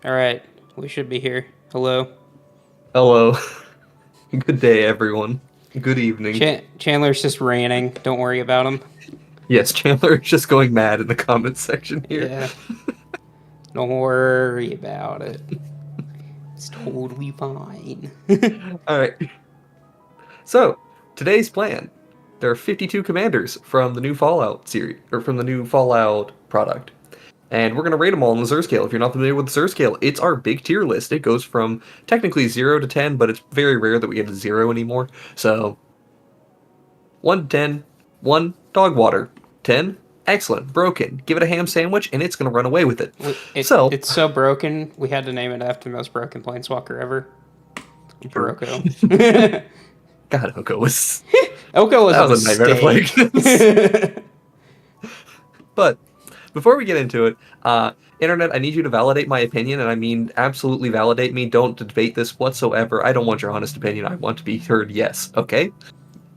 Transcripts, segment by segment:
All right, we should be here. Hello. Hello. Good day, everyone. Good evening. Chandler's just ranting. Don't worry about him. Yes, Chandler is just going mad in the comments section here. Yeah. Don't worry about it. It's totally fine. All right. So, today's plan. There are 52 commanders from the new Fallout series, or from the new Fallout product. And we're going to rate them all on the Zur Scale. If you're not familiar with the Zur Scale, it's our big tier list. It goes from technically 0 to 10, but it's very rare that we get to 0 anymore. So, 1 to 10, 1, dog water. 10, excellent, broken. Give it a ham sandwich, and it's going to run away with it. It's so broken, we had to name it after the most broken planeswalker ever. Broko. God, Oko was... Oko was that was a nightmare to play. But before we get into it, Internet, I need you to validate my opinion, and I mean absolutely validate me. Don't debate this whatsoever. I don't want your honest opinion. I want to be heard yes, okay?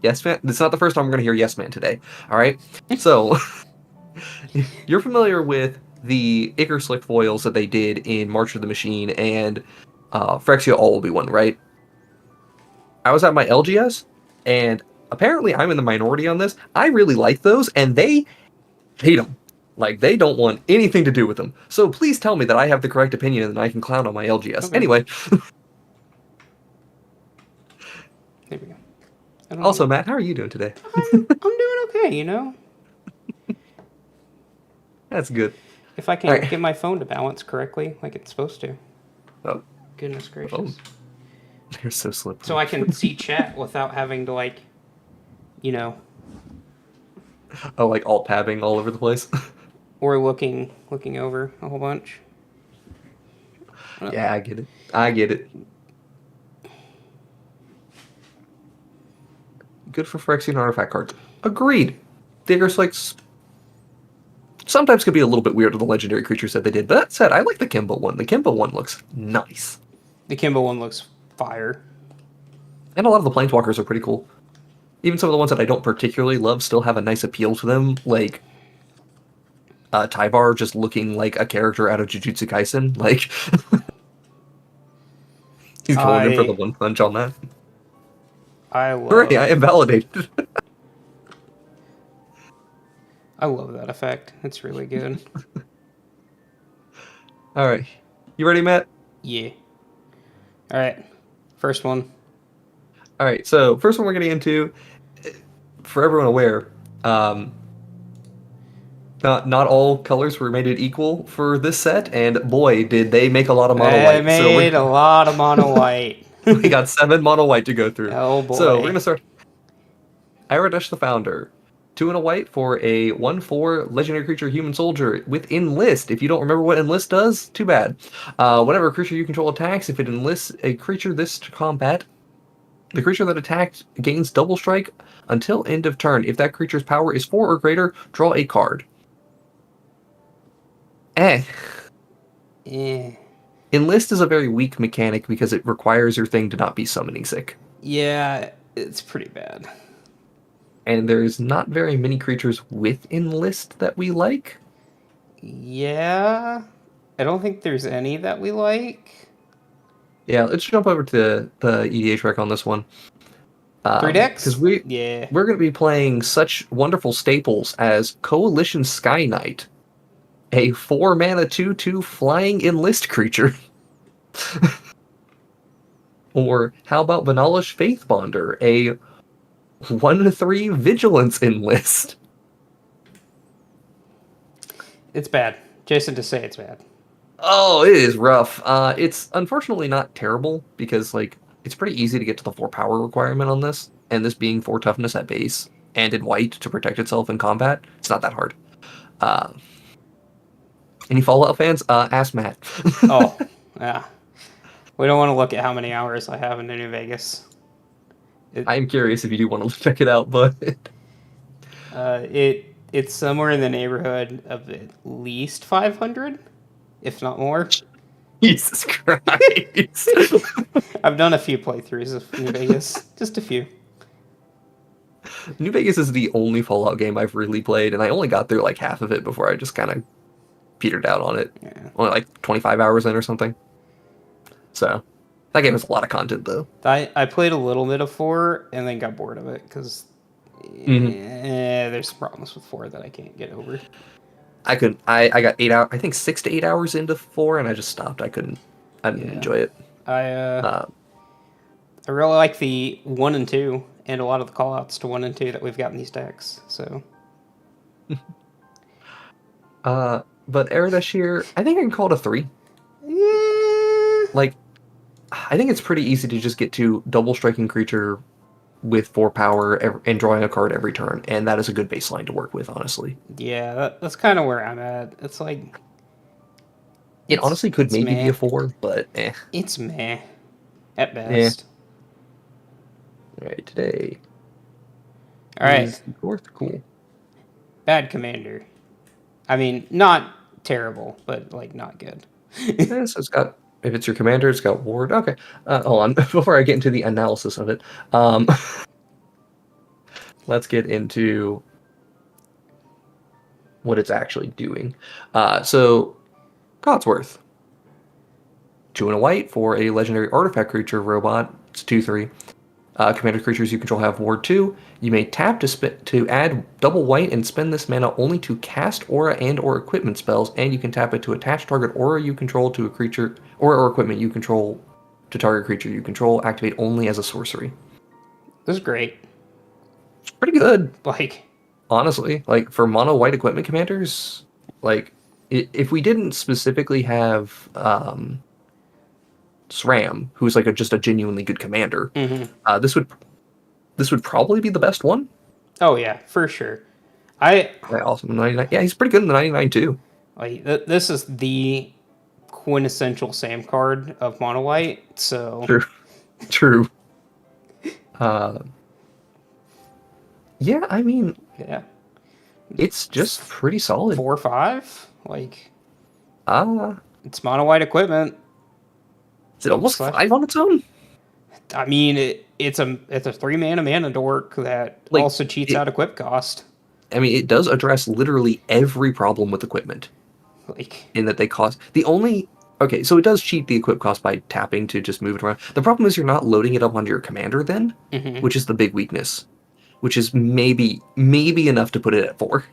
Yes, man. It's not the first time I'm going to hear yes, man, today. All right? So, you're familiar with the Ichor Slick foils that they did in March of the Machine and Phyrexia All will be one, right? I was at my LGS, and apparently I'm in the minority on this. I really like those, and they hate them. Like, they don't want anything to do with them. So please tell me that I have the correct opinion and I can clown on my LGS. Okay. Anyway. There we go. Also, Matt, how are you doing today? I'm doing okay, you know? That's good. If I can get my phone to balance correctly, like it's supposed to. Oh. Goodness gracious. Oh. You're so slippery. So I can see chat without having to, like, you know. Oh, like alt-tabbing all over the place? Or looking over a whole bunch. Yeah, I get it. I get it. Good for Phyrexian artifact cards. Agreed. Diggers, like, sometimes could be a little bit weird with the legendary creatures that they did. But that said, I like the Kimbo one. The Kimbo one looks nice. The Kimbo one looks fire. And a lot of the planeswalkers are pretty cool. Even some of the ones that I don't particularly love still have a nice appeal to them, like Tyvar just looking like a character out of Jujutsu Kaisen. Like, he's going in for the one punch on that. Hooray, I am validated. I love that effect. It's really good. Alright. You ready, Matt? Yeah. Alright. First one. Alright, so first one we're getting into, for everyone aware, not all colors were made equal for this set, and boy, did they make a lot of mono white. They made a lot of mono white. We got 7 mono white to go through. Oh boy. So we're going to start. Iradesh the Founder. 2 and a white for a 1/4 legendary creature human soldier with Enlist. If you don't remember what Enlist does, too bad. Whenever a creature you control attacks, if it enlists a creature this to combat, the creature that attacked gains double strike until end of turn. If that creature's power is 4 or greater, draw a card. Enlist is a very weak mechanic because it requires your thing to not be summoning sick. Yeah, it's pretty bad. And there's not very many creatures with Enlist that we like. Yeah, I don't think there's any that we like. Yeah, let's jump over to the EDH rec on this one. 3 decks? Because we're going to be playing such wonderful staples as Coalition Sky Knight, a 4 mana 2/2 flying Enlist creature. Or how about Vanalish Faithbonder, a 1/3 Vigilance Enlist. It's bad. Jason, to say it's bad. Oh, it is rough. It's unfortunately not terrible because, like, it's pretty easy to get to the 4 power requirement on this, and this being 4 toughness at base and in white to protect itself in combat, it's not that hard. Any Fallout fans? Ask Matt. Oh, yeah. We don't want to look at how many hours I have in New Vegas. I'm curious if you do want to check it out, but it's somewhere in the neighborhood of at least 500, if not more. Jesus Christ! I've done a few playthroughs of New Vegas, just a few. New Vegas is the only Fallout game I've really played, and I only got through like half of it before I just kind of petered out on it. Yeah. Only like 25 hours in or something. So that game has a lot of content though. I played a little bit of 4 and then got bored of it because there's some problems with 4 that I can't get over. I got 8 hours, I think 6 to 8 hours into 4, and I just stopped. I didn't enjoy it. I really like the 1 and 2 and a lot of the callouts to 1 and 2 that we've got in these decks. So but Eridashir, I think I can call it a 3. yeah. Like, I think it's pretty easy to just get to double striking creature with 4 power and drawing a card every turn, and that is a good baseline to work with, honestly. Yeah, that's kind of where I'm at. It's like It honestly could maybe meh. be a 4, but eh. It's meh at best. All right, today. All right, is the 4th. Cool. bad commander. I mean, not terrible, but like not good. Yeah, so it's got, if it's your commander, it's got ward. Okay, hold on. Before I get into the analysis of it, let's get into what it's actually doing. So, Codsworth. 2 and a white for a legendary artifact creature robot. It's 2/3. Commander creatures you control have ward 2. You may tap to add double white and spend this mana only to cast aura and/or equipment spells, and you can tap it to attach target aura you control to a creature or equipment you control to target creature you control. Activate only as a sorcery. This is great. It's pretty good, Like, honestly. Like for mono white equipment commanders, like if we didn't specifically have SRAM, who's like just a genuinely good commander, this would probably be the best one. oh yeah, for sure. Awesome 99. Yeah, he's pretty good in the 99 too. Like this is the quintessential Sam card of mono white. So True. Yeah, I mean, yeah, it's just pretty solid. 4/5. Like, Uh, it's mono white equipment. is it almost 5 on its own? I mean, it's a 3-mana dork that Like, also cheats out equip cost. I mean, it does address literally every problem with equipment. Like, In that they cost the only. Okay, so it does cheat the equip cost by tapping to just move it around. The problem is you're not loading it up onto your commander then, which is the big weakness. Which is maybe enough to put it at 4.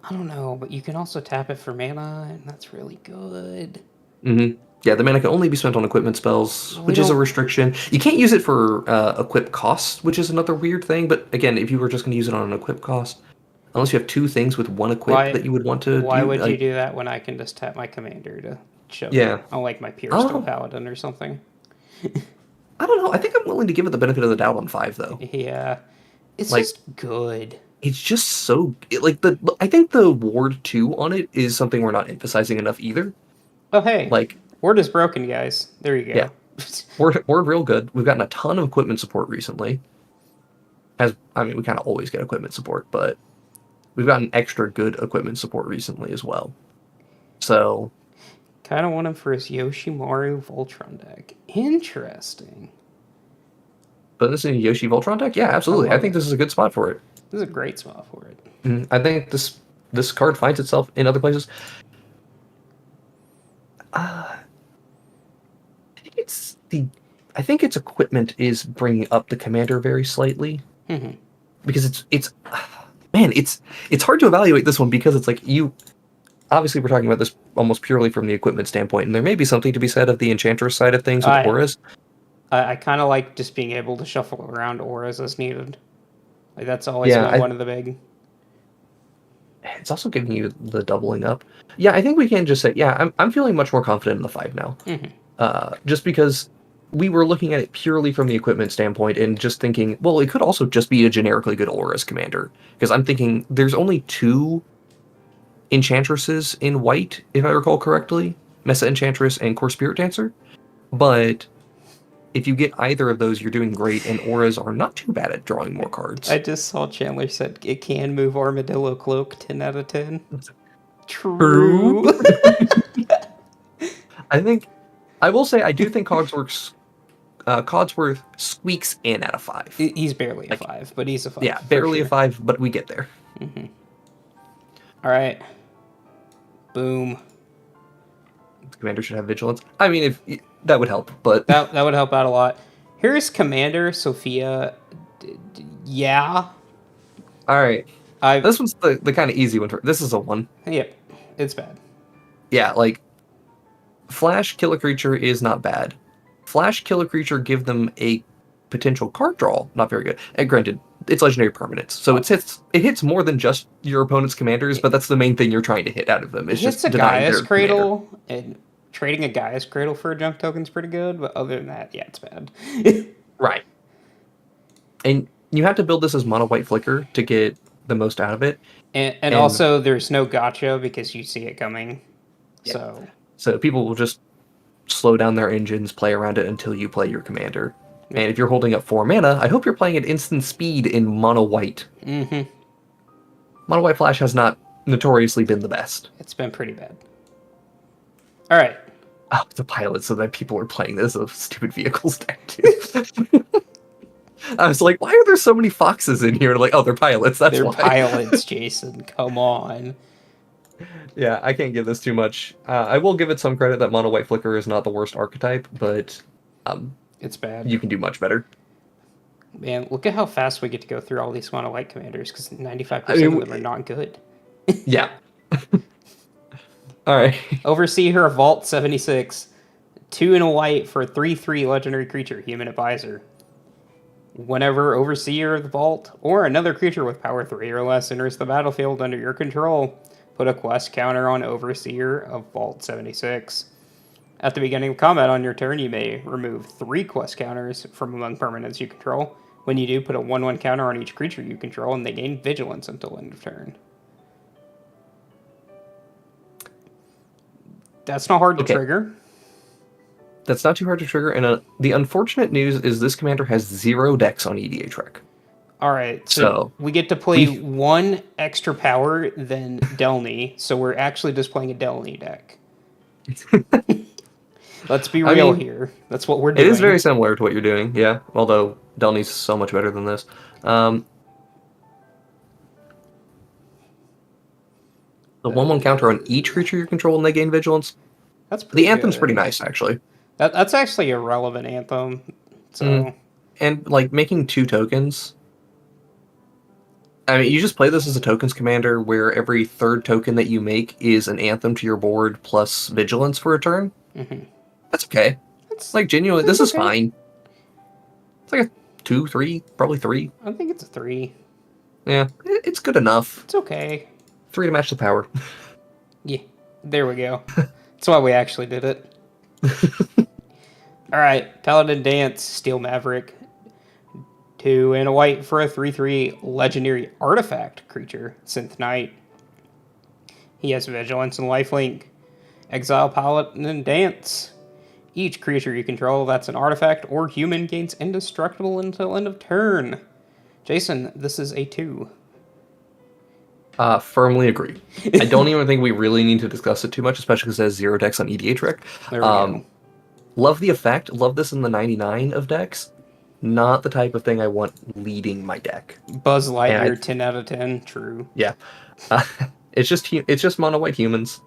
I don't know, but you can also tap it for mana, and that's really good. Yeah, the mana can only be spent on equipment spells, which is a restriction. You can't use it for equip costs, which is another weird thing. But again, if you were just going to use it on an equip cost, unless you have 2 things with 1 equip that you would want to Why do, would you do that when I can just tap my commander to show Yeah. I like my Pure Steel Paladin or something? I don't know. I think I'm willing to give it the benefit of the doubt on 5, though. Yeah. It's Like, just good. It's just so... I think the Ward 2 on it is something we're not emphasizing enough either. Oh, hey. Like, Word is broken, guys. There you go. Yeah. Word real good. We've gotten a ton of equipment support recently. We kind of always get equipment support, but we've gotten extra good equipment support recently as well. So... Kind of want him for his Yoshimaru Voltron deck. Interesting. But this is a Yoshi Voltron deck? Yeah, absolutely. I think this is a good spot for it. This is a great spot for it. I think this card finds itself in other places. I think its equipment is bringing up the commander very slightly. Because it's hard to evaluate this one because it's like obviously we're talking about this almost purely from the equipment standpoint, and there may be something to be said of the Enchantress side of things with auras. I kind of like just being able to shuffle around auras as needed. Like that's always been one of the big. It's also giving you the doubling up. Yeah, I think we can just say, I'm feeling much more confident in the 5 now. Just because we were looking at it purely from the equipment standpoint and just thinking, well, it could also just be a generically good auras commander. Because I'm thinking there's only 2 Enchantresses in white, if I recall correctly. Mesa Enchantress and Core Spirit Dancer. But if you get either of those, you're doing great, and auras are not too bad at drawing more cards. I just saw Chandler said it can move Armadillo Cloak 10 out of 10. True. I will say, I do think Codsworth squeaks in at a 5. He's barely a 5, but he's a 5. Yeah, barely a 5, but we get there. All right. Boom. The commander should have vigilance. I mean, if that would help, but That would help out a lot. Here's Commander Sophia. Yeah. all right. I This one's the kind of easy one. This is a 1. Yep. It's bad. Yeah, like Flash kill a creature is not bad. Flash kill a creature, give them a potential card draw. Not very good. And granted, it's legendary permanence, so it hits more than just your opponent's commanders, but that's the main thing you're trying to hit out of them. It's It's just a denying Gaia's their Cradle, commander. and trading a Gaia's Cradle for a junk token's pretty good, but other than that, yeah, it's bad. Right. And you have to build this as mono white flicker to get the most out of it. And also, there's no gotcha because you see it coming. Yeah. So people will just slow down their engines, play around it until you play your commander. And if you're holding up 4 mana, I hope you're playing at instant speed in mono white. Mm-hmm. Mono white flash has not notoriously been the best. It's been pretty bad. All right. Oh, the pilot, so that people are playing this as a stupid vehicles deck too. I was like, why are there so many foxes in here? Like, oh, they're pilots. That's They're why. pilots, Jason. Come on. Yeah, I can't give this too much. I will give it some credit that mono white flicker is not the worst archetype, but it's bad. You can do much better. Man, look at how fast we get to go through all these mono white commanders because 95% of them are not good. Yeah. All right. Overseer Vault 76. 2 and a white for a 3/3 legendary creature, Human Advisor. Whenever Overseer of the Vault or another creature with power 3 or less enters the battlefield under your control, put a quest counter on Overseer of Vault 76. At the beginning of combat on your turn, you may remove 3 quest counters from among permanents you control. When you do, put a 1/1 counter on each creature you control, and they gain vigilance until end of turn. That's not hard to trigger. That's not too hard to trigger, and the unfortunate news is this commander has 0 decks on EDH Rec. Alright, so we get to play 1 extra power than Delny, so we're actually just playing a Delny deck. Let's be real here. That's what we're doing. It is very similar to what you're doing, yeah, although Delny's so much better than this. The 1/1 counter on each creature you control and they gain vigilance. That's pretty The Anthem's good. pretty nice, actually. That's actually a relevant Anthem. So And, like, making 2 tokens... I mean, you just play this as a tokens commander where every 3rd token that you make is an Anthem to your board plus vigilance for a turn. Mm-hmm. That's okay. That's like, genuinely, this is fine. It's like a 2, 3, probably 3. I think it's a 3. Yeah, it's good enough. It's okay. 3 to match the power. Yeah, there we go. That's why we actually did it. Alright, Paladin Dance, Steel Maverick. 2 and a white for a 3/3 legendary artifact creature, Synth Knight. He has vigilance and lifelink. Exile Paladin Dance. Each creature you control that's an artifact or human gains indestructible until end of turn. Jason, this is a 2. Firmly agree. I don't even think we really need to discuss it too much, especially because it has 0 decks on EDH Rec. There we go. Love the effect. Love this in the 99 of decks. Not the type of thing I want leading my deck. Buzz Lightyear, 10 out of 10. True. Yeah. It's just mono white humans.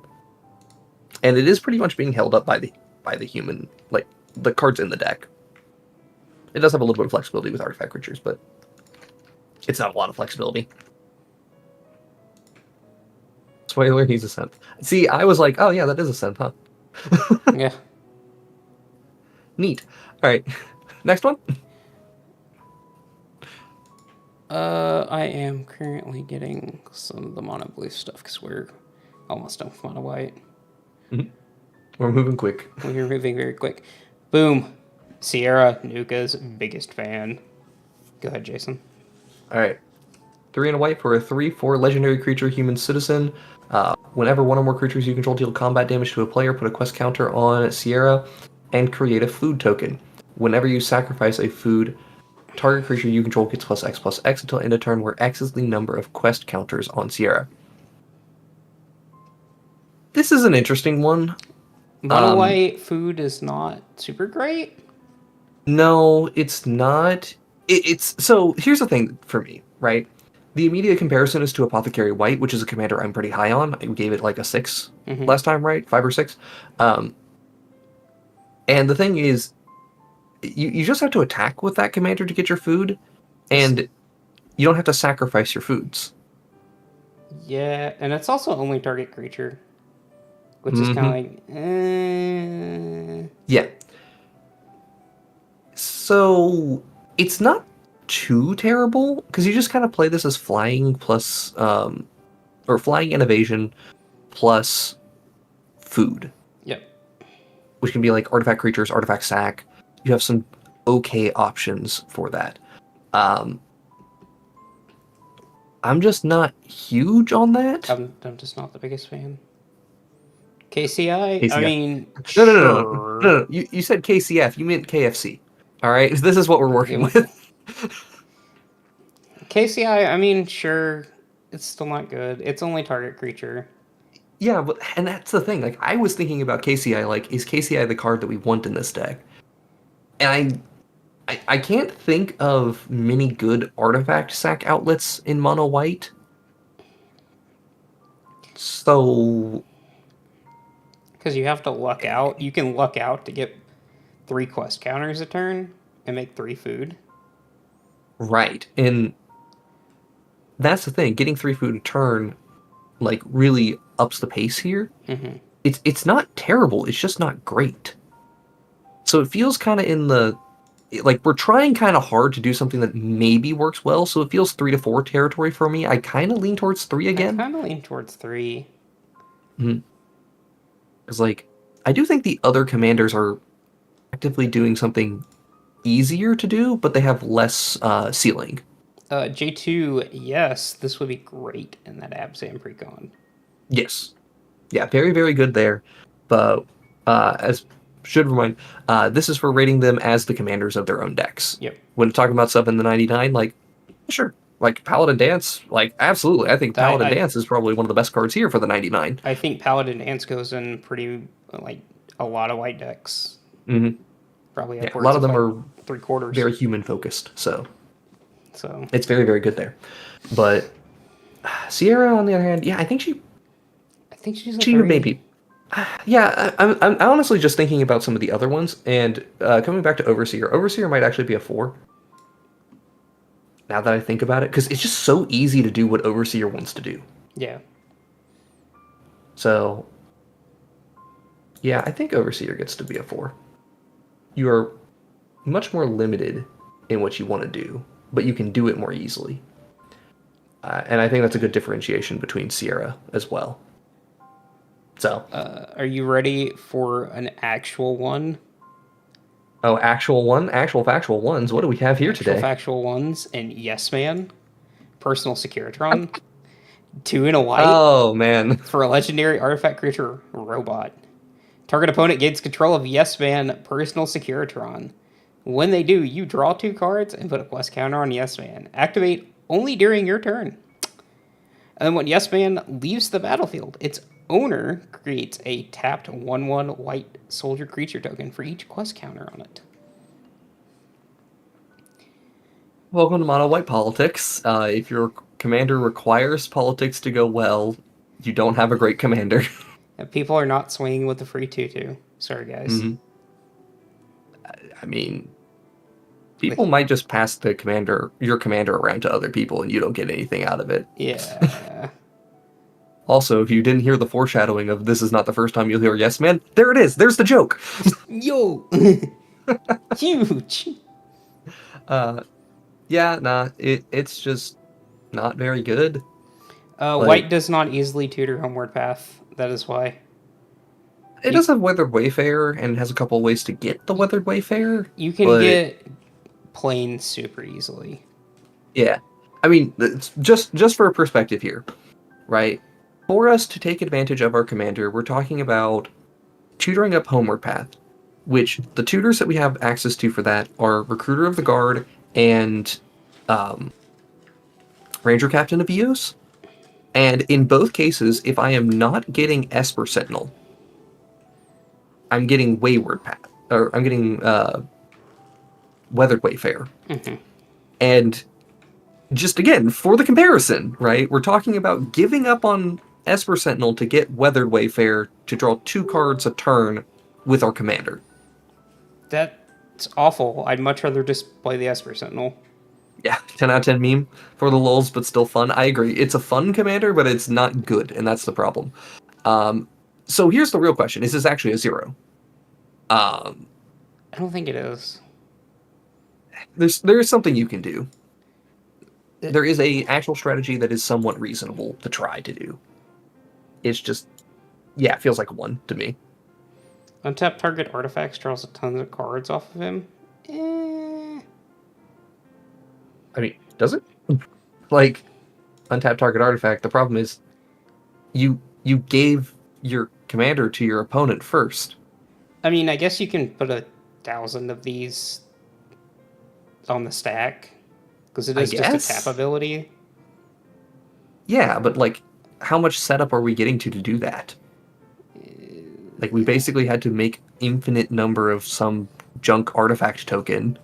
And it is pretty much being held up by the human, like, the cards in the deck. It does have a little bit of flexibility with artifact creatures, but it's not a lot of flexibility. Spoiler, he's a synth. See, I was like, oh yeah, that is a synth, huh? Yeah. Neat. Alright. Next one? I am currently getting some of the mono blue stuff because we're almost done with mono white. Mm-hmm. We're moving quick. We're moving very quick. Boom. Sierra, Nuka's biggest fan. Go ahead, Jason. Alright. 3 and a white for a 3/4 legendary creature, human citizen. Whenever one or more creatures you control deal combat damage to a player, put a quest counter on Sierra and create a food token. Whenever you sacrifice a food, target creature you control gets +X until end of turn, where X is the number of quest counters on Sierra. This is an interesting one. Mono white food is not super great. No, it's not. It's so here's the thing for me, right? The immediate comparison is to Apothecary White, which is a commander I'm pretty high on. I gave it like a 6 last time, right? 5 or 6. And the thing is, you just have to attack with that commander to get your food, and you don't have to sacrifice your foods. Yeah, and it's also only target creature, which is kind of like, Yeah. So it's not too terrible because you just kind of play this as flying plus, or flying and evasion plus food. Yep. Which can be like artifact creatures, artifact sack. You have some okay options for that. I'm just not huge on that. I'm just not the biggest fan. KCI? KCI. I mean, No. sure. You said KCF. You meant KFC. All right. This is what we're working with. KCI, I mean, sure. It's still not good. It's only target creature. Yeah, but and that's the thing. Like, I was thinking about KCI. Like, is KCI the card that we want in this deck? And I can't think of many good artifact sack outlets in mono white. So, Because you have to luck out. You can luck out to get 3 quest counters a turn and make 3 food. right. And that's the thing. Getting 3 food a turn, like, really ups the pace here. It's not terrible. It's just not great. So it feels kind of in the... Like, we're trying kind of hard to do something that maybe works well, so it feels 3 to 4 territory for me. I kind of lean towards 3 again. I kind of lean towards 3. Because, like, I do think the other commanders are actively doing something easier to do, but they have less ceiling. J2, yes, this would be great in that Abzan Precon. Yes. Yeah, very, very good there. But, as should remind, this is for rating them as the commanders of their own decks. Yep. When talking about stuff in the 99, like, sure. Like, Paladin Dance, like, absolutely. I think Paladin Dance is probably one of the best cards here for the 99. I think Paladin Dance goes in pretty, like, a lot of white decks. Probably upwards a lot of them are 3/4. very human-focused, so So it's very, very good there. But Sierra, on the other hand, yeah, I think she's a maybe... Yeah, I'm honestly just thinking about some of the other ones, and coming back to Overseer might actually be a 4. Now that I think about it, because it's just so easy to do what Overseer wants to do. Yeah. So, yeah, I think Overseer gets to be a 4. You are much more limited in what you want to do, but you can do it more easily. And I think that's a good differentiation between Sierra as well. So, are you ready for an actual one? Oh, actual one? Actual factual ones. What do we have here today? Factual ones and Yes Man. Personal Securitron. 2 in a white. Oh, man. For a legendary artifact creature robot. Target opponent gains control of Yes Man Personal Securitron. When they do, you draw 2 cards and put a quest counter on Yes Man. Activate only during your turn. And then when Yes Man leaves the battlefield, its owner creates a tapped 1/1 white soldier creature token for each quest counter on it. Welcome to Mono White Politics. If your commander requires politics to go well, you don't have a great commander. People are not swinging with the free 2/2. Sorry, guys. I mean, people might just pass your commander around to other people and you don't get anything out of it. Yeah. Also, if you didn't hear the foreshadowing of this is not the first time you'll hear Yes Man, there it is. There's the joke. Yo! Huge! Yeah, nah, it's just not very good. White does not easily tutor Homeward Path. That is why. It does have Weathered Wayfarer and has a couple ways to get the Weathered Wayfarer. You can get plain super easily. Yeah. I mean, it's just for perspective here, right? For us to take advantage of our commander, we're talking about tutoring up Homeward Path, which the tutors that we have access to for that are Recruiter of the Guard and Ranger Captain of Eos. And in both cases, if I am not getting Esper Sentinel, I'm getting Wayward Path, or I'm getting Weathered Wayfarer. And just again, for the comparison, right? We're talking about giving up on Esper Sentinel to get Weathered Wayfarer to draw 2 cards a turn with our commander. That's awful. I'd much rather just play the Esper Sentinel. Yeah, 10 out of 10 meme for the lulz, but still fun. I agree. It's a fun commander, but it's not good, and that's the problem. So here's the real question. Is this actually a 0? I don't think it is. There is something you can do. There is a actual strategy that is somewhat reasonable to try to do. It's just, yeah, it feels like a 1 to me. Untap target artifacts draws a ton of cards off of him. I mean, does it? Like, untap target artifact, the problem is you gave your commander to your opponent first. I mean, I guess you can put 1,000 of these on the stack. Because it is just a tap ability. Yeah, but like, how much setup are we getting to do that? Like, we basically had to make infinite number of some junk artifact token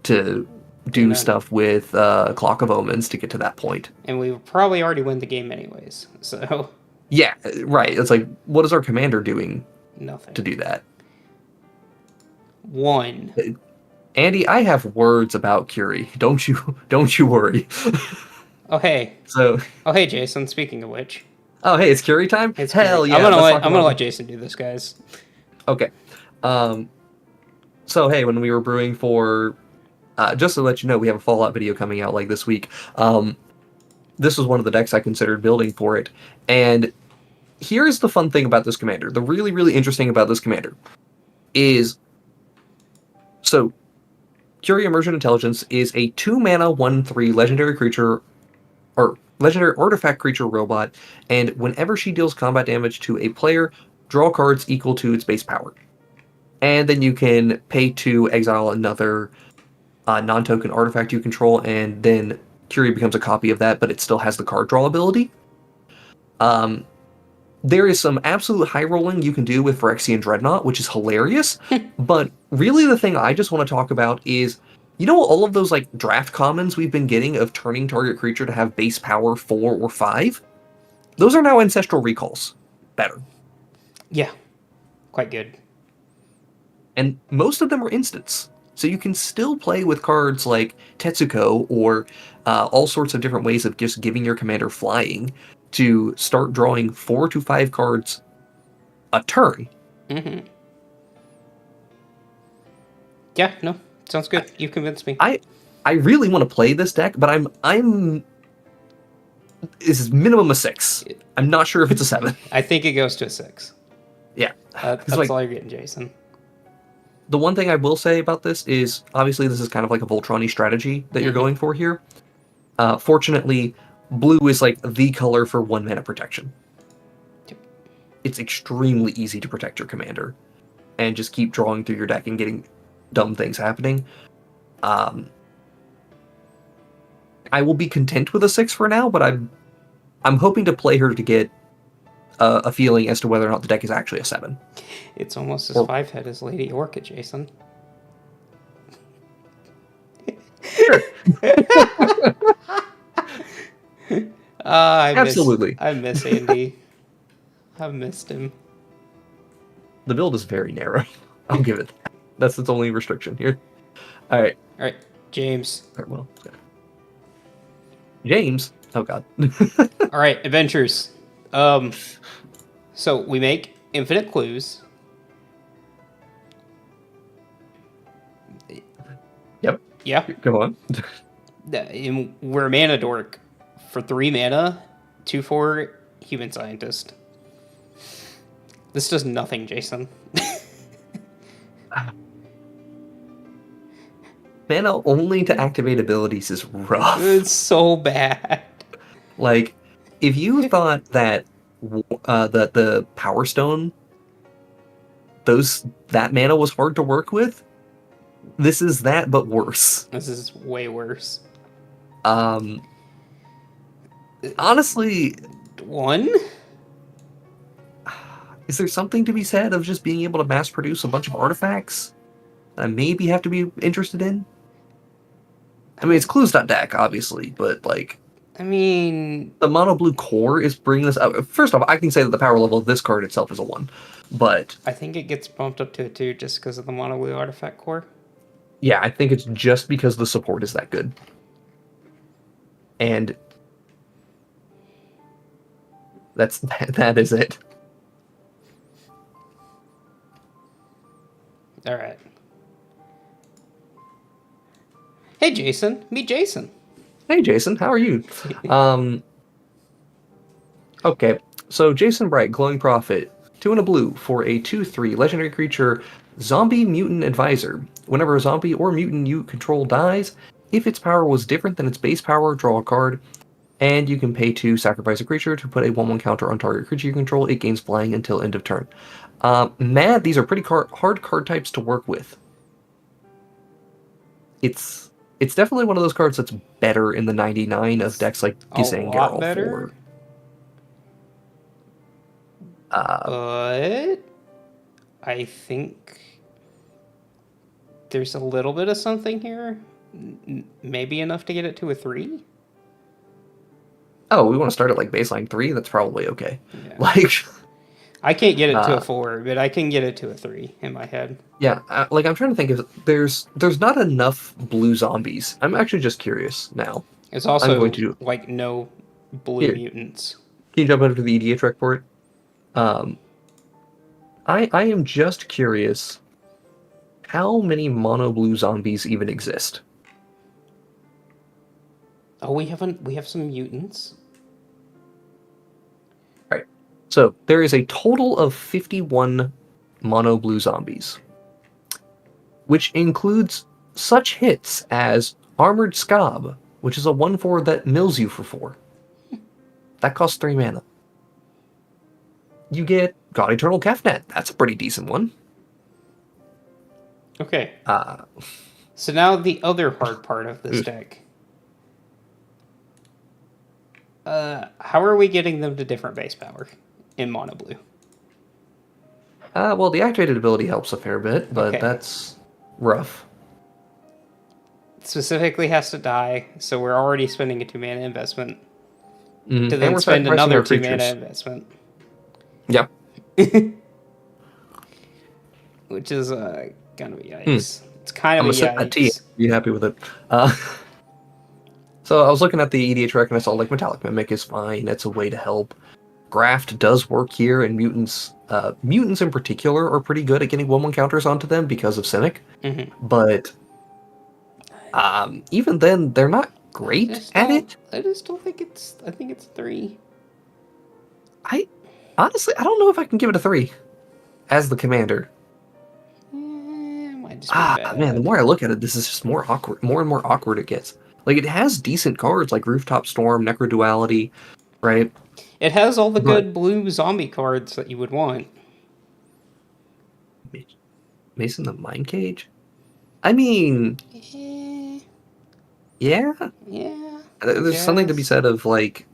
to do stuff with Clock of Omens to get to that point. And we probably already win the game anyways, so... Yeah, right. It's like, what is our commander doing? Nothing. To do that? 1. Andy, I have words about Curie. Don't you worry. Oh hey. So. Oh hey, Jason. Speaking of which. Oh hey, it's Curie time. It's Hell Curie. yeah! I'm gonna let Jason do this, guys. Okay. So hey, when we were brewing for, just to let you know, we have a Fallout video coming out like this week. This was one of the decks I considered building for it, and here's the fun thing about this commander. The really, really interesting about this commander is, so Curie Immersion Intelligence is a 2-mana 1/3 legendary creature, or legendary artifact creature robot, and whenever she deals combat damage to a player, draw cards equal to its base power. And then you can pay to exile another non-token artifact you control, and then Curie becomes a copy of that, but it still has the card draw ability. There is some absolute high rolling you can do with Phyrexian Dreadnought, which is hilarious. But really the thing I just want to talk about is, you know, all of those like draft commons we've been getting of turning target creature to have base power 4 or 5? Those are now Ancestral Recalls. Better. Yeah. Quite good. And most of them are instants. So you can still play with cards like Tetsuko or all sorts of different ways of just giving your commander flying to start drawing 4 to 5 cards a turn. Mm-hmm. Yeah, no, sounds good. You've convinced me. I really want to play this deck, but I'm this is minimum a 6. I'm not sure if it's a 7. I think it goes to a 6. Yeah. That's like, all you're getting, Jason. The one thing I will say about this is, obviously this is kind of like a Voltron-y strategy that you're going for here. Fortunately, blue is like the color for 1 mana protection. Yep. It's extremely easy to protect your commander and just keep drawing through your deck and getting dumb things happening. I will be content with a 6 for now, but I'm hoping to play her to get a feeling as to whether or not the deck is actually a 7. It's almost as 5-head as Lady Orca, Jason. Sure. Absolutely. I miss Andy. I've missed him. The build is very narrow. I'll give it that. That's its only restriction here. All right, James. All right, well, James. Oh God. All right, adventures. So we make infinite clues. Yep. Yeah. Go on. And we're a mana dork for 3 mana, 2/4 human scientist. This does nothing, Jason. Mana only to activate abilities is rough. It's so bad. Like, if you thought that the Power Stone, that mana was hard to work with, this is that, but worse. This is way worse. Honestly, 1? is there something to be said of just being able to mass produce a bunch of artifacts that I maybe have to be interested in? I mean, it's clues.deck, obviously, but, like, I mean, the mono blue core is bringing this up. First off, I can say that the power level of this card itself is a 1, but I think it gets bumped up to a 2 just because of the mono blue artifact core. yeah, I think it's just because the support is that good. And that is it. All right. Hey, Jason. Meet Jason. Hey, Jason, how are you? Okay, so Jason Bright, Glowing Prophet, 2 and a blue for a 2/3 legendary creature, Zombie Mutant Advisor. Whenever a zombie or mutant you control dies, if its power was different than its base power, draw a card, and you can pay to sacrifice a creature to put a 1/1 counter on target creature you control. It gains flying until end of turn. Mad, these are pretty hard card types to work with. It's definitely one of those cards that's better in the 99 of decks like Gisangarl. Better. But I think there's a little bit of something here. Maybe enough to get it to a 3. Oh, we want to start at like baseline 3? That's probably okay. Yeah. Like, I can't get it to a 4, but I can get it to a 3 in my head. Yeah, like I'm trying to think if there's not enough blue zombies. I'm actually just curious now. It's also I'm going to like no blue mutants. Can you jump over to the EDH report? I am just curious how many mono blue zombies even exist. Oh, we have some mutants. Right. So there is a total of 51 mono blue zombies, which includes such hits as Armored Scob, which is a 1/4 that mills you for 4. That costs 3 mana. You get God Eternal Kefnet. That's a pretty decent one. Okay. So now the other hard part of this deck. How are we getting them to different base power in mono blue? Well, the activated ability helps a fair bit, but that's rough. It specifically has to die, so we're already spending a 2 mana investment. Mm-hmm. To then spend another 2 mana investment. Yep. Which is gonna be yikes. It's kind of a yikes. A T. Be happy with it. So I was looking at the EDH rec and I saw like Metallic Mimic is fine. It's a way to help. Graft does work here, and mutants in particular are pretty good at getting 1/1 counters onto them because of Simic. Mm-hmm. But even then, they're not great at it. I just don't think it's. I think it's 3. Honestly, I don't know if I can give it a 3 as the commander. Might just be bad. Man, the more I look at it, this is just more awkward. More and more awkward it gets. Like, it has decent cards like Rooftop Storm, Necroduality, right? It has all the good blue zombie cards that you would want. Mason the Mind Cage? I mean... Yeah? Yeah. There's something to be said of, like,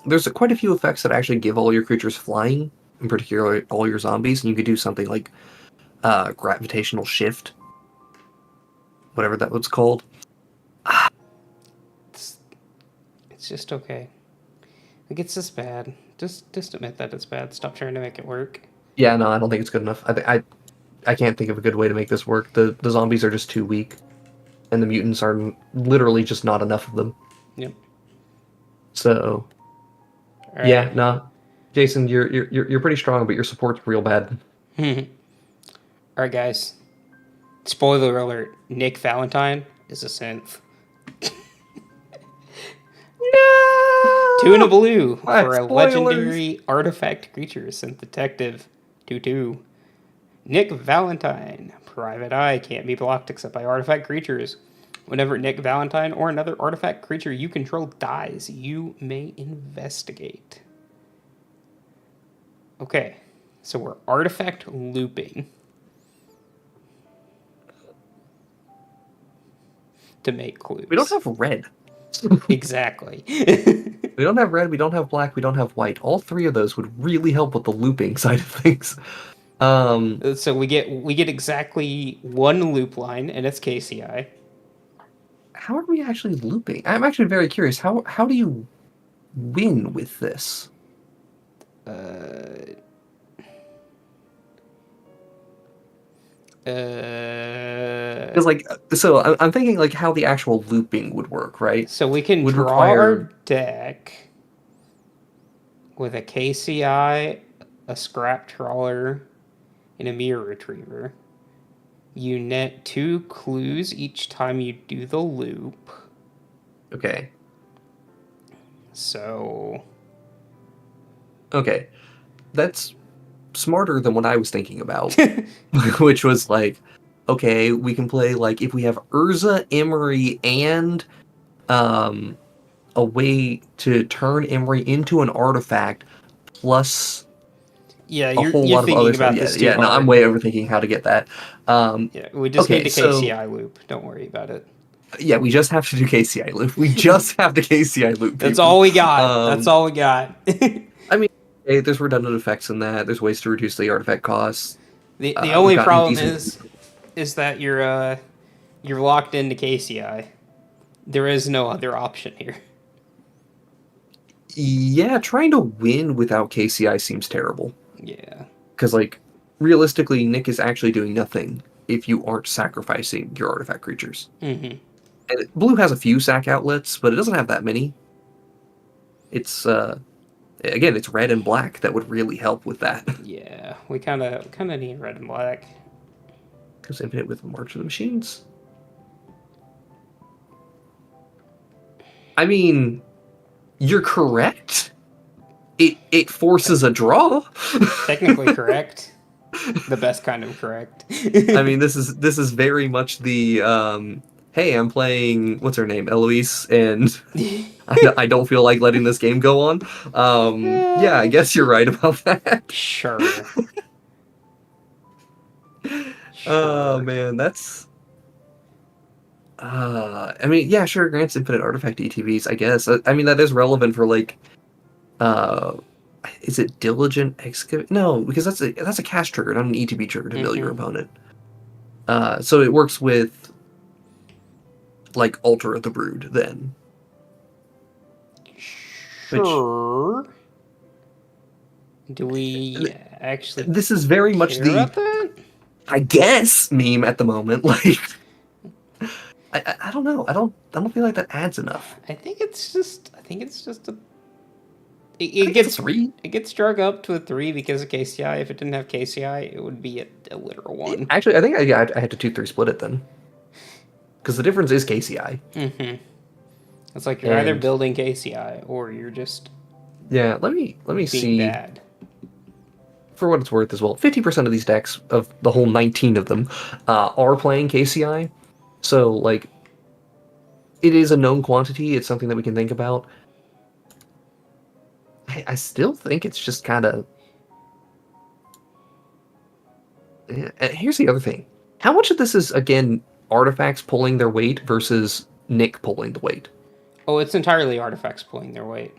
there's quite a few effects that actually give all your creatures flying, in particular all your zombies, and you could do something like Gravitational Shift, whatever that was called. It's just okay. Like, it's just bad. Just admit that it's bad. Stop trying to make it work. Yeah, no, I don't think it's good enough. I can't think of a good way to make this work. The zombies are just too weak, and the mutants are literally just not enough of them. Yep. So, right. Yeah, no, Jason, you're pretty strong, but your support's real bad. All right, guys. Spoiler alert: Nick Valentine is a synth. No! 2 and a blue for a spoilers. legendary artifact creature, synth detective, 2/2. Nick Valentine, private eye, can't be blocked except by artifact creatures. Whenever Nick Valentine or another artifact creature you control dies, you may investigate. Okay, so we're artifact looping to make clues. We don't have red. Exactly. We don't have red, we don't have black, we don't have white. All 3 of those would really help with the looping side of things. So we get exactly one loop line, and it's KCI. How are we actually looping? I'm actually very curious. How do you win with this? Because like, so I'm thinking like how the actual looping would work, right? So we can Would draw our require deck with a KCI, a scrap trawler, and a mirror retriever. You net 2 clues each time you do the loop. okay. So Okay, that's smarter than what I was thinking about, which was like, okay, we can play like if we have Urza, Emery, and a way to turn Emery into an artifact, plus yeah, a you're whole you're lot of other thinking stuff. about Yeah, this too yeah. No, I'm hard. way overthinking how to get that. Yeah, we just need Okay, the so KCI loop. Don't worry about it. yeah, we just have to do KCI loop. We just have to KCI loop, That's people. all we got. That's all we got. I mean, hey, there's redundant effects in that. There's ways to reduce the artifact costs. The We've only gotten problem decent. is that you're locked into KCI. There is no other option here. Yeah, trying to win without KCI seems terrible. Yeah. Because, like, realistically, Nick is actually doing nothing if you aren't sacrificing your artifact creatures. Mm-hmm. And Blue has a few sack outlets, but it doesn't have that many. It's, again, it's red and black that would really help with that. Yeah, we kind of need red and black. Because Infinite with March of the Machines. I mean, you're correct. It forces a draw. Technically correct. The best kind of correct. I mean, this is very much the hey, I'm playing what's her name, Eloise, and I don't feel like letting this game go on. Yeah, I guess you're right about that. Sure. Oh man, that's. I mean, yeah, sure, grants infinite artifact ETBs, I guess. I mean, that is relevant for like, is it diligent excavate? No, because that's a cast trigger, not an ETB trigger to mill your opponent. So it works with like Altar of the Brood then. Sure. Do we actually? This is very much care about that? I guess meme at the moment. Like, I don't know. I don't feel like that adds enough. I think it's just a. I It think gets it's a 3. It gets drug up to a 3 because of KCI. If it didn't have KCI, it would be a literal 1. Actually, I think I had to 2-3 split it then, because the difference is KCI. Mm-hmm. It's like you're either building KCI or you're just Yeah. Let me being see. bad. For what it's worth as well, 50% of these decks, of the whole 19 of them, are playing KCI. So, like, it is a known quantity. It's something that we can think about. I still think it's just kind of... Here's the other thing. How much of this is, again, artifacts pulling their weight versus Nick pulling the weight? Oh, it's entirely artifacts pulling their weight.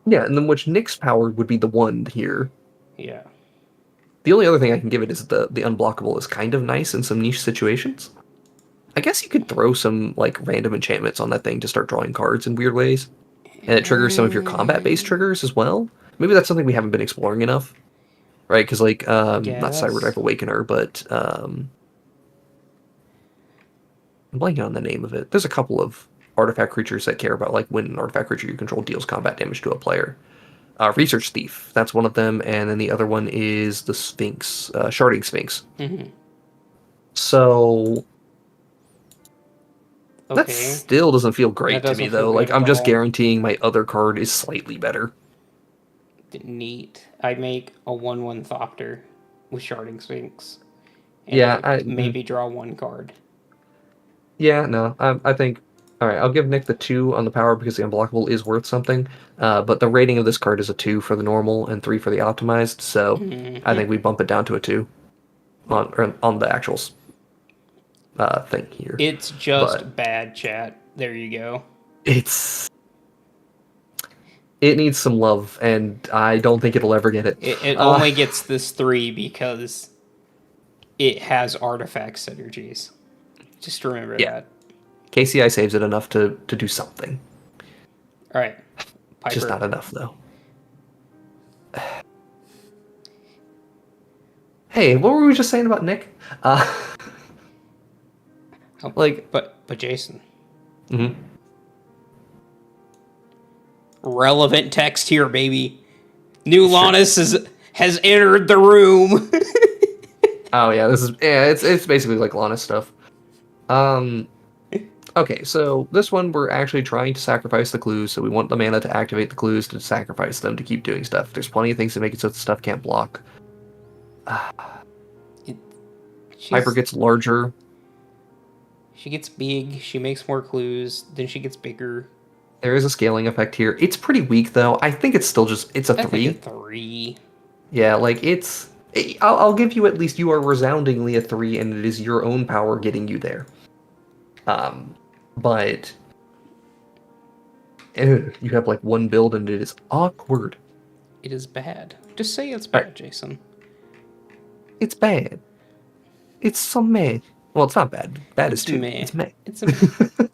Yeah, and then which Nick's power would be the 1 here. Yeah. The only other thing I can give it is the unblockable is kind of nice in some niche situations. I guess you could throw some like random enchantments on that thing to start drawing cards in weird ways. And it triggers some of your combat-based triggers as well. Maybe that's something we haven't been exploring enough. Right? Because like, not Cyberdrive Awakener, but I'm blanking on the name of it. There's a couple of artifact creatures that care about like when an artifact creature you control deals combat damage to a player. Research Thief, that's one of them, and then the other one is the Sphinx, Sharding Sphinx. Mm-hmm. So that Okay. still doesn't feel great to me, though. Like, I'm just guaranteeing my other card is slightly better. Neat. I make a 1/1 Thopter with Sharding Sphinx. And Yeah, maybe draw 1 card. Yeah, no, I think... Alright, I'll give Nick the 2 on the power because the unblockable is worth something. But the rating of this card is a 2 for the normal and 3 for the optimized, so I think we bump it down to a 2 on the actual thing here. It's just bad, chat. There you go. It needs some love, and I don't think it'll ever get it. It only gets this 3 because it has artifact synergies. Just remember that. KCI saves it enough to do something. All right. Piper. Just not enough, though. Hey, what were we just saying about Nick? But Jason. Mm-hmm. Relevant text here, baby. New Lannis has entered the room. Oh yeah, it's basically like Lana stuff. Okay, so this one we're actually trying to sacrifice the clues, so we want the mana to activate the clues to sacrifice them to keep doing stuff. There's plenty of things to make it so the stuff can't block. Piper gets larger. She gets big, she makes more clues, then she gets bigger. There is a scaling effect here. It's pretty weak though. I think it's still just it's a 3. I think a 3. Yeah, like I'll give you at least you are resoundingly a 3, and it is your own power getting you there. But you have like one build and it is awkward. It is bad. Just say it's bad, Jason. It's bad. It's so meh. Well, it's not bad. Bad is 2. Meh. It's meh. It's a meh.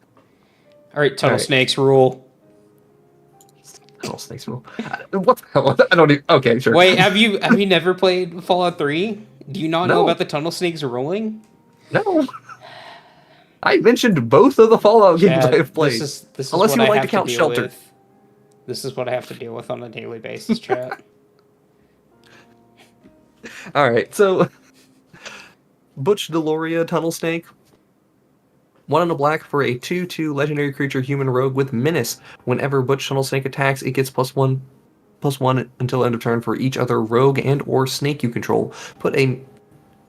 All right, Tunnel Snakes rule. Tunnel Snakes rule. What the hell? I don't even... Okay, sure. Wait, have you never played Fallout 3? Do you not know No. about the Tunnel Snakes ruling? No. I mentioned both of the Fallout games I have played. This is Unless what you I like have to count Shelter. with. This is what I have to deal with on a daily basis, chat. Alright, so... Butch Deloria Tunnel Snake. 1 and a black for a 2/2 legendary creature human rogue with menace. Whenever Butch Tunnel Snake attacks, it gets +1/+1 until end of turn for each other rogue and or snake you control. Put a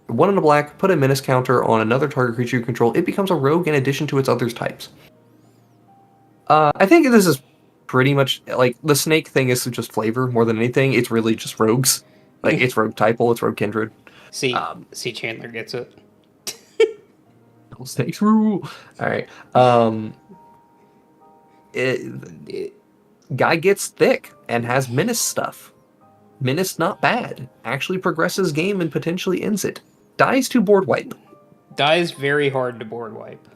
1 and a black, put a menace counter on another target creature you control. It becomes a rogue in addition to its other types. I think this is pretty much like the snake thing is just flavor more than anything. It's really just rogues. Like it's rogue typal, it's rogue kindred. See, Chandler gets it. Snakes rule. All right. Guy gets thick and has menace stuff. Menace not bad. Actually progresses game and potentially ends it. Dies to board wipe. Dies very hard to board wipe.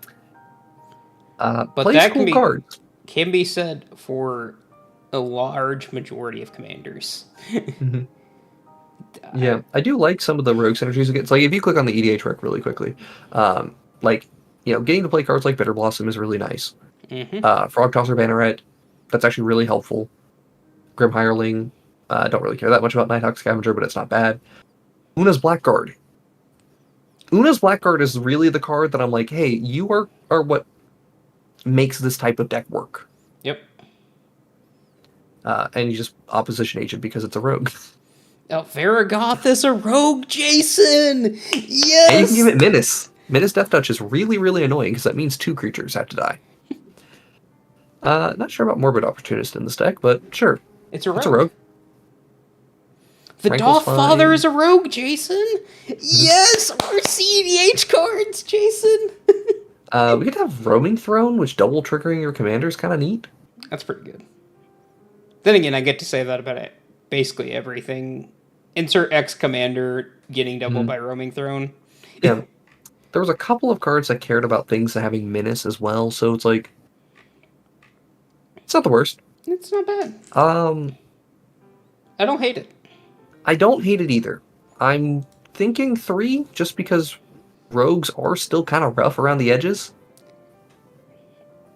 But plays that cool cards. Can be said for a large majority of commanders. Mm-hmm. Yeah, I do like some of the rogue synergies against. Like if you click on the EDH rec really quickly, like getting to play cards like Bitter Blossom is really nice. Mm-hmm. Frog Tosser Banneret, that's actually really helpful. Grim Hireling, don't really care that much about Nighthawk Scavenger, but it's not bad. Una's Blackguard. Una's Blackguard is really the card that I'm like, hey, you are what makes this type of deck work. Yep. And you just opposition agent because it's a rogue. Oh, Varagoth is a rogue, Jason! Yes! And you can give it Menace. Menace Death Touch is really, really annoying because that means 2 creatures have to die. Not sure about Morbid Opportunist in this deck, but sure. It's a rogue. It's a rogue. The Tranquil's Doth Father fine. is a rogue, Jason! Yes! Our CEDH cards, Jason! We could have Roaming Throne, which double triggering your commander is kind of neat. That's pretty good. Then again, I get to say that about it. Basically everything. Insert X commander getting doubled by Roaming Throne. Yeah. There was a couple of cards that cared about things having menace as well, so it's like... It's not the worst. It's not bad. I don't hate it. I don't hate it either. I'm thinking 3, just because rogues are still kind of rough around the edges.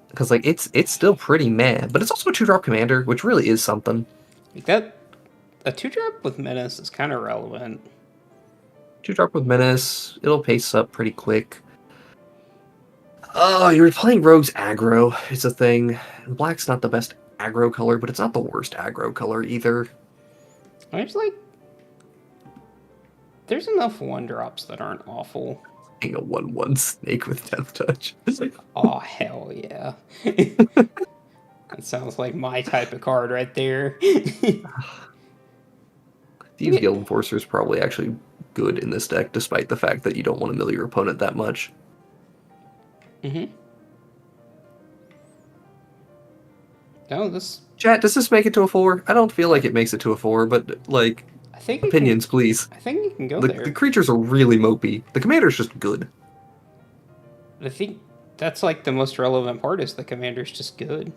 Because, like, it's still pretty meh, but it's also a 2-drop commander, which really is something. Like that... A 2-drop with Menace is kind of relevant. 2-drop with Menace, it'll pace up pretty quick. Oh, you're playing Rogue's aggro. It's a thing. Black's not the best aggro color, but it's not the worst aggro color either. I just like... There's enough 1-drops that aren't awful. Being a 1/1 snake with Death Touch. Oh, hell yeah. That sounds like my type of card right there. Thieves Guild Enforcer is probably actually good in this deck, despite the fact that you don't want to mill your opponent that much. Mm-hmm. No, this... Chat, does this make it to a 4? I don't feel like it makes it to a 4, but, like... I think Opinions, please. I think you can go The there. creatures are really mopey. The commander's just good. I think that's like the most relevant part is the commander's just good.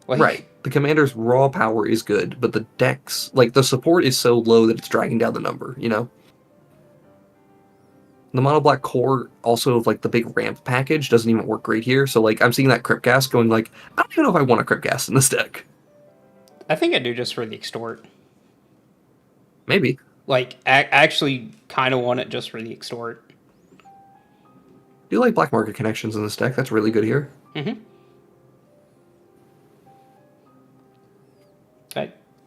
Like, Right. The commander's raw power is good, but the decks, like, the support is so low that it's dragging down the number, you know? The mono black core, also, like, the big ramp package doesn't even work great here, so, like, I'm seeing that Crypt Gas going, like, I don't even know if I want a Crypt Gas in this deck. I think I do just for the extort. Maybe. Like, actually kind of want it just for the extort. Do you like black market connections in this deck? That's really good here. Mm-hmm.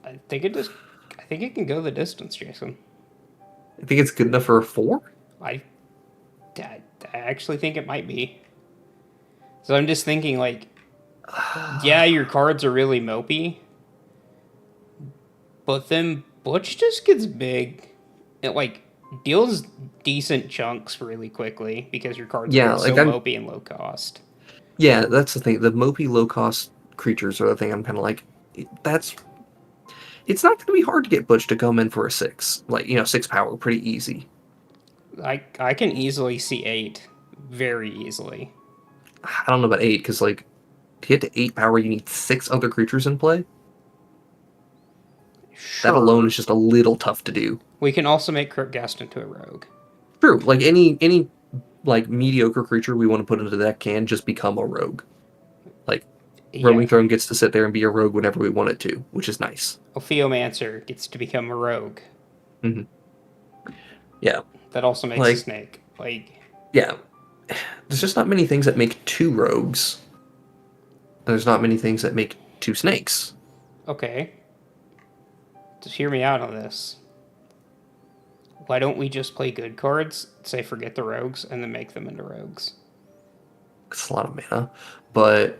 I think it can go the distance, Jason. I think it's good enough for a 4? I actually think it might be. So I'm just thinking, like, yeah, your cards are really mopey, but then Butch just gets big. It, like, deals decent chunks really quickly because your cards are so mopey and low cost. Yeah, that's the thing. The mopey low cost creatures are the thing I'm kind of like, it's not going to be hard to get Butch to come in for a 6. Like, 6 power, pretty easy. I can easily see 8. Very easily. I don't know about 8, because, like, to get to 8 power, you need 6 other creatures in play. Sure. That alone is just a little tough to do. We can also make Cryptghast into a rogue. True. Like, any like, mediocre creature we want to put into the deck can just become a rogue. Like, Roaming Throne gets to sit there and be a rogue whenever we want it to, which is nice. Ophiomancer gets to become a rogue. Mm-hmm. Yeah. That also makes a snake. Like, yeah. There's just not many things that make 2 rogues. There's not many things that make 2 snakes. Okay. Just hear me out on this. Why don't we just play good cards, say forget the rogues, and then make them into rogues? It's a lot of mana. But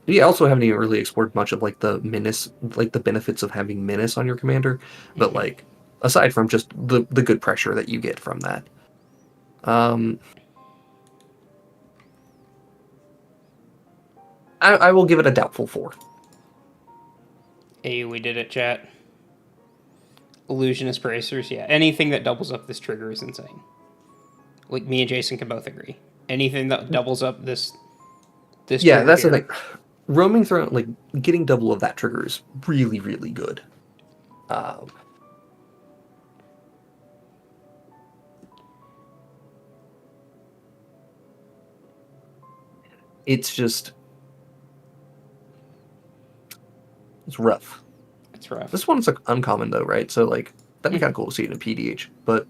we also haven't even really explored much of, like, the menace, like, the benefits of having menace on your commander. But, like, aside from just the good pressure that you get from that. I will give it a doubtful 4. Hey, we did it, chat. Illusionist Bracers, yeah. Anything that doubles up this trigger is insane. Like, me and Jason can both agree. Anything that doubles up this yeah, that's the thing. Roaming Throne, like, getting double of that trigger is really, really good. It's just... It's rough. It's rough. This one's, like, uncommon, though, right? So, like, that'd be kind of cool to see it in a PDH, but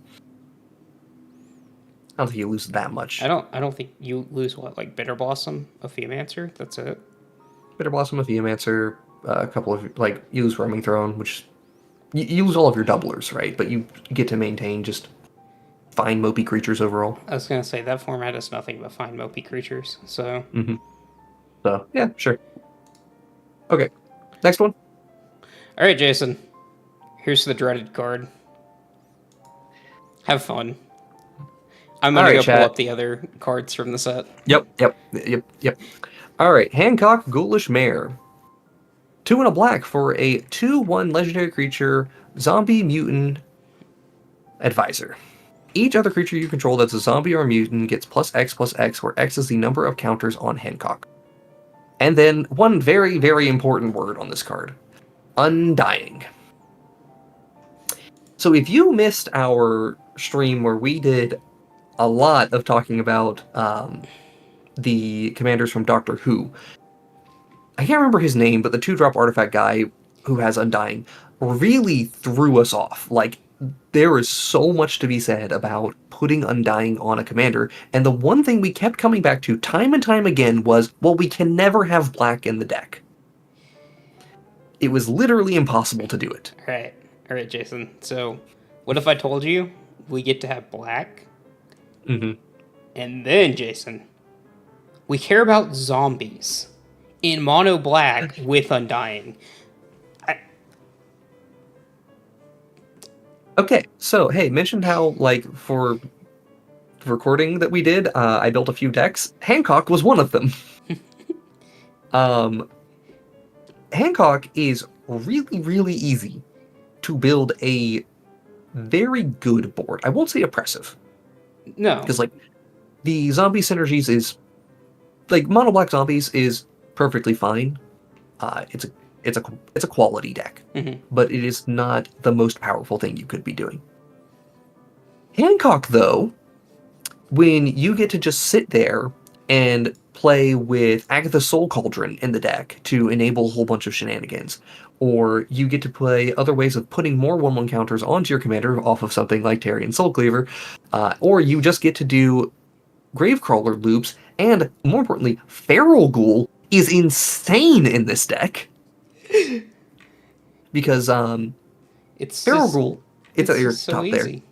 I don't think you lose that much. I don't think you lose, what, like Bitter Blossom, Ophiomancer? That's it? Bitter Blossom, Ophiomancer, a couple of, like, you lose Roaming Throne, which... You lose all of your doublers, right? But you get to maintain just fine mopey creatures overall. I was going to say, that format is nothing but fine mopey creatures, so... Mm-hmm. So, yeah, sure. Okay, next one. All right, Jason. Here's the dreaded card. Have fun. I'm going to go pull up the other cards from the set. Yep. All right, Hancock, Ghoulish Mare. 2 and a black for a 2/1 legendary creature, zombie mutant advisor. Each other creature you control that's a zombie or a mutant gets +X/+X, where X is the number of counters on Hancock. And then one very, very important word on this card. Undying. So if you missed our stream where we did a lot of talking about the commanders from Doctor Who, I can't remember his name, but the 2-drop artifact guy who has Undying really threw us off. Like, there is so much to be said about putting Undying on a commander, and the one thing we kept coming back to time and time again was, well, we can never have black in the deck. It was literally impossible to do it. All right, Jason. So, what if I told you we get to have black? Mm-hmm. And then, Jason, we care about zombies in mono black with Undying. Okay, so, hey, mentioned how, like, for the recording that we did, I built a few decks. Hancock was one of them. Hancock is really, really easy to build a very good board. I won't say oppressive. No. Because, like, the zombie synergies is... Like, mono black zombies is perfectly fine. It's a quality deck. Mm-hmm. But it is not the most powerful thing you could be doing. Hancock, though, when you get to just sit there and play with Agatha's Soul Cauldron in the deck to enable a whole bunch of shenanigans, or you get to play other ways of putting more 1/1 counters onto your commander off of something like Tarian Soul Cleaver, or you just get to do Gravecrawler loops, and more importantly, Feral Ghoul is insane in this deck. Because it's Feral just, Ghoul, it's at your so top easy. there.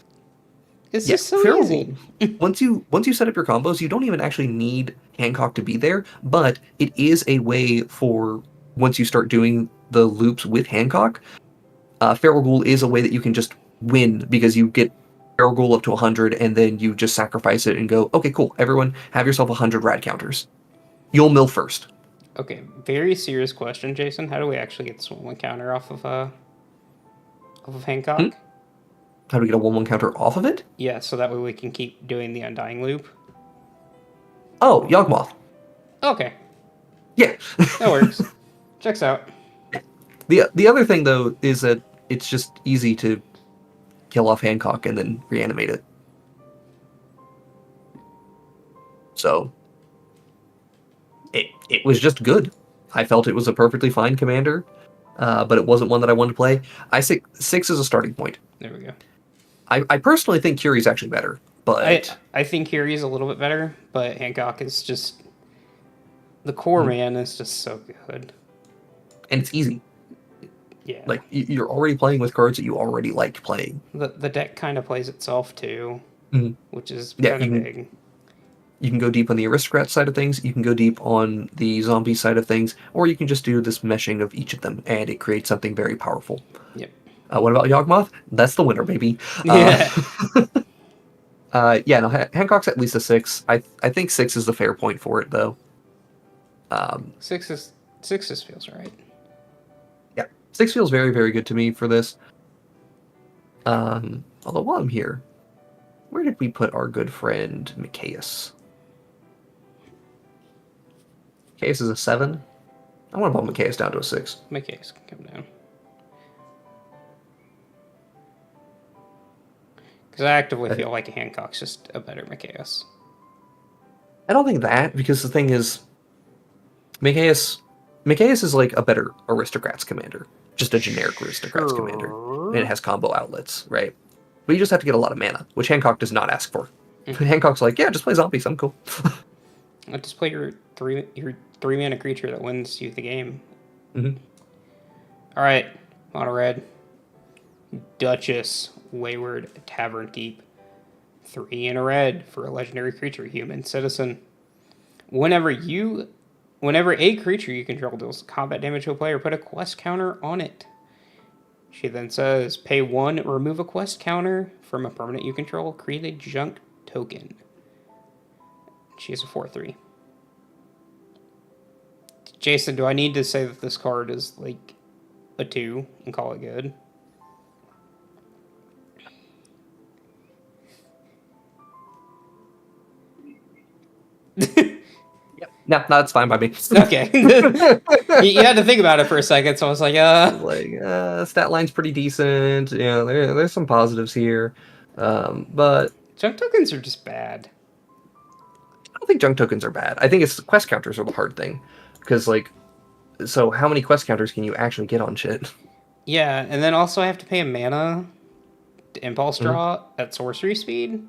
It's Yeah, just so Feral easy. Ghoul, once you set up your combos, you don't even actually need Hancock to be there, but it is a way for, once you start doing the loops with Hancock, Feral Ghoul is a way that you can just win, because you get Feral Ghoul up to 100, and then you just sacrifice it and go, okay, cool, everyone, have yourself 100 rad counters. You'll mill first. Okay, very serious question, Jason. How do we actually get this 1/1 counter off of Hancock? How do we get a 1/1 counter off of it? Yeah, so that way we can keep doing the Undying loop. Oh, Yawgmoth. Okay, Yeah. that works. Checks out. The other thing, though, is that it's just easy to kill off Hancock and then reanimate it. So, it was just good. I felt it was a perfectly fine commander, but it wasn't one that I wanted to play. I think 6 is a starting point. There we go. I personally think Curie's actually better, but... I think Curie is a little bit better, but Hancock is just... The core man is just so good. And it's easy. Yeah. Like, you're already playing with cards that you already liked playing. The deck kind of plays itself, too, which is Yeah, kind of big. You can go deep on the aristocrat side of things, you can go deep on the zombie side of things, or you can just do this meshing of each of them, and it creates something very powerful. Yep. What about Yawgmoth? That's the winner, baby. Yeah. Yeah, no, Hancock's at least a 6. I think 6 is the fair point for it, though. 6 just feels right. Yeah, 6 feels very, very good to me for this. Although while I'm here, where did we put our good friend Mikaeus? Mikaeus is a 7? I want to bump Mikaeus down to a 6. My case can come down. Because I actively feel like Hancock's just a better Mikaeus. I don't think that, because the thing is, Mikaeus is like a better Aristocrats commander. Just a generic Aristocrats commander. And it has combo outlets, right? But you just have to get a lot of mana, which Hancock does not ask for. Hancock's like, yeah, just play zombies, I'm cool. Just play your three mana creature that wins you the game. Alright, mono red. Duchess, Wayward Tavern Keep. 3 in a red for a legendary creature, human citizen. Whenever a creature you control deals combat damage to a player, put a quest counter on it. She then says, pay 1, remove a quest counter from a permanent you control, create a junk token. She is a 4/3. Jason, do I need to say that this card is like a 2 and call it good? No, that's fine by me. Okay. You had to think about it for a second, so I was like, Stat line's pretty decent. Yeah, there's some positives here. But junk tokens are just bad. I don't think junk tokens are bad. I think it's quest counters are the hard thing. Because, like, so how many quest counters can you actually get on shit? Yeah, and then also I have to pay a mana to impulse draw at sorcery speed.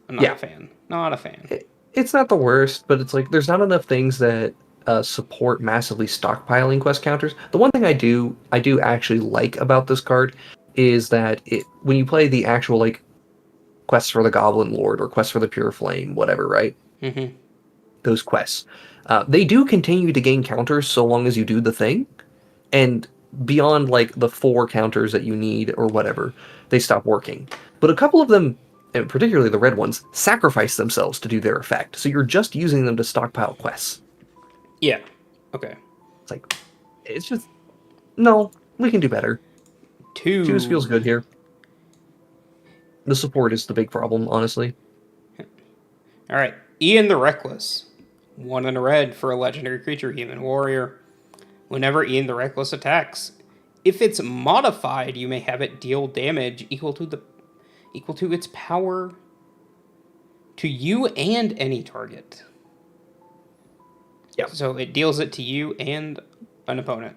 I'm not a fan. Not a fan. It's not the worst, but it's like there's not enough things that support massively stockpiling quest counters. The one thing I do actually like about this card is that when you play the actual like quests for the Goblin Lord or quests for the Pure Flame, whatever, right? Mm-hmm. Those quests, they do continue to gain counters so long as you do the thing, and beyond like the 4 counters that you need or whatever, they stop working. But a couple of them, and particularly the red ones, sacrifice themselves to do their effect. So you're just using them to stockpile quests. Yeah. Okay. It's like, it's just, no, we can do better. Twos feels good here. The support is the big problem, honestly. All right, Ian the Reckless. 1 and a red for a legendary creature, human warrior. Whenever Ian the Reckless attacks, if it's modified, you may have it deal damage equal to its power to you and any target. Yeah. So it deals it to you and an opponent.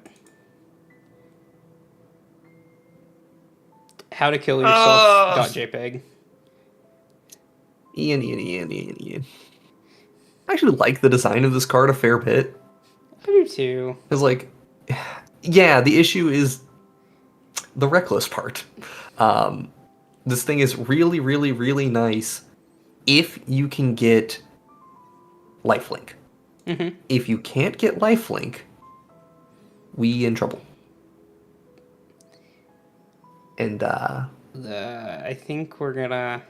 How to kill yourself. .jpg. Ian. I actually like the design of this card a fair bit. I do too. Because, like, yeah, the issue is the reckless part. This thing is really, really, really nice if you can get lifelink. Mm-hmm. If you can't get lifelink, we in trouble. And I think we're gonna.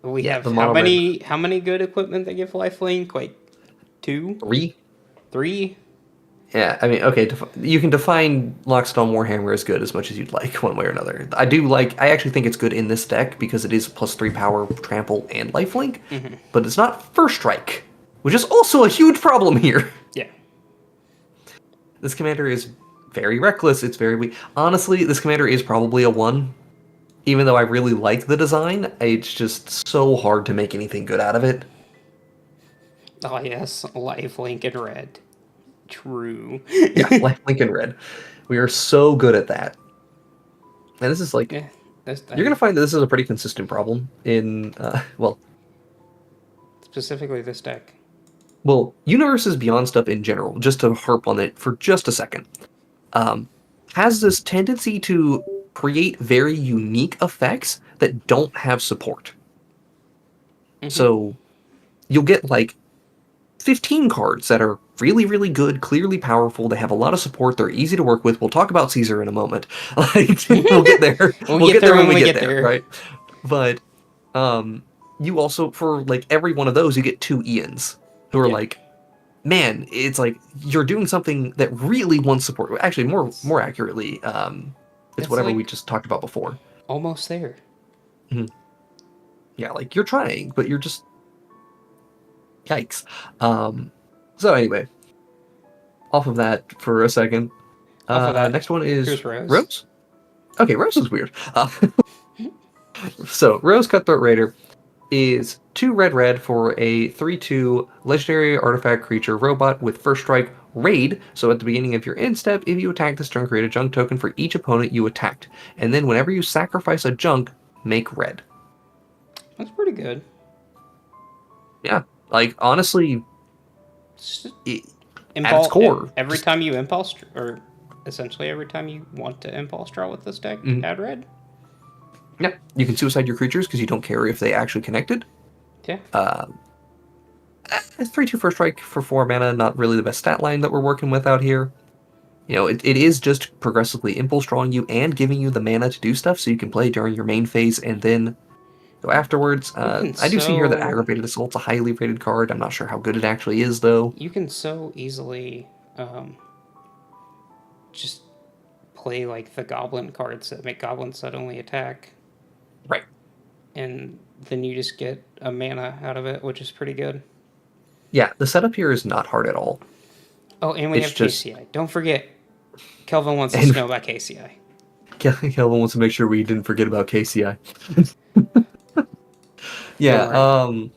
We have the how many good equipment that give lifelink? Like 2? 3? Yeah, I mean, okay, you can define Lockstone Warhammer as good as much as you'd like, one way or another. I actually think it's good in this deck because it is +3 power, trample, and lifelink, but it's not first strike, which is also a huge problem here. Yeah. This commander is very reckless, it's very weak. Honestly, this commander is probably a 1. Even though I really like the design, it's just so hard to make anything good out of it. Oh yes, lifelink in red. True. Yeah, lifelink in red. We are so good at that. And this is like... Yeah, you're going to find that this is a pretty consistent problem in, specifically this deck. Well, Universes Beyond stuff in general, just to harp on it for just a second, has this tendency to create very unique effects that don't have support. Mm-hmm. So you'll get like 15 cards that are really, really good, clearly powerful. They have a lot of support. They're easy to work with. We'll talk about Caesar in a moment. Like, we'll get there. we'll get there when we get there, right? But you also, for like every one of those, you get 2 Ians who are like, man, it's like you're doing something that really wants support. Actually, more accurately, it's whatever like we just talked about before. Almost there. Mm-hmm. Yeah, like you're trying, but you're just yikes. So anyway, off of that for a second. Next one is Rose. Okay, Rose is weird. So Rose Cutthroat Raider is 2 red for a 3/2 legendary artifact creature robot with first strike raid. So at the beginning of your end step, if you attack this turn, create a junk token for each opponent you attacked. And then whenever you sacrifice a junk, make red. That's pretty good. Yeah, like honestly, at its core, every time you impulse, or essentially every time you want to impulse draw with this deck, add red. Yeah, you can suicide your creatures because you don't care if they actually connected. Yeah. 3/2 first strike for 4 mana, not really the best stat line that we're working with out here. You know, it is just progressively impulse drawing you and giving you the mana to do stuff so you can play during your main phase and then go afterwards. I do see here that Aggravated Assault's a highly rated card. I'm not sure how good it actually is, though. You can so easily just play like the goblin cards that make goblins suddenly attack. Right. And then you just get a mana out of it, which is pretty good. Yeah, the setup here is not hard at all. Oh, and we have KCI. Don't forget, Kelvin wants us to know about KCI. Kelvin wants to make sure we didn't forget about KCI. Yeah, right.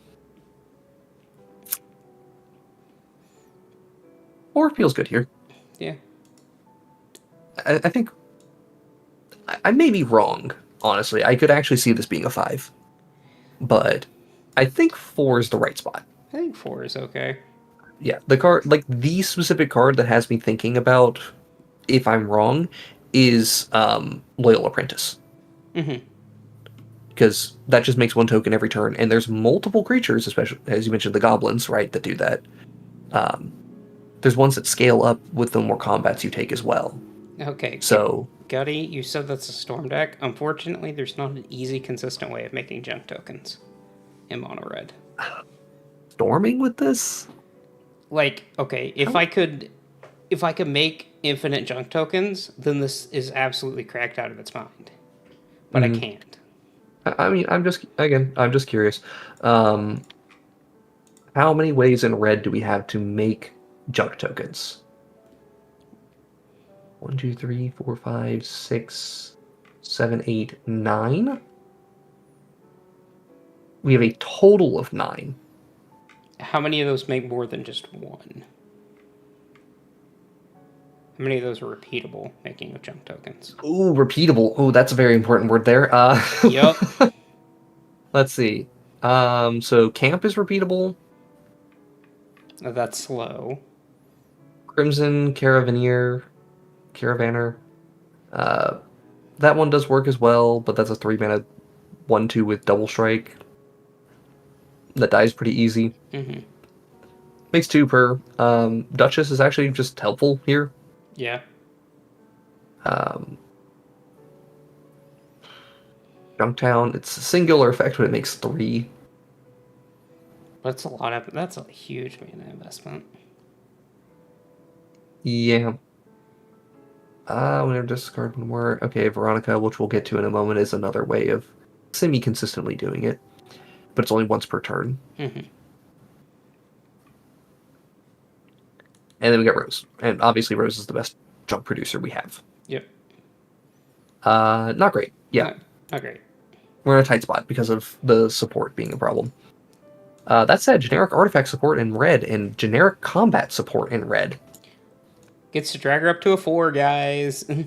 Or feels good here. Yeah. I think I may be wrong, honestly. I could actually see this being a 5. But I think 4 is the right spot. I think 4 is okay. Yeah, the card, like the specific card that has me thinking about if I'm wrong is Loyal Apprentice. Mm-hmm. Because that just makes 1 token every turn, and there's multiple creatures, especially as you mentioned, the goblins, right, that do that. There's ones that scale up with the more combats you take as well. Okay. So, Gutty, you said that's a storm deck. Unfortunately, there's not an easy, consistent way of making junk tokens in mono red. Storming with this? Like, okay, if I could if I could make infinite junk tokens, then this is absolutely cracked out of its mind. But I can't. I mean, I'm just curious. How many ways in red do we have to make junk tokens? 1, 2, 3, 4, 5, 6, 7, 8, 9. We have a total of 9. How many of those make more than just one? How many of those are repeatable, making of junk tokens? Ooh, repeatable. Ooh, that's a very important word there. Yep. Let's see. So camp is repeatable. That's slow. Crimson Caravaner. That one does work as well, but that's a 3-mana 1/2 with double strike. That dies pretty easy. Makes 2 per. Duchess is actually just helpful here. Yeah. Junktown, it's a singular effect, but it makes 3. That's a lot of. That's a huge mana investment. Yeah. Whenever discard one more. Okay, Veronica, which we'll get to in a moment, is another way of semi-consistently doing it. But it's only once per turn. And then we got Rose. And obviously Rose is the best junk producer we have. Yep. Not great. Yeah. Not great. We're in a tight spot because of the support being a problem. That said, generic artifact support in red and generic combat support in red. Gets to drag her up to a 4, guys. I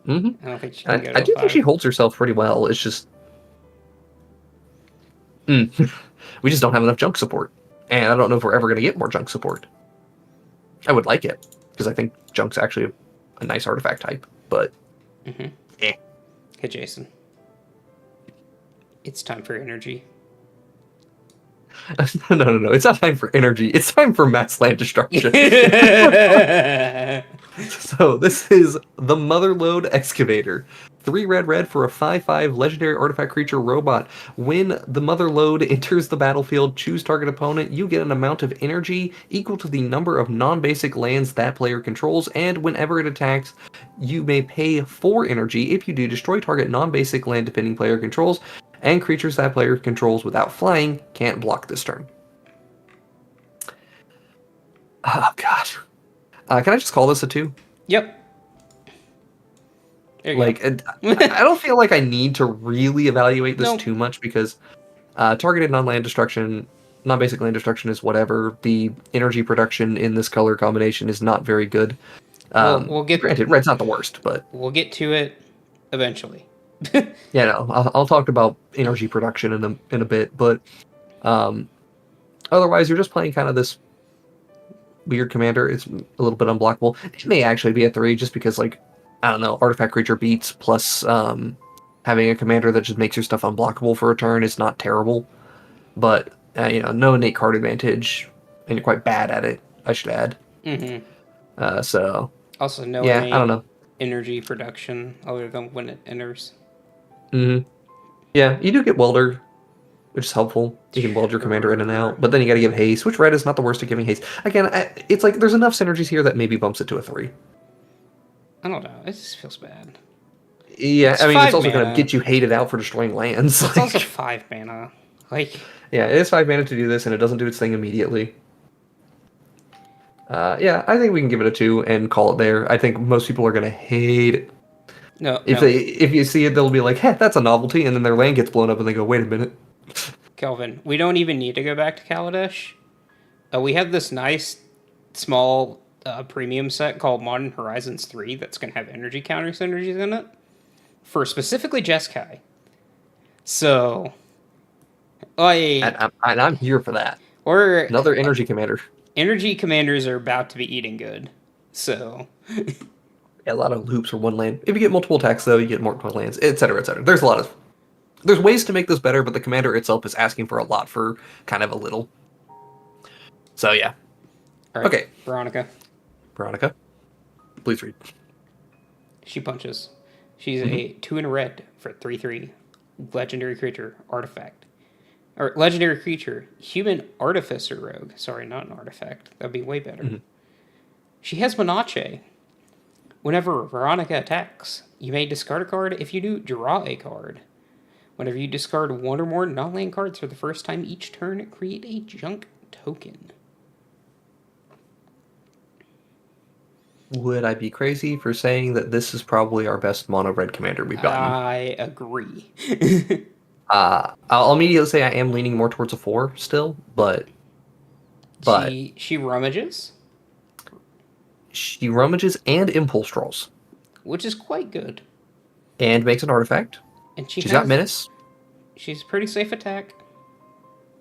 don't think she can go to I do 5. think she holds herself pretty well. It's just... we just don't have enough junk support. And I don't know if we're ever going to get more junk support. I would like it, because I think junk's actually a nice artifact type, but... Hey, Jason. It's time for energy. No. It's not time for energy. It's time for mass land destruction. So this is the Motherlode Excavator. 3 red for a 5/5 legendary artifact creature robot. When the Motherlode enters the battlefield, choose target opponent. You get an amount of energy equal to the number of non-basic lands that player controls, and whenever it attacks, you may pay 4 energy. If you do, destroy target non-basic land depending player controls, and creatures that player controls without flying can't block this turn. Oh, God. Can I just call this a 2? Yep. Like, I don't feel like I need to really evaluate this too much, because targeted non-basic land destruction is whatever. The energy production in this color combination is not very good. We'll get... Granted, red's not the worst, but... We'll get to it eventually. Yeah, no, I'll talk about energy production in a bit, but otherwise you're just playing kind of this weird commander. It's a little bit unblockable. It may actually be a 3, just because, like, I don't know, artifact creature beats plus having a commander that just makes your stuff unblockable for a turn is not terrible. But, no innate card advantage, and you're quite bad at it, I should add. So... Also, no I don't know. Energy production other than when it enters. Yeah, you do get welder, which is helpful. You can weld your commander in and out, but then you got to give haste, which red is not the worst at giving haste. Again, it's like there's enough synergies here that maybe bumps it to a 3. I don't know. It just feels bad. Yeah, It's it's also 5 going to mana. get you hated out for destroying lands. It's also 5 mana. Yeah, it is 5 mana to do this, and it doesn't do its thing immediately. Yeah, I think we can give it a 2 and call it there. I think most people are going to hate it. If you see it, they'll be like, "Hey, that's a novelty," and then their land gets blown up, and they go, "Wait a minute." Kelvin, we don't even need to go back to Kaladesh. We have this nice, small premium set called Modern Horizons 3 that's going to have energy counter synergies in it for specifically Jeskai. So, And I'm here for that. Or Another energy commander. Energy commanders are about to be eating good. So, A lot of loops for one land. If you get multiple attacks, though, you get more lands, etc., etc. There's ways to make this better, but the commander itself is asking for a lot for kind of a little. So, yeah. All right, Okay. Veronica, please read. She punches. She's a 2 in a red for 3/3 legendary creature artifact. Or legendary creature, human artificer rogue. Sorry, not an artifact. That'd be way better. She has Monache. Whenever Veronica attacks, you may discard a card. If you do, draw a card. Whenever you discard one or more non-land cards for the first time each turn, create a junk token. Would I be crazy for saying that this is probably our best mono red commander we've gotten? I agree. I'll immediately say I am leaning more towards a 4 still, but she rummages, she rummages and impulse draws, which is quite good. and makes an artifact. And She's got menace. She's pretty safe attack.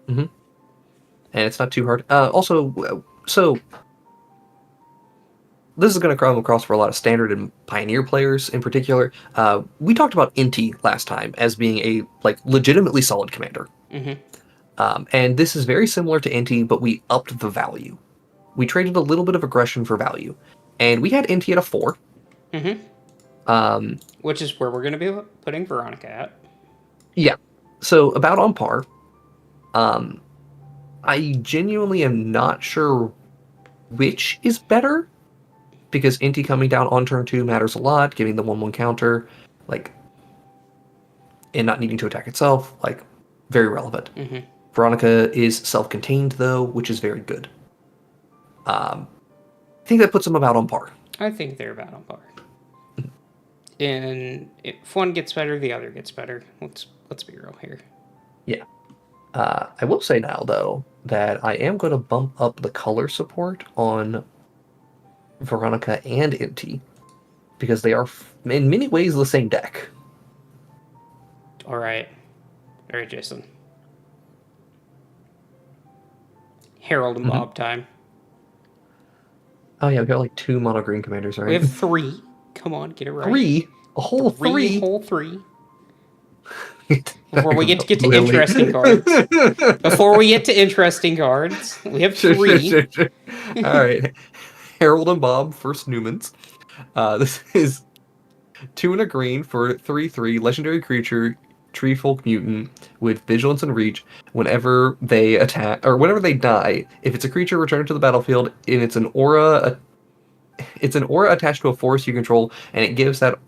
And it's not too hard. Also, so this is going to come across for a lot of standard and pioneer players in particular. We talked about Inti last time as being a legitimately solid commander. And this is very similar to Inti, but we upped the value. We traded a little bit of aggression for value, and we had Inti at a 4. Which is where we're going to be putting Veronica at. Yeah. So about on par. I genuinely am not sure which is better, because Inti coming down on turn 2 matters a lot, giving the 1/1 counter, and not needing to attack itself, very relevant. Veronica is self-contained though, which is very good. I think that puts them about on par. I think they're about on par. And if one gets better, the other gets better. Let's be real here. Yeah. I will say now, though, that I am going to bump up the color support on Veronica and Inti, because they are, in many ways, the same deck. All right, Jason. Harold and Bob time. Oh yeah, we got 2 mono green commanders, right? We have 3. Come on, get it right. 3? A whole 3? Whole 3. Before we get to interesting cards. Before we get to interesting cards, we have 3. Sure. All right. Harold and Bob, first Newmans. This is 2 and a green for 3/3 legendary creature, tree folk mutant with vigilance and reach. Whenever they attack or whenever they die, if it's a creature returned to the battlefield and it's an aura attached to a forest you control, and it gives that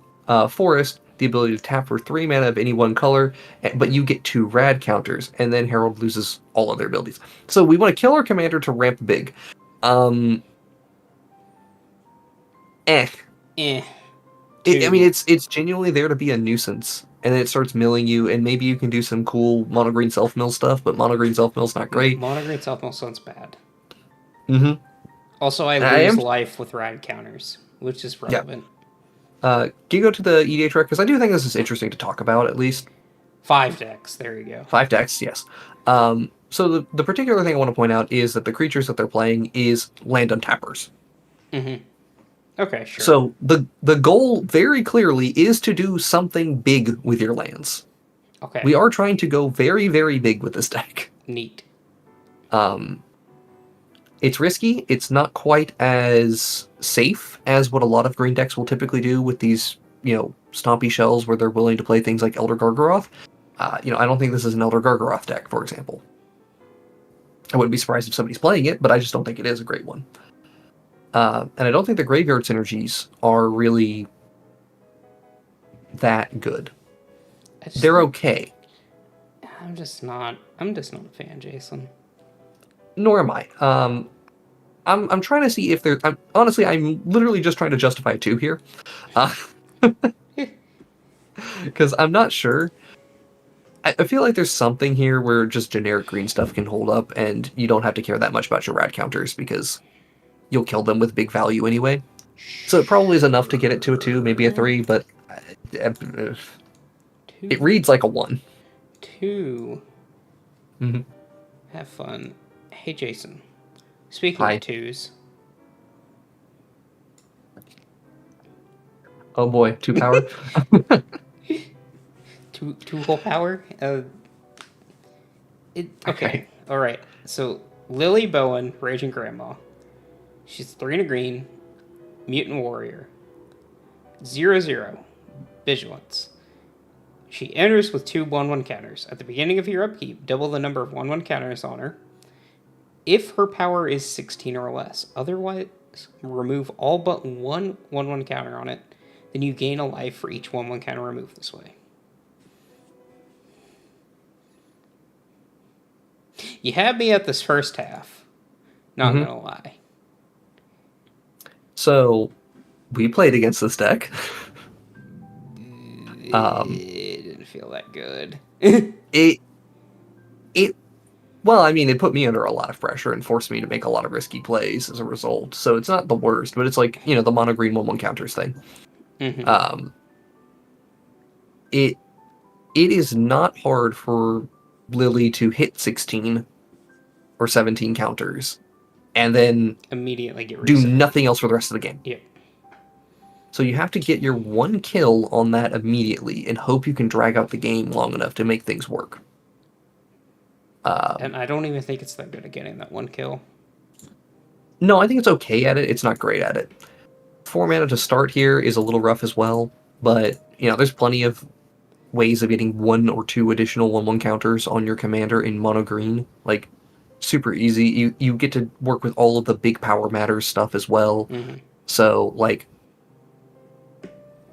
forest the ability to tap for 3 mana of any one color, but you get 2 rad counters, and then Harold loses all of their abilities. So we want to kill our commander to ramp big. It's genuinely there to be a nuisance, and then it starts milling you, and maybe you can do some cool mono green self mill stuff, but mono green self mill's not great. Mono green self mill sounds bad. Also, I lose life with rad counters, which is relevant. Can you go to the EDH rec? Because I do think this is interesting to talk about, at least. 5 decks, there you go. 5 decks, yes. So the particular thing I want to point out is that the creatures that they're playing is land untappers. Okay, sure. So the goal very clearly is to do something big with your lands. Okay. We are trying to go very, very big with this deck. Neat. It's risky. It's not quite as safe as what a lot of green decks will typically do with these, stompy shells where they're willing to play things like Elder Gargaroth. I don't think this is an Elder Gargaroth deck, for example. I wouldn't be surprised if somebody's playing it, but I just don't think it is a great one. And I don't think the graveyard synergies are really that good. They're okay. I'm just not a fan, Jason. Nor am I. I'm trying to see if there. Honestly, I'm literally just trying to justify 2 here, because I'm not sure. I feel like there's something here where just generic green stuff can hold up, and you don't have to care that much about your rad counters because you'll kill them with big value anyway. So it probably is enough to get it to a 2, maybe a 3, but it reads like a 1. 2. Have fun. Hey, Jason. Speaking Hi. of 2s. Oh boy, 2 power. 2 whole power? Okay. All right. So, Lily Bowen, Raging Grandma. She's 3 and a green. Mutant Warrior. 0/0. Vigilance. She enters with 2 1/1 counters. At the beginning of your upkeep, double the number of 1/1 counters on her. If her power is 16 or less. Otherwise, Remove all but one 1/1 counter on it. Then you gain a life for each 1/1 counter removed this way. You had me at this first half. Not gonna lie. So, we played against this deck. It didn't feel that good. Well, I mean, it put me under a lot of pressure and forced me to make a lot of risky plays as a result. So it's not the worst, but it's like, the mono green 1/1 counters thing. It is not hard for Lily to hit 16 or 17 counters and then immediately get do reset. nothing else for the rest of the game. Yep. So you have to get your one kill on that immediately and hope you can drag out the game long enough to make things work. And I don't even think it's that good at getting that one kill. No, I think it's okay at it. It's not great at it. 4 mana to start here is a little rough as well, but there's plenty of ways of getting 1 or 2 additional 1/1 counters on your commander in mono green. Like, super easy. You get to work with all of the big power matters stuff as well. So, like,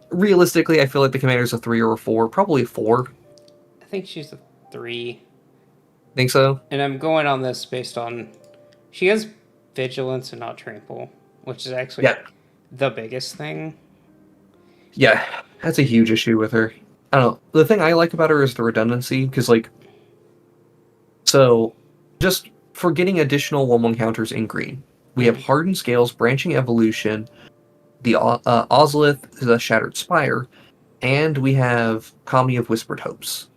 realistically, I feel like the commander's a 3 or a 4, probably a 4. I think she's a 3. Think so? And I'm going on this based on she has vigilance and not trample, which is actually the biggest thing. Yeah, that's a huge issue with her. I don't know. The thing I like about her is the redundancy, because, like, so just for getting additional 1/1 counters in green, we have Hardened Scales, Branching Evolution, the Ozolith, the Shattered Spire, and we have Kami of Whispered Hopes.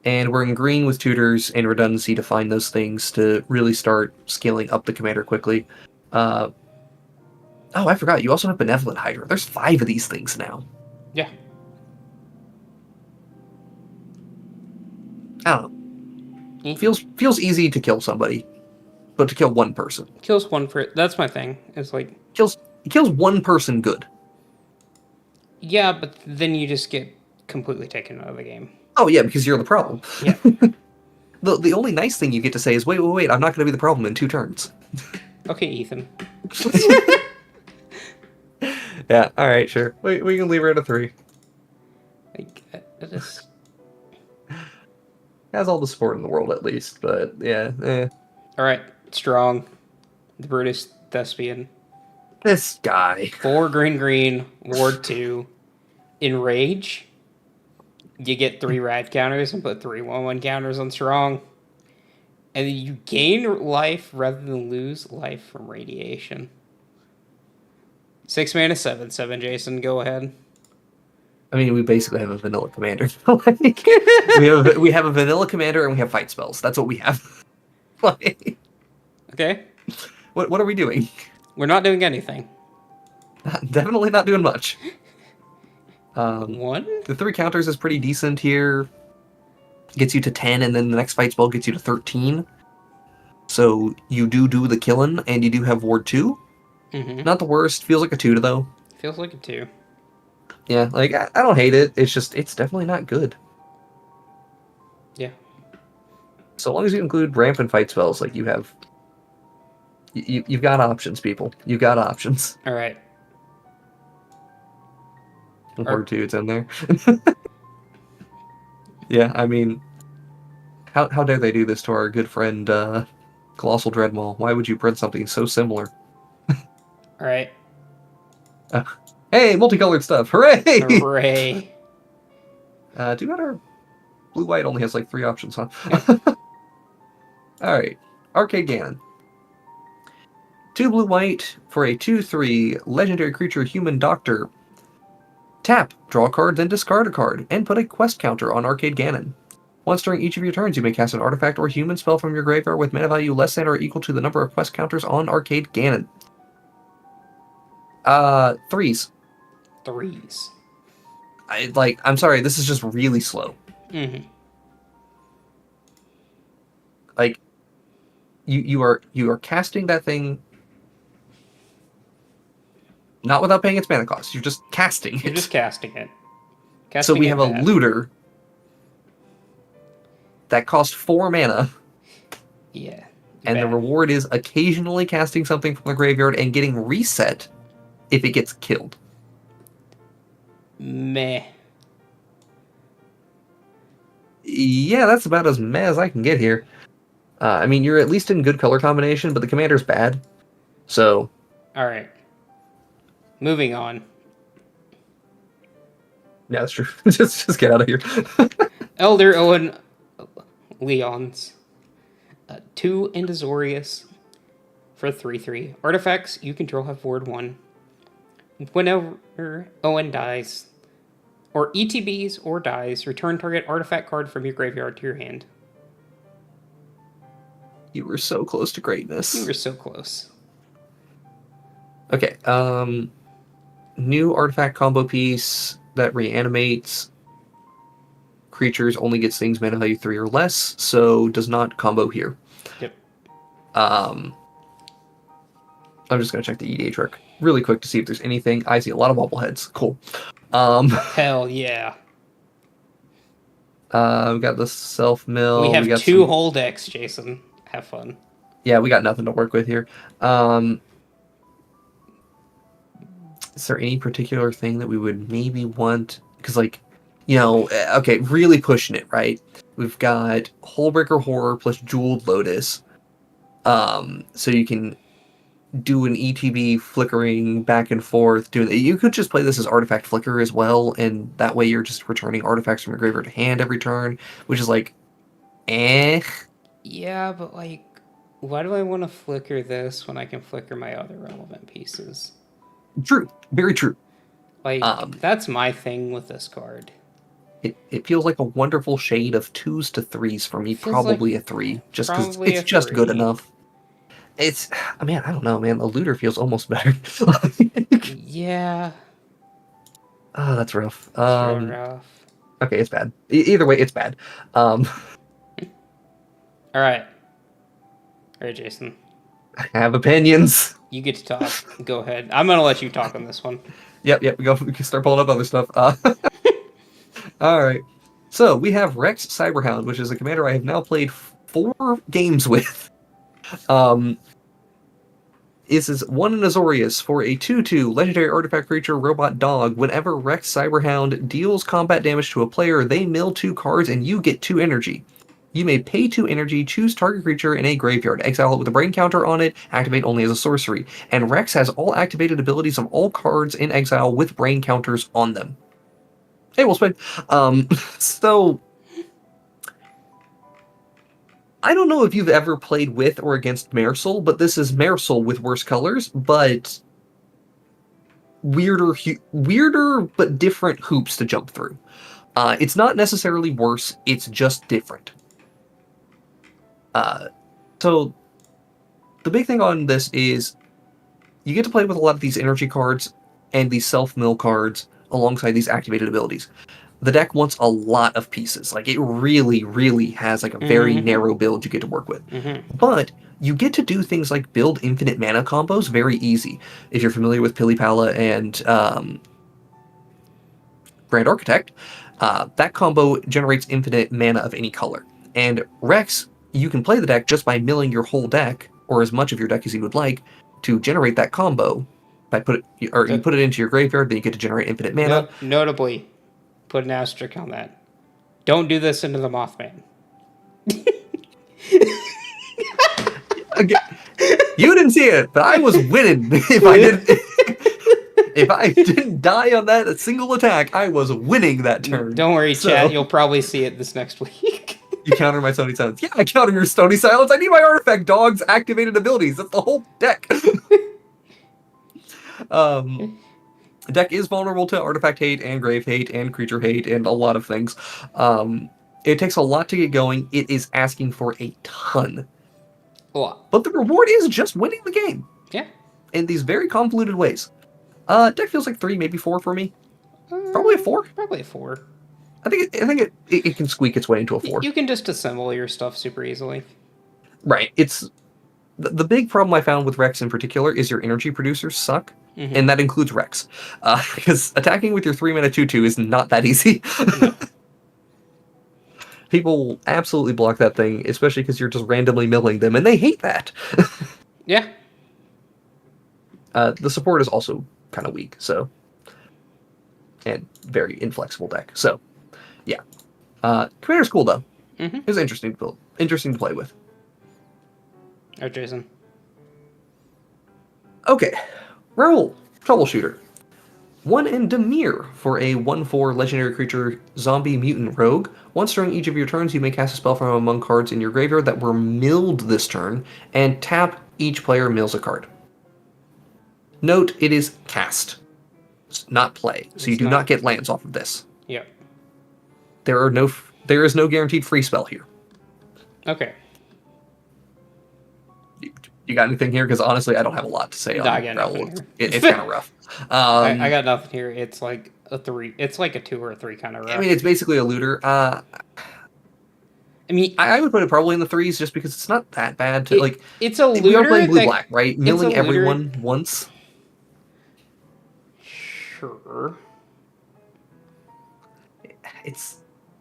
And we're in green with tutors and redundancy to find those things to really start scaling up the commander quickly. Oh, I forgot. You also have Benevolent Hydra. There's 5 of these things now. Yeah. I don't know. Feels easy to kill somebody, but to kill one person. Kills one for that's my thing. It's like kills one person good. Yeah, but then you just get completely taken out of the game. Oh yeah, because you're the problem. Yeah. The only nice thing you get to say is, wait, I'm not going to be the problem in 2 turns. Okay, Ethan. Yeah, alright, sure. We can leave her at a 3. Like, it just... Has all the support in the world, at least, but yeah. Alright, Strong. The Brutus Thespian. This guy. 4 green, Ward 2. Enrage. You get 3 rad counters and put 3 1/1 counters on Strong. And then you gain life rather than lose life from radiation. 6 mana, 7/7, Jason, go ahead. I mean, we basically have a vanilla commander. we have a vanilla commander and we have fight spells. That's what we have. Okay. What are we doing? We're not doing anything. Definitely not doing much. 1? The 3 counters is pretty decent here. Gets you to 10, and then the next fight spell gets you to 13. So you do the killing, and you do have Ward 2. Not the worst. Feels like a 2 though. Feels like a 2. Yeah, like, I don't hate it. It's just, it's definitely not good. Yeah. So long as you include ramp and fight spells, like, you have... You've got options, people. You've got options. Alright. Ward 2, it's in there. Yeah, I mean... How dare they do this to our good friend, Colossal Dreadmaw? Why would you print something so similar? Alright. Hey, multicolored stuff! Hooray! Hooray. Too bad our blue-white only has like 3 options, huh? Alright. Arcade Ganon. 2 blue-white for a 2/3 legendary creature human doctor. Tap, draw a card, then discard a card, and put a quest counter on Arcade Ganon. Once during each of your turns, you may cast an artifact or human spell from your graveyard with mana value less than or equal to the number of quest counters on Arcade Ganon. 3s. 3s. I'm sorry, this is just really slow. Like, you are casting that thing not without paying its mana cost. You're just casting it. You're just casting it. So we have a looter that costs 4 mana. Yeah. And the Bad. reward is occasionally casting something from the graveyard and getting reset if it gets killed. Meh. Yeah, that's about as meh as I can get here. I mean, you're at least in good color combination, but the commander's bad. So... Alright. Moving on. Yeah, that's true. just get out of here. Elder Owen Leons. 2 Indazorius for 3/3. Artifacts you control have ward 1. Whenever Owen dies, or ETBs or dies, return target artifact card from your graveyard to your hand. You were so close to greatness. You were so close. Okay, new artifact combo piece that reanimates creatures, only gets things mana value 3 or less, so does not combo here. Yep. I'm just gonna check the EDH rec really quick to see if there's anything. I see a lot of bobbleheads. Cool. Hell yeah. We got the self mill. We have got 2 whole decks, Jason. Have fun. Yeah, we got nothing to work with here. Is there any particular thing that we would maybe want? Because, like, you know, okay, really pushing it, right? We've got Hullbreaker Horror plus Jeweled Lotus. So you can do an ETB flickering back and forth. You could just play this as Artifact Flicker as well, and that way you're just returning artifacts from your graveyard to hand every turn, which is like, eh. Yeah, but like, why do I want to flicker this when I can flicker my other relevant pieces? True. Very true. Like, that's my thing with this card. It feels like a wonderful shade of 2s to 3s for me. Probably like a 3, just because it's just 3. good enough. I mean, I don't know, man. The looter feels almost better. Yeah. Oh, that's rough. Rough. Okay, it's bad. Either way, it's bad. All right. All right, Jason. I have opinions. You get to talk. Go ahead. I'm gonna let you talk on this one. Yep. We can start pulling up other stuff. All right. So we have Rex Cyberhound, which is a commander I have now played 4 games with. This is 1 in Azorius for a 2/2 legendary artifact creature robot dog. Whenever Rex Cyberhound deals combat damage to a player, they mill 2 cards and you get 2 energy. You may pay 2 energy, choose target creature in a graveyard, exile it with a brain counter on it, activate only as a sorcery. And Rex has all activated abilities of all cards in exile with brain counters on them. Hey, well played. So I don't know if you've ever played with or against Marisol, but this is Marisol with worse colors, but weirder but different hoops to jump through. It's not necessarily worse, it's just different. So the big thing on this is you get to play with a lot of these energy cards and these self-mill cards alongside these activated abilities. The deck wants a lot of pieces. Like, it really, really has like a very narrow build you get to work with. But you get to do things like build infinite mana combos very easy. If you're familiar with Pilipala and Grand Architect, that combo generates infinite mana of any color. And Rex, you can play the deck just by milling your whole deck, or as much of your deck as you would like, to generate that combo. You put it into your graveyard, then you get to generate infinite mana. Notably, put an asterisk on that. Don't do this into the Mothman. Again, you didn't see it, but I was winning. If I didn't die on that single attack, I was winning that turn. Don't worry, chat. You'll probably see it this next week. You counter my Stony Silence. Yeah, I counter your Stony Silence. I need my artifact dog's activated abilities. That's the whole deck. The deck is vulnerable to artifact hate and grave hate and creature hate and a lot of things. It takes a lot to get going. It is asking for a ton. But the reward is just winning the game. Yeah. In these very convoluted ways. Deck feels like 3, maybe 4 for me. Probably a 4. Probably a 4. I think it can squeak its way into a 4. You can just assemble your stuff super easily. Right. It's the big problem I found with Rex in particular is your energy producers suck. And that includes Rex. Because attacking with your 3-mana 2/2 is not that easy. People will absolutely block that thing, especially because you're just randomly milling them, and they hate that. Yeah. The support is also kind of weak, so, and very inflexible deck. So, yeah. Commander's cool though. Mm-hmm. It was interesting to play with. Oh, Jason. Okay, Raoul, Troubleshooter. 1 and Demir for a 1/4 legendary creature zombie mutant rogue. Once during each of your turns, you may cast a spell from among cards in your graveyard that were milled this turn, and tap each player mills a card. Note, it is cast, not play, so you do not get lands off of this. Yep. There is no guaranteed free spell here. Okay. You got anything here? Because honestly, I don't have a lot to say on Raoul. It's kind of rough. I got nothing here. It's like a 3. It's like a 2 or a 3 kind of rough. I mean, it's basically a looter. I mean, I would put it probably in the 3s just because it's not that bad to like. It's a looter. We are playing blue-black, right? Milling everyone once. Sure.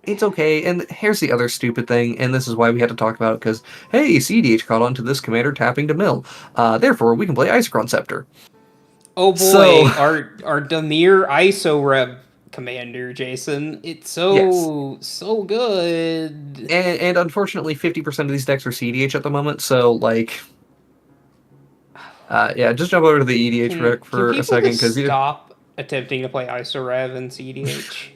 It's okay, and here's the other stupid thing, and this is why we had to talk about it, because, hey, CDH caught on to this commander tapping to mill. Therefore, we can play Isochron Scepter. Oh boy, so, our Demir ISO Rev commander, Jason. It's so good. And unfortunately, 50% of these decks are CDH at the moment, so, like... yeah, just jump over to the EDH rec for a second, because... Stop attempting to play ISO Rev and CDH.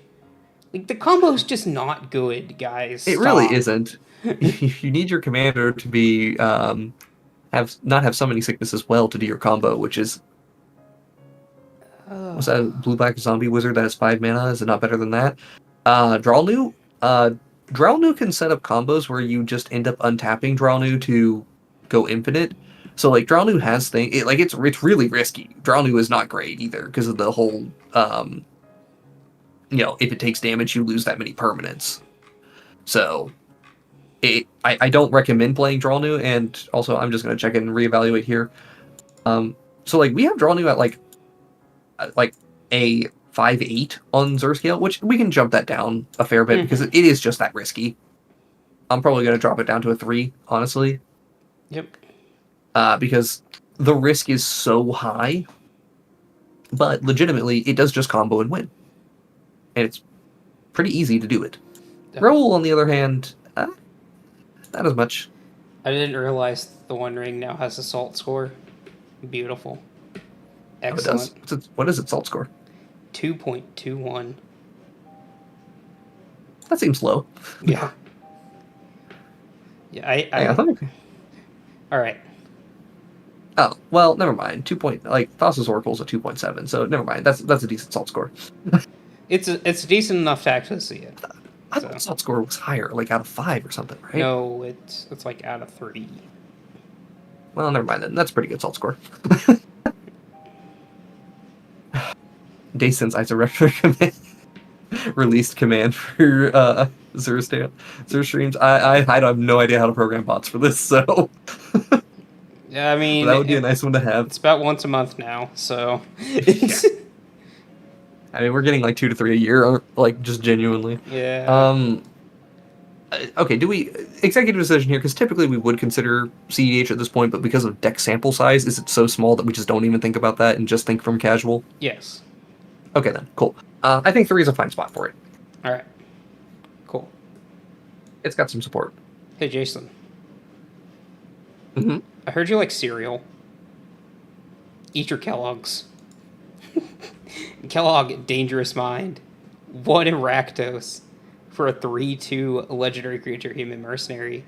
Like, the combo's just not good, guys. It really isn't. You need your commander to be not have summoning sickness as well to do your combo, which is what's that, blue-black zombie wizard that has 5 mana? Is it not better than that? Dralnu? Dralnu can set up combos where you just end up untapping Dralnu to go infinite. So like Dralnu has things it's really risky. Dralnu is not great either because of the whole if it takes damage, you lose that many permanents. So, I don't recommend playing Dralnu, and also I'm just going to check in and reevaluate here. So, we have Dralnu at, a 5/8 on Zur Scale, which we can jump that down a fair bit, because it is just that risky. I'm probably going to drop it down to a 3, honestly. Yep. Because the risk is so high, but legitimately, it does just combo and win. And it's pretty easy to do it. Raoul, on the other hand, not as much. I didn't realize the One Ring now has a salt score. Beautiful. Excellent. Oh, it does? What is its salt score? 2.21. That seems low. Yeah. Yeah, All right. Oh, well, never mind. Thassa's Oracle's a 2.7, so never mind. That's a decent salt score. It's decent enough to actually see it. I thought the salt score was higher, out of 5 or something, right? No, it's out of 3. Well, never mind then. That's a pretty good salt score. Days since Isorector released command for Zur streams. I have no idea how to program bots for this, so... Yeah, I mean... that would be a nice one to have. It's about once a month now, so... Yeah. I mean, we're getting 2 to 3 a year, just genuinely. Yeah. Okay, do we... Executive decision here, because typically we would consider CEDH at this point, but because of deck sample size, is it so small that we just don't even think about that and just think from casual? Yes. Okay then, cool. I think 3 is a fine spot for it. Alright. Cool. It's got some support. Hey, Jason. Mm-hmm. I heard you like cereal. Eat your Kellogg's. Kellogg, Dangerous Mind. 1 in Raktos for a 3/2 legendary creature human mercenary.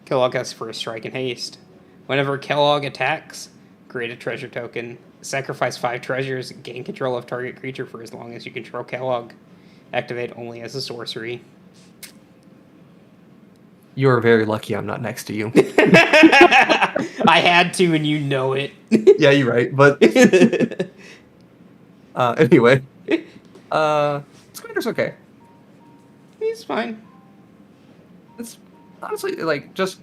Kellogg has first strike and haste. Whenever Kellogg attacks, create a treasure token. Sacrifice 5 treasures, gain control of target creature for as long as you control Kellogg. Activate only as a sorcery. You're very lucky I'm not next to you. I had to, and you know it. Yeah, you're right, but... anyway. Squander's okay. He's fine. It's honestly, just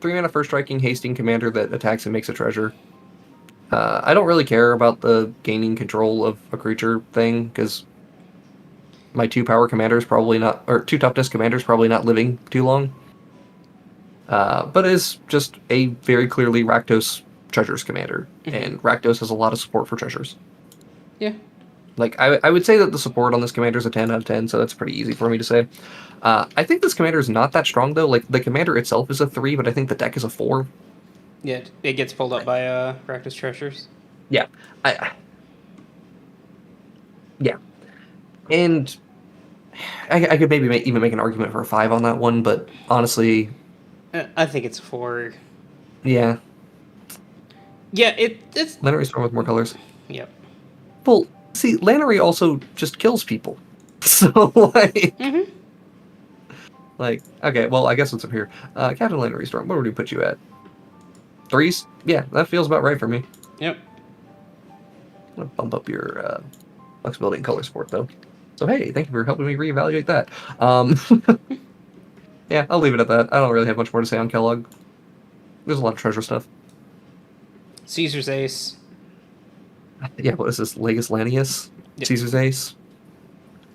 3 mana first striking, hasting commander that attacks and makes a treasure. I don't really care about the gaining control of a creature thing, because my 2 power commanders probably not, or 2 toughness commanders probably not living too long. But is just a very clearly Raktos treasures commander, and Raktos has a lot of support for treasures. Yeah. Like, I would say that the support on this commander is a 10 out of 10, so that's pretty easy for me to say. I think this commander is not that strong, though. Like, the commander itself is a 3, but I think the deck is a 4. Yeah, it gets pulled up by Raktos treasures. Yeah. Yeah. And I could maybe even make an argument for a 5 on that one, but honestly... I think it's a 4. Yeah. Yeah, it's... Legendary Storm with more colors. Yep. Well, see, Lannery also just kills people. So, like... Like, okay, well, I guess what's up here? Captain Lannery Storm, what would we put you at? 3s? Yeah, that feels about right for me. Yep. I'm going to bump up your flexibility and color support, though. So, hey, thank you for helping me reevaluate that. Yeah, I'll leave it at that. I don't really have much more to say on Kellogg. There's a lot of treasure stuff. Caesar's Ace. Yeah, what is this? Legis Lanius? Yep. Caesar's Ace.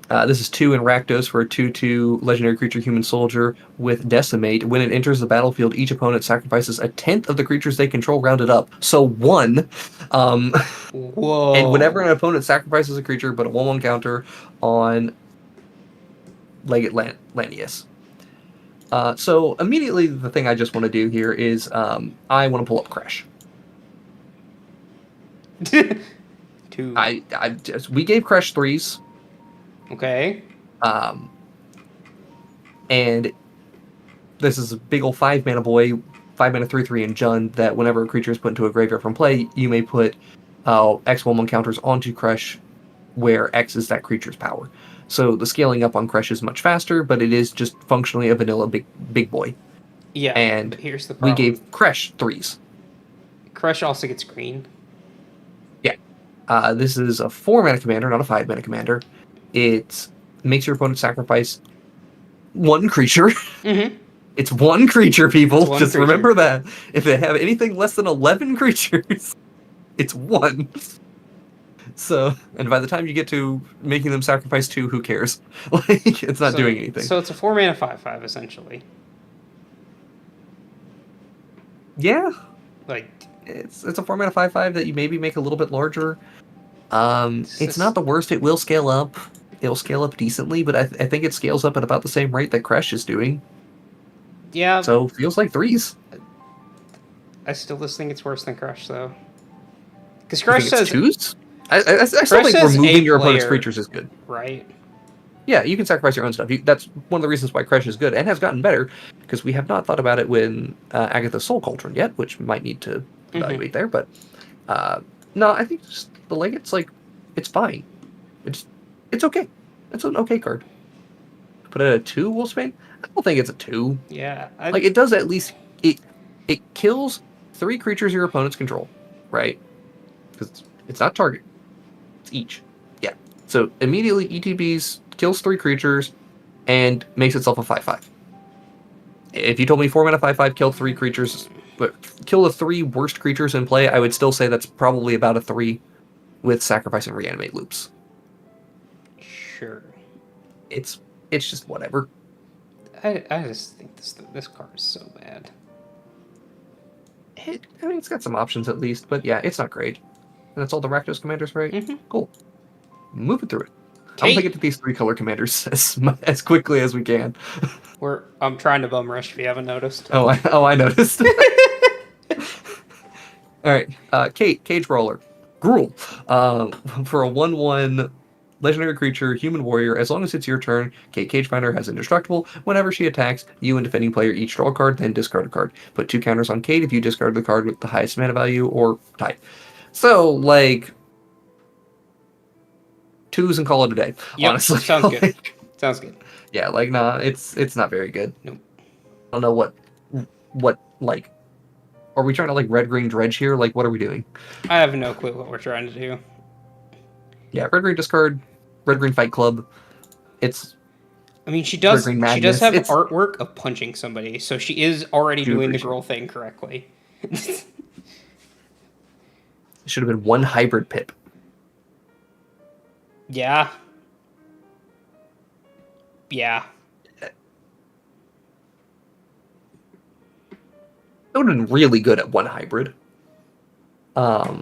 This is 2 in Raktos for a 2/2 legendary creature human soldier with Decimate. When it enters the battlefield, each opponent sacrifices a 10th of the creatures they control rounded up. So 1. Whoa. And whenever an opponent sacrifices a creature, but a 1/1 counter on Legate Lanius. So immediately the thing I just want to do here is I want to pull up Crash. 2. We gave Crash 3s. Okay. And this is a big old 5-mana boy, 5-mana 3/3 in Jund, that whenever a creature is put into a graveyard from play, you may put X 1/1 counters onto Crash, where X is that creature's power. So the scaling up on Crash is much faster, but it is just functionally a vanilla big boy. Yeah. And here's the problem. We gave Crash 3s. Crash also gets green. Yeah. This is a 4-mana commander, not a 5-mana commander. It makes your opponent sacrifice 1 creature. It's 1 creature, people. Just creature. Remember that. If they have anything less than 11 creatures, it's 1. So, and by the time you get to making them sacrifice 2, who cares? Like, it's not doing anything. So it's a 4-mana 5/5, essentially. Yeah. Like, it's a 4-mana 5/5 that you maybe make a little bit larger. It's not the worst. It will scale up. It'll scale up decently, but I think it scales up at about the same rate that Crash is doing. Yeah. So, feels like 3s. I still just think it's worse than Crash, though. Because Crash says 2s? I still think removing your opponent's creatures is good. Right. Yeah, you can sacrifice your own stuff. That's one of the reasons why Crash is good, and has gotten better, because we have not thought about it with Agatha's Soul Cauldron yet, which we might need to evaluate there, but no, I think just the Legate's, like, it's fine. It's okay. It's an okay card. Put it at a 2, Wolfsbane? I don't think it's a 2. Yeah. Like, it does at least... It kills 3 creatures your opponents control, right? Because it's not target. It's each. Yeah. So, immediately, ETBs kills 3 creatures and makes itself a 5/5. If you told me 4-mana 5/5 killed 3 creatures... But kill the 3 worst creatures in play, I would still say that's probably about a 3 with Sacrifice and Reanimate loops. Sure. It's just whatever. I just think this card is so bad. It's got some options at least, but yeah, it's not great. And that's all the Raktos commanders, right? Cool. Moving through it. I'm gonna get to these 3-color commanders as quickly as we can. I'm trying to bum rush if you haven't noticed. Oh, I noticed. All right, Kate, Cage Brawler, Gruul, for a 1/1 legendary creature, human warrior. As long as it's your turn, Kate Cagefinder has indestructible. Whenever she attacks, you and defending player each draw a card, then discard a card. Put 2 counters on Kate if you discard the card with the highest mana value or tied. So, like, 2s and call it a day. Yep, honestly, sounds good. Sounds good. Yeah, like, nah, it's not very good. Nope. I don't know what like. Are we trying to, like, red-green dredge here? Like, what are we doing? I have no clue what we're trying to do. Yeah, red-green discard, red-green fight club. It's... I mean, she does have It's artwork of punching somebody, so she is already doing the girl thing correctly. It should have been 1 hybrid pip. Yeah. Yeah. It would have been really good at one hybrid. Yeah,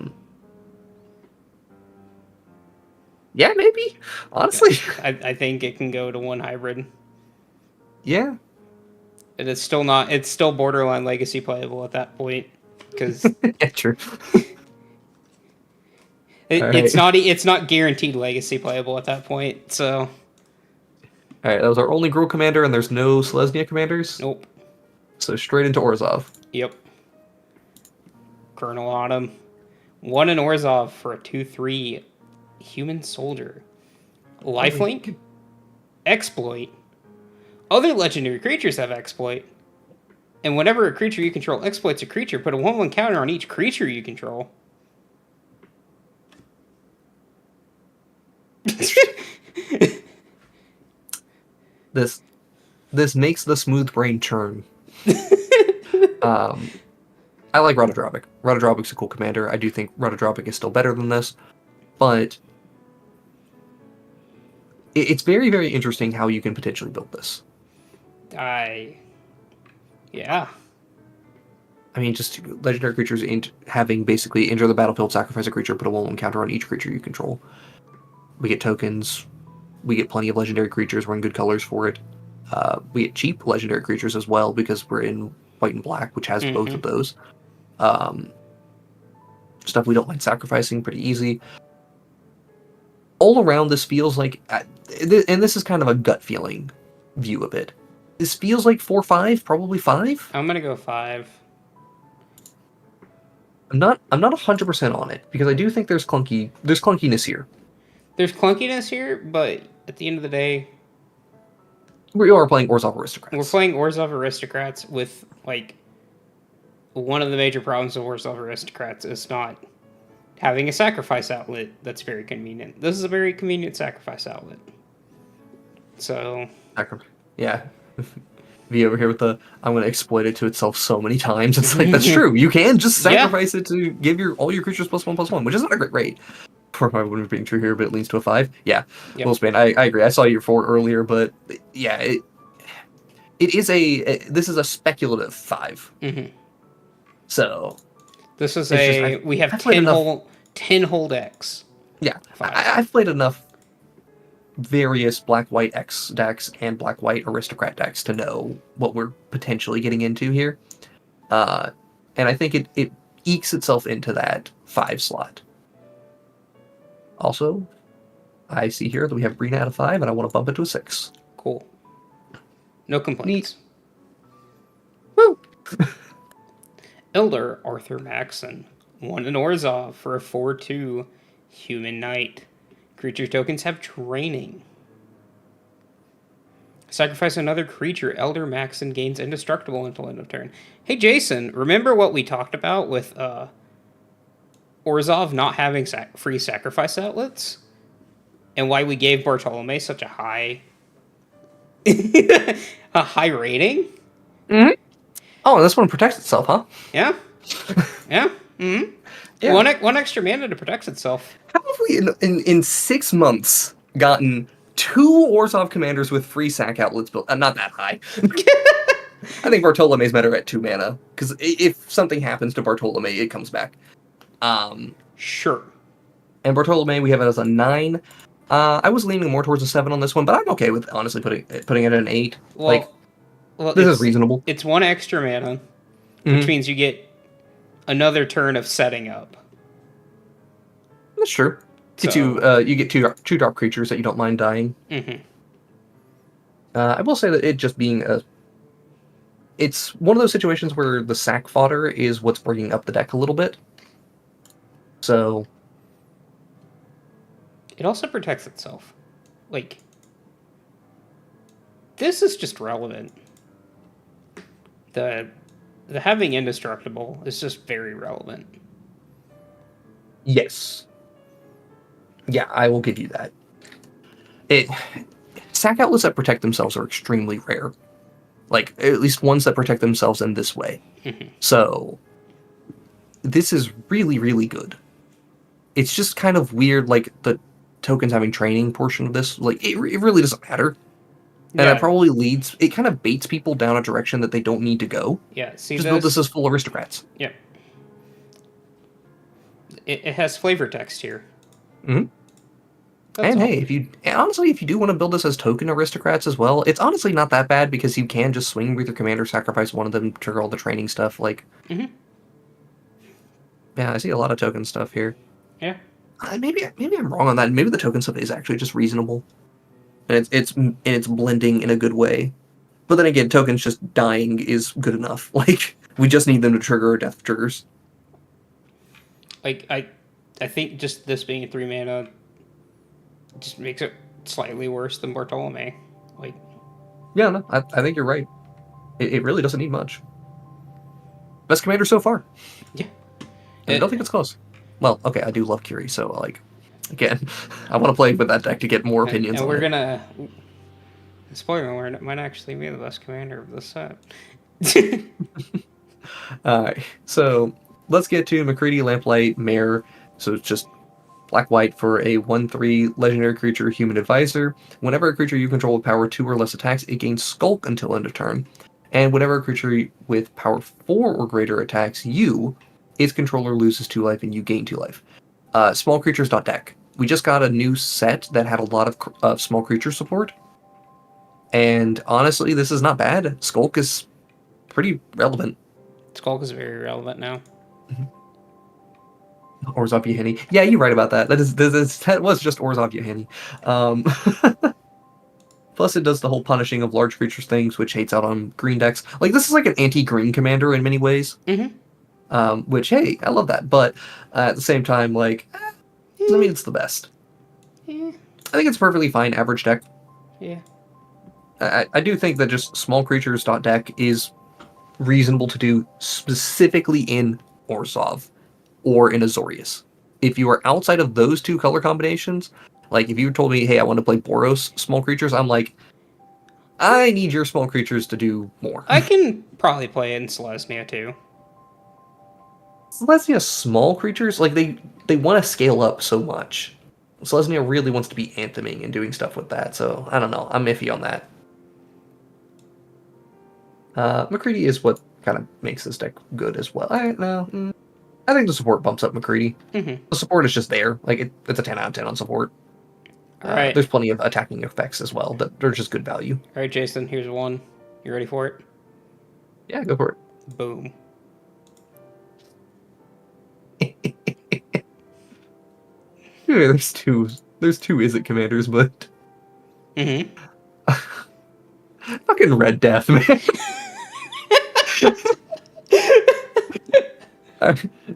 maybe. Honestly. I think it can go to one hybrid. Yeah. And it's still not. It's still borderline legacy playable at that point, because Yeah, true. it's not. It's not guaranteed legacy playable at that point. So. All right, that was our only Gruul commander, and there's no Selesnya commanders. Nope. So straight into Orzhov. Yep. Colonel Autumn. 1 in Orzhov for a 2/3 human soldier. Lifelink. Exploit. Other legendary creatures have exploit. And whenever a creature you control exploits a creature, put a 1/1 counter on each creature you control. This makes the SmoothBrain churn. I like Rotodropic. Rotodropic's a cool commander. I do think Rotodropic is still better than this, but it's very, very interesting how you can potentially build this. Yeah. I mean, just legendary creatures having basically enter the battlefield, sacrifice a creature, put a 1/1 counter on each creature you control. We get tokens. We get plenty of legendary creatures. We're in good colors for it. We get cheap legendary creatures as well because we're in white and black, which has both of those. Stuff we don't mind sacrificing, pretty easy. All around, this feels like, and this is kind of a gut feeling view of it. This feels like 4/5, probably 5. I'm gonna go 5. I'm not 100% on it because I do think there's clunkiness here. There's clunkiness here, but at the end of the day, we are playing Orzhov Aristocrats. We're playing Orzhov Aristocrats with, like, one of the major problems of Orzhov Aristocrats is not having a sacrifice outlet that's very convenient. This is a very convenient sacrifice outlet. So... Yeah. V over here with the, I'm going to exploit it to itself so many times. It's like, that's true. You can just sacrifice it to give all your creatures +1/+1, which isn't a great rate. Probably wouldn't be true here, but it leads to a 5. Yeah. Yep. Well, Spain, I agree. I saw your 4 earlier, but yeah, it is this is a speculative 5. Mm-hmm. So this is we have 10 whole decks. Yeah. I've played enough various black-white X decks and black-white aristocrat decks to know what we're potentially getting into here. And I think it ekes itself into that 5 slot. Also, I see here that we have green out of 5, and I want to bump it to a 6. Cool. No complaints. Woo! Elder Arthur Maxon. 1 in Orzhov for a 4/2 human knight. Creature tokens have training. Sacrifice another creature. Elder Maxon gains indestructible until end of turn. Hey, Jason, remember what we talked about with Orzhov not having free sacrifice outlets? And why we gave Bartolome such a high a high rating? Mm-hmm. Oh, this one protects itself, huh? Yeah. Yeah. Mm-hmm. Yeah. One extra mana to protect itself. How have we, in 6 months, gotten 2 Orzhov commanders with free sack outlets built? Not that high. I think Bartolome's better at 2 mana, because if something happens to Bartolome, it comes back. Sure. And Bartolome, we have it as a 9. I was leaning more towards a 7 on this one, but I'm okay with, honestly, putting it at an 8. Well, this is reasonable. It's 1 extra mana, which means you get another turn of setting up. That's true. You get two drop creatures that you don't mind dying. Mm-hmm. I will say that it just being it's one of those situations where the sack fodder is what's bringing up the deck a little bit. So it also protects itself. Like, this is just relevant. The having indestructible is just very relevant. Yes. Yeah, I will give you that. Sack outlets that protect themselves are extremely rare. Like, at least ones that protect themselves in this way. Mm-hmm. So, this is really, really good. It's just kind of weird, like, the tokens having training portion of this. Like, it really doesn't matter. And that probably it kind of baits people down a direction that they don't need to go. Yeah, see, just build this as full aristocrats. Yep. It has flavor text here. Mm-hmm. And hey, if you do want to build this as token aristocrats as well, it's honestly not that bad because you can just swing with your commander, sacrifice one of them, trigger all the training stuff. Like, yeah, I see a lot of token stuff here. Yeah. Maybe I'm wrong on that. Maybe the token stuff is actually just reasonable, and it's blending in a good way. But then again, tokens just dying is good enough. Like, we just need them to trigger our death triggers. Like, I think just this being a 3 mana just makes it slightly worse than Bartolome. Like, yeah, no, I think you're right. It really doesn't need much. Best commander so far. Yeah. I don't think it's close. Well, okay, I do love Curie, so, like, again, I want to play with that deck to get more opinions and on we're it. gonna... Spoiler alert, it might actually be the best commander of the set. Alright, so let's get to McCready, Lamplight, Mare. So it's just black-white for a 1/3 legendary creature, human advisor. Whenever a creature you control with power 2 or less attacks, it gains Skulk until end of turn. And whenever a creature with power 4 or greater attacks you, its controller loses 2 life and you gain 2 life. Small creatures deck. We just got a new set that had a lot of small creature support. And honestly, this is not bad. Skulk is pretty relevant. Skulk is very relevant now. Orzhov Yahini. Yeah, you're right about that. That was just Orzhov Yahini. Plus, it does the whole punishing of large creatures things, which hates out on green decks. Like, this is like an anti-green commander in many ways. Which, hey, I love that. But at the same time, like, I mean, it's the best. Yeah. I think it's a perfectly fine average deck. Yeah. I do think that just small creatures deck is reasonable to do specifically in Orzhov or in Azorius. If you are outside of those two color combinations, like if you told me, hey, I want to play Boros small creatures, I'm like, I need your small creatures to do more. I can probably play in Selesnya too. Selesnya small creatures, like they want to scale up so much. Selesnya really wants to be antheming and doing stuff with that, so I don't know. I'm iffy on that. McCready is what kind of makes this deck good as well. I think the support bumps up McCready. The support is just there. Like, it's a 10 out of 10 on support. Alright. There's plenty of attacking effects as well that are just good value. Alright, Jason, here's one. You ready for it? Yeah, go for it. Boom. Yeah, there's two Izzet commanders, but fucking Red Death, man.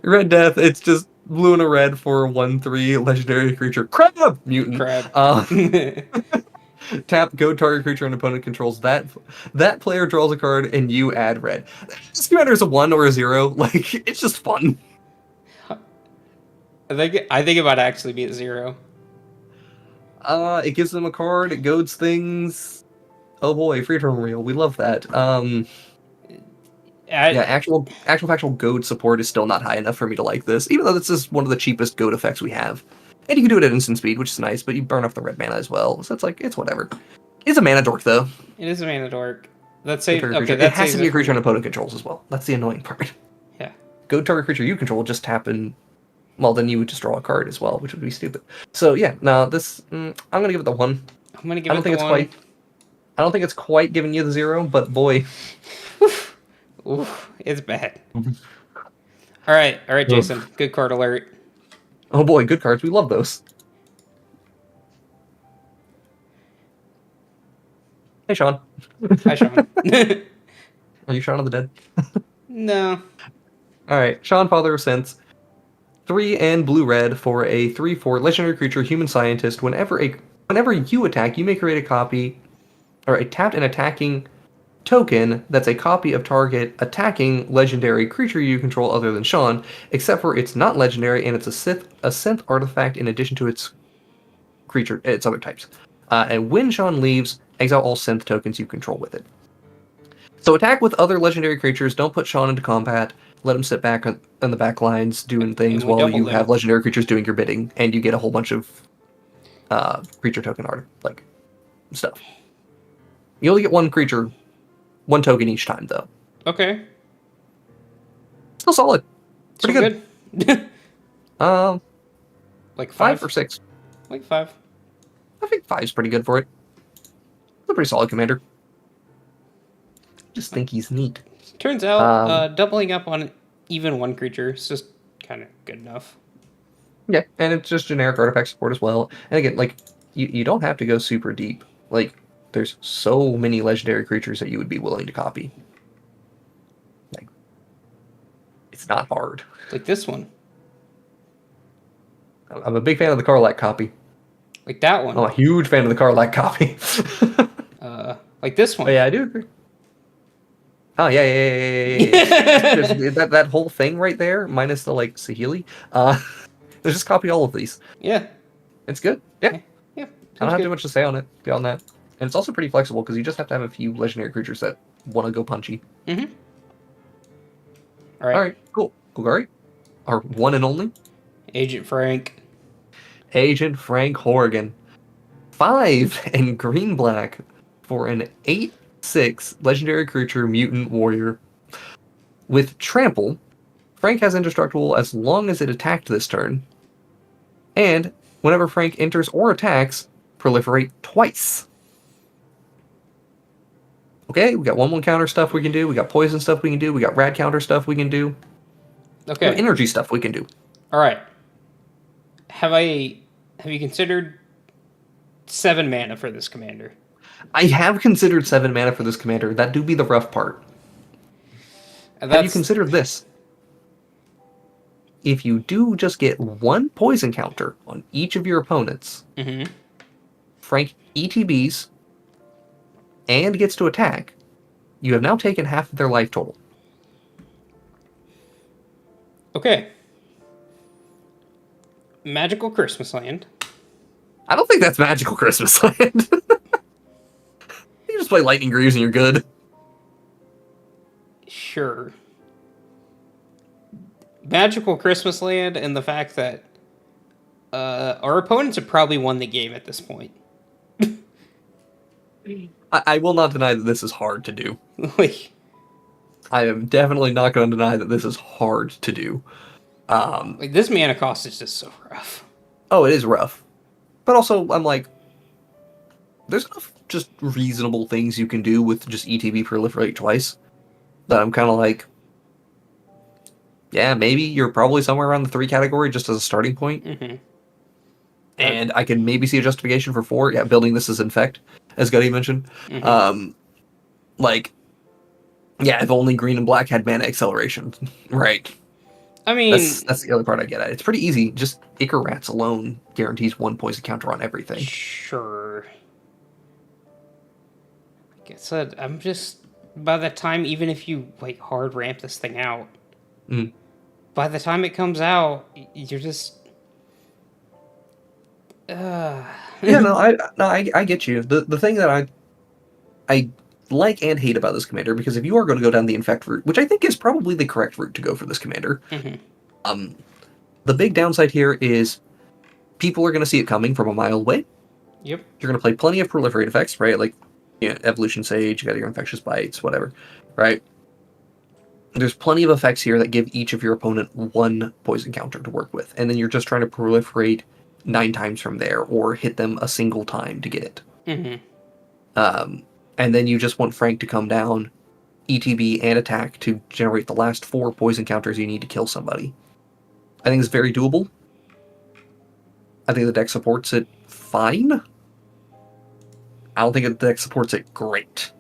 Red Death, it's just blue and a red for 1/3 legendary creature. Crab! Mutant. Crab. Tap, go target creature an opponent controls. That player draws a card and you add red. This commander is a 1 or a 0. Like, it's just fun. I think it might actually be a 0. It gives them a card, it goads things. Oh boy, Freedom Reel, we love that. Yeah, actual factual goad support is still not high enough for me to like this, even though this is one of the cheapest goad effects we have. And you can do it at instant speed, which is nice, but you burn off the red mana as well, so it's whatever. It's a mana dork, though. It is a mana dork. Let's say it has to be a creature an opponent controls as well. That's the annoying part. Yeah. Goad target creature you control, just tap and, well, then you would just draw a card as well, which would be stupid. So yeah, no, this I'm gonna give it the 1. I'm gonna give it the 1. I don't think it's quite giving you the 0, but boy. Oof, it's bad. All right, Jason. Good card alert. Oh boy, good cards. We love those. Hey, Sean. Hi, Sean. Are you Sean of the Dead? No. All right, Sean, Father of Sense. 3 and blue-red for a 3/4 legendary creature, human scientist. Whenever you attack, you may create a copy, or a tapped and attacking token that's a copy of target attacking legendary creature you control other than Sean, except for it's not legendary and it's a synth artifact in addition to its other types. And when Sean leaves, exile all synth tokens you control with it. So attack with other legendary creatures. Don't put Sean into combat. Let him sit back on the back lines doing things while you have legendary creatures doing your bidding, and you get a whole bunch of creature token art, like, stuff. You only get one creature, one token each time, though. Okay. Still solid. Pretty So good. Like 5 or 6. Like 5. I think 5's pretty good for it. It's a pretty solid commander. Just think he's neat. Turns out, doubling up on even one creature is just kind of good enough. Yeah, and it's just generic artifact support as well. And again, like, you don't have to go super deep. Like, there's so many legendary creatures that you would be willing to copy. Like, it's not hard. Like this one. I'm a big fan of the Karlak copy. Like that one. I'm a huge fan of the Karlak copy. Like this one. Oh, yeah, I do agree. Oh, yeah. that whole thing right there, minus the, like, Saheeli. Let's just copy all of these. Yeah. It's good. Yeah. Yeah. I don't have too much to say on it beyond that. And it's also pretty flexible because you just have to have a few legendary creatures that want to go punchy. Mm-hmm. All right. Cool. Golgari. Our one and only. Agent Frank Horrigan. 5 and green-black for an 8/6 legendary creature mutant warrior. With trample, Frank has indestructible as long as it attacked this turn. And whenever Frank enters or attacks, proliferate twice. Okay, we got 1/1 counter stuff we can do. We got poison stuff we can do. We got rad counter stuff we can do. Okay. We got energy stuff we can do. All right. Have you considered 7 mana for this commander? I have considered 7 mana for this commander. That do be the rough part. Have you considered this? If you do just get 1 poison counter on each of your opponents, Frank ETBs and gets to attack, you have now taken half of their life total. Okay. Magical Christmas Land. I don't think that's Magical Christmas Land. You just play Lightning Greaves and you're good. Sure. Magical Christmas Land and the fact that our opponents have probably won the game at this point. I will not deny that this is hard to do. Like, I am definitely not going to deny that this is hard to do. like this mana cost is just so rough. Oh, it is rough. But also, I'm like, there's enough just reasonable things you can do with just ETB proliferate twice that I'm kind of like, yeah, maybe you're probably somewhere around the 3 category just as a starting point. And I can maybe see a justification for 4. Yeah, building this as Infect, as Gutty mentioned. Like, yeah, if only green and black had mana acceleration. Right. I mean, that's the other part I get at. It's pretty easy. Just Ichor Rats alone guarantees 1 poison counter on everything. Sure. Like I said, I'm just, by the time, even if you like hard ramp this thing out, by the time it comes out, you're just Yeah, no, I get you. The thing that I like and hate about this commander, because if you are going to go down the Infect route, which I think is probably the correct route to go for this commander, the big downside here is people are going to see it coming from a mile away. Yep. You're going to play plenty of proliferate effects, right? Like, Evolution Sage, you got your Infectious Bites, whatever, right? There's plenty of effects here that give each of your opponent 1 poison counter to work with, and then you're just trying to proliferate 9 times from there, or hit them a single time to get it. And then you just want Frank to come down, ETB, and attack to generate the last 4 poison counters you need to kill somebody. I think it's very doable. I think the deck supports it fine. I don't think the deck supports it great.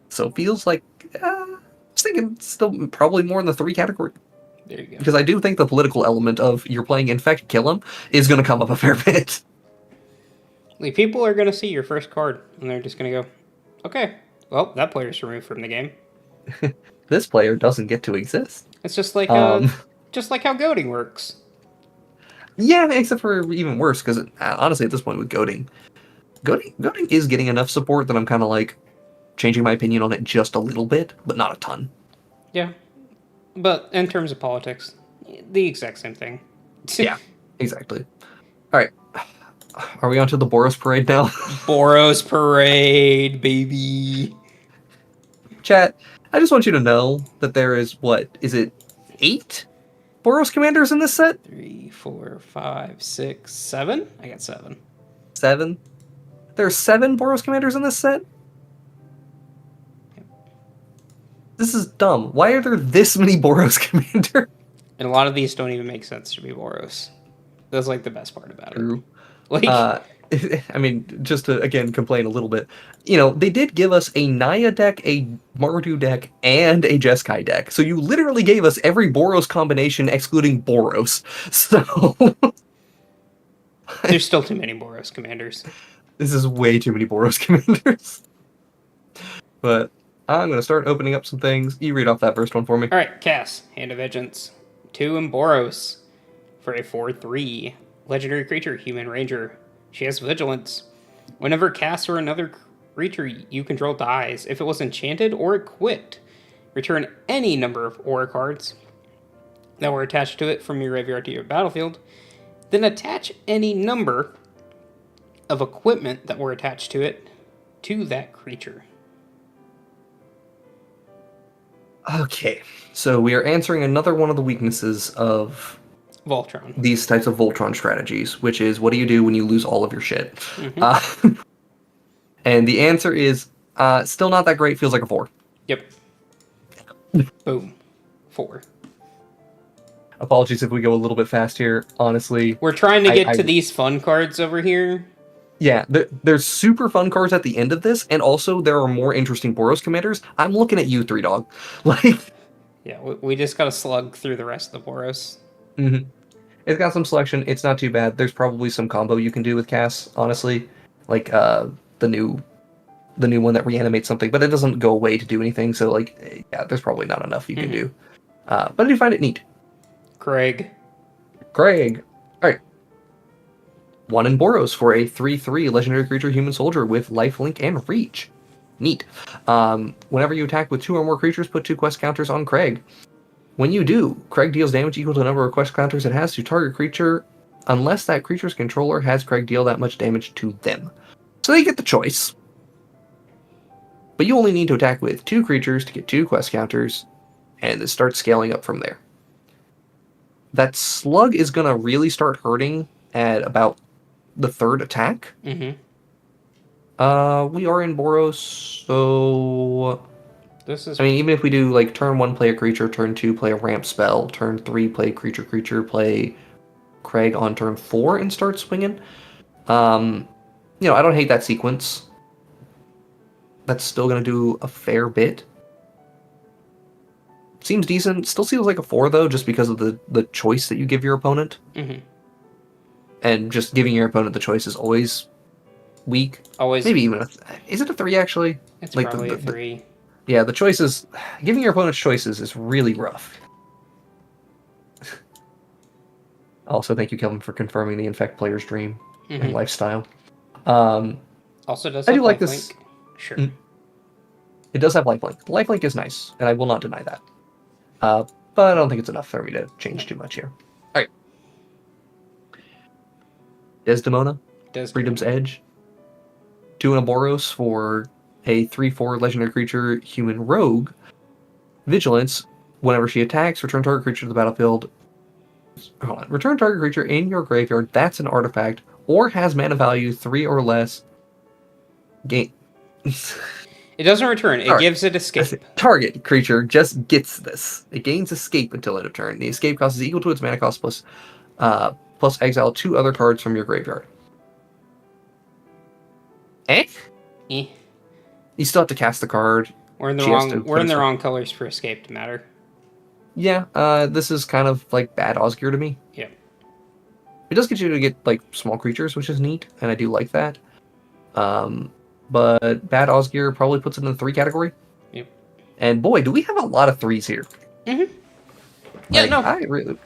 So it feels like, I was thinking still probably more in the 3 category. There you go. Because I do think the political element of you're playing Infect, kill him, is going to come up a fair bit. Like, people are going to see your first card, and they're just going to go, okay, well, that player's removed from the game. This player doesn't get to exist. It's just like how goading works. Yeah, except for even worse, because honestly, at this point with goading is getting enough support that I'm kind of like changing my opinion on it just a little bit, but not a ton. Yeah. But in terms of politics, the exact same thing. Yeah, exactly. All right. Are we onto the Boros parade now? Boros parade, baby. Chat, I just want you to know that there is, what, is it 8 Boros commanders in this set? 3, 4, 5, 6, 7? I got 7. 7? There's 7 Boros commanders in this set? This is dumb. Why are there this many Boros commanders? And a lot of these don't even make sense to be Boros. That's like the best part about True. it. Like, I mean, just to, again, complain a little bit, you know, they did give us a Naya deck, a Mardu deck, and a Jeskai deck. So you literally gave us every Boros combination excluding Boros. So... there's still too many Boros commanders. This is way too many Boros commanders. But I'm going to start opening up some things. You read off that first one for me. Alright, Cass, Hand of Vengeance. 2 and Boros for a 4/3. Legendary creature, Human Ranger. She has Vigilance. Whenever cast or another creature you control dies, if it was enchanted or equipped, return any number of aura cards that were attached to it from your graveyard to your battlefield, then attach any number of equipment that were attached to it to that creature. Okay, so we are answering another one of the weaknesses of Voltron. these types of Voltron strategies, which is, what do you do when you lose all of your shit? Mm-hmm. And the answer is, still not that great, feels like a 4. Yep. Boom. 4. Apologies if we go a little bit fast here, honestly. We're trying to get to these fun cards over here. Yeah, there's super fun cards at the end of this, and also there are more interesting Boros commanders. I'm looking at you, 3Dog. Like, yeah, we just gotta slug through the rest of the Boros. Mm-hmm. It's got some selection. It's not too bad. There's probably some combo you can do with Cass, honestly. Like, the new one that reanimates something, but it doesn't go away to do anything, so, like, yeah, there's probably not enough you can do. But I do find it neat. Craig. Alright. 1 in Boros for a 3/3 legendary creature human soldier with lifelink and reach. Neat. Whenever you attack with 2 or more creatures, put 2 quest counters on Craig. When you do, Craig deals damage equal to the number of quest counters it has to target creature, unless that creature's controller has Craig deal that much damage to them. So they get the choice. But you only need to attack with 2 creatures to get 2 quest counters, and it starts scaling up from there. That slug is going to really start hurting at about the 3rd attack. Mm-hmm. We are in Boros, so... This is... I mean, even if we do, like, turn 1 play a creature, turn 2 play a ramp spell, turn 3 play creature, play Craig on turn 4 and start swinging. You know, I don't hate that sequence. That's still going to do a fair bit. Seems decent. Still feels like a 4, though, just because of the choice that you give your opponent. Mm-hmm. And just giving your opponent the choice is always weak. Always. Maybe even is it a 3, actually? It's like probably a 3. Yeah, the choices... Giving your opponent choices is really rough. Also, thank you, Kelvin, for confirming the Infect player's dream and lifestyle. Also does I have do like lifelink. this. Sure. It does have lifelink. Lifelink is nice, and I will not deny that. But I don't think it's enough for me to change too much here. Alright. Desdemona. Freedom's Edge. 2 in a Boros for a 3/4 legendary creature, human rogue. Vigilance. Whenever she attacks, return target creature to the battlefield. Hold on. Return target creature in your graveyard that's an artifact or has mana value 3 or less. Gain. It doesn't return. It gives it escape. Target creature just gets this. It gains escape until end of turn. The escape cost is equal to its mana cost plus exile 2 other cards from your graveyard. Eh? You still have to cast the card. We're in the wrong colors for escape to matter. Yeah, this is kind of like bad Osgir to me. Yeah. It does get you to get like small creatures, which is neat, and I do like that. But bad Osgir probably puts it in the 3 category. Yep. And boy, do we have a lot of 3s here. Mm-hmm. Yeah, like, no.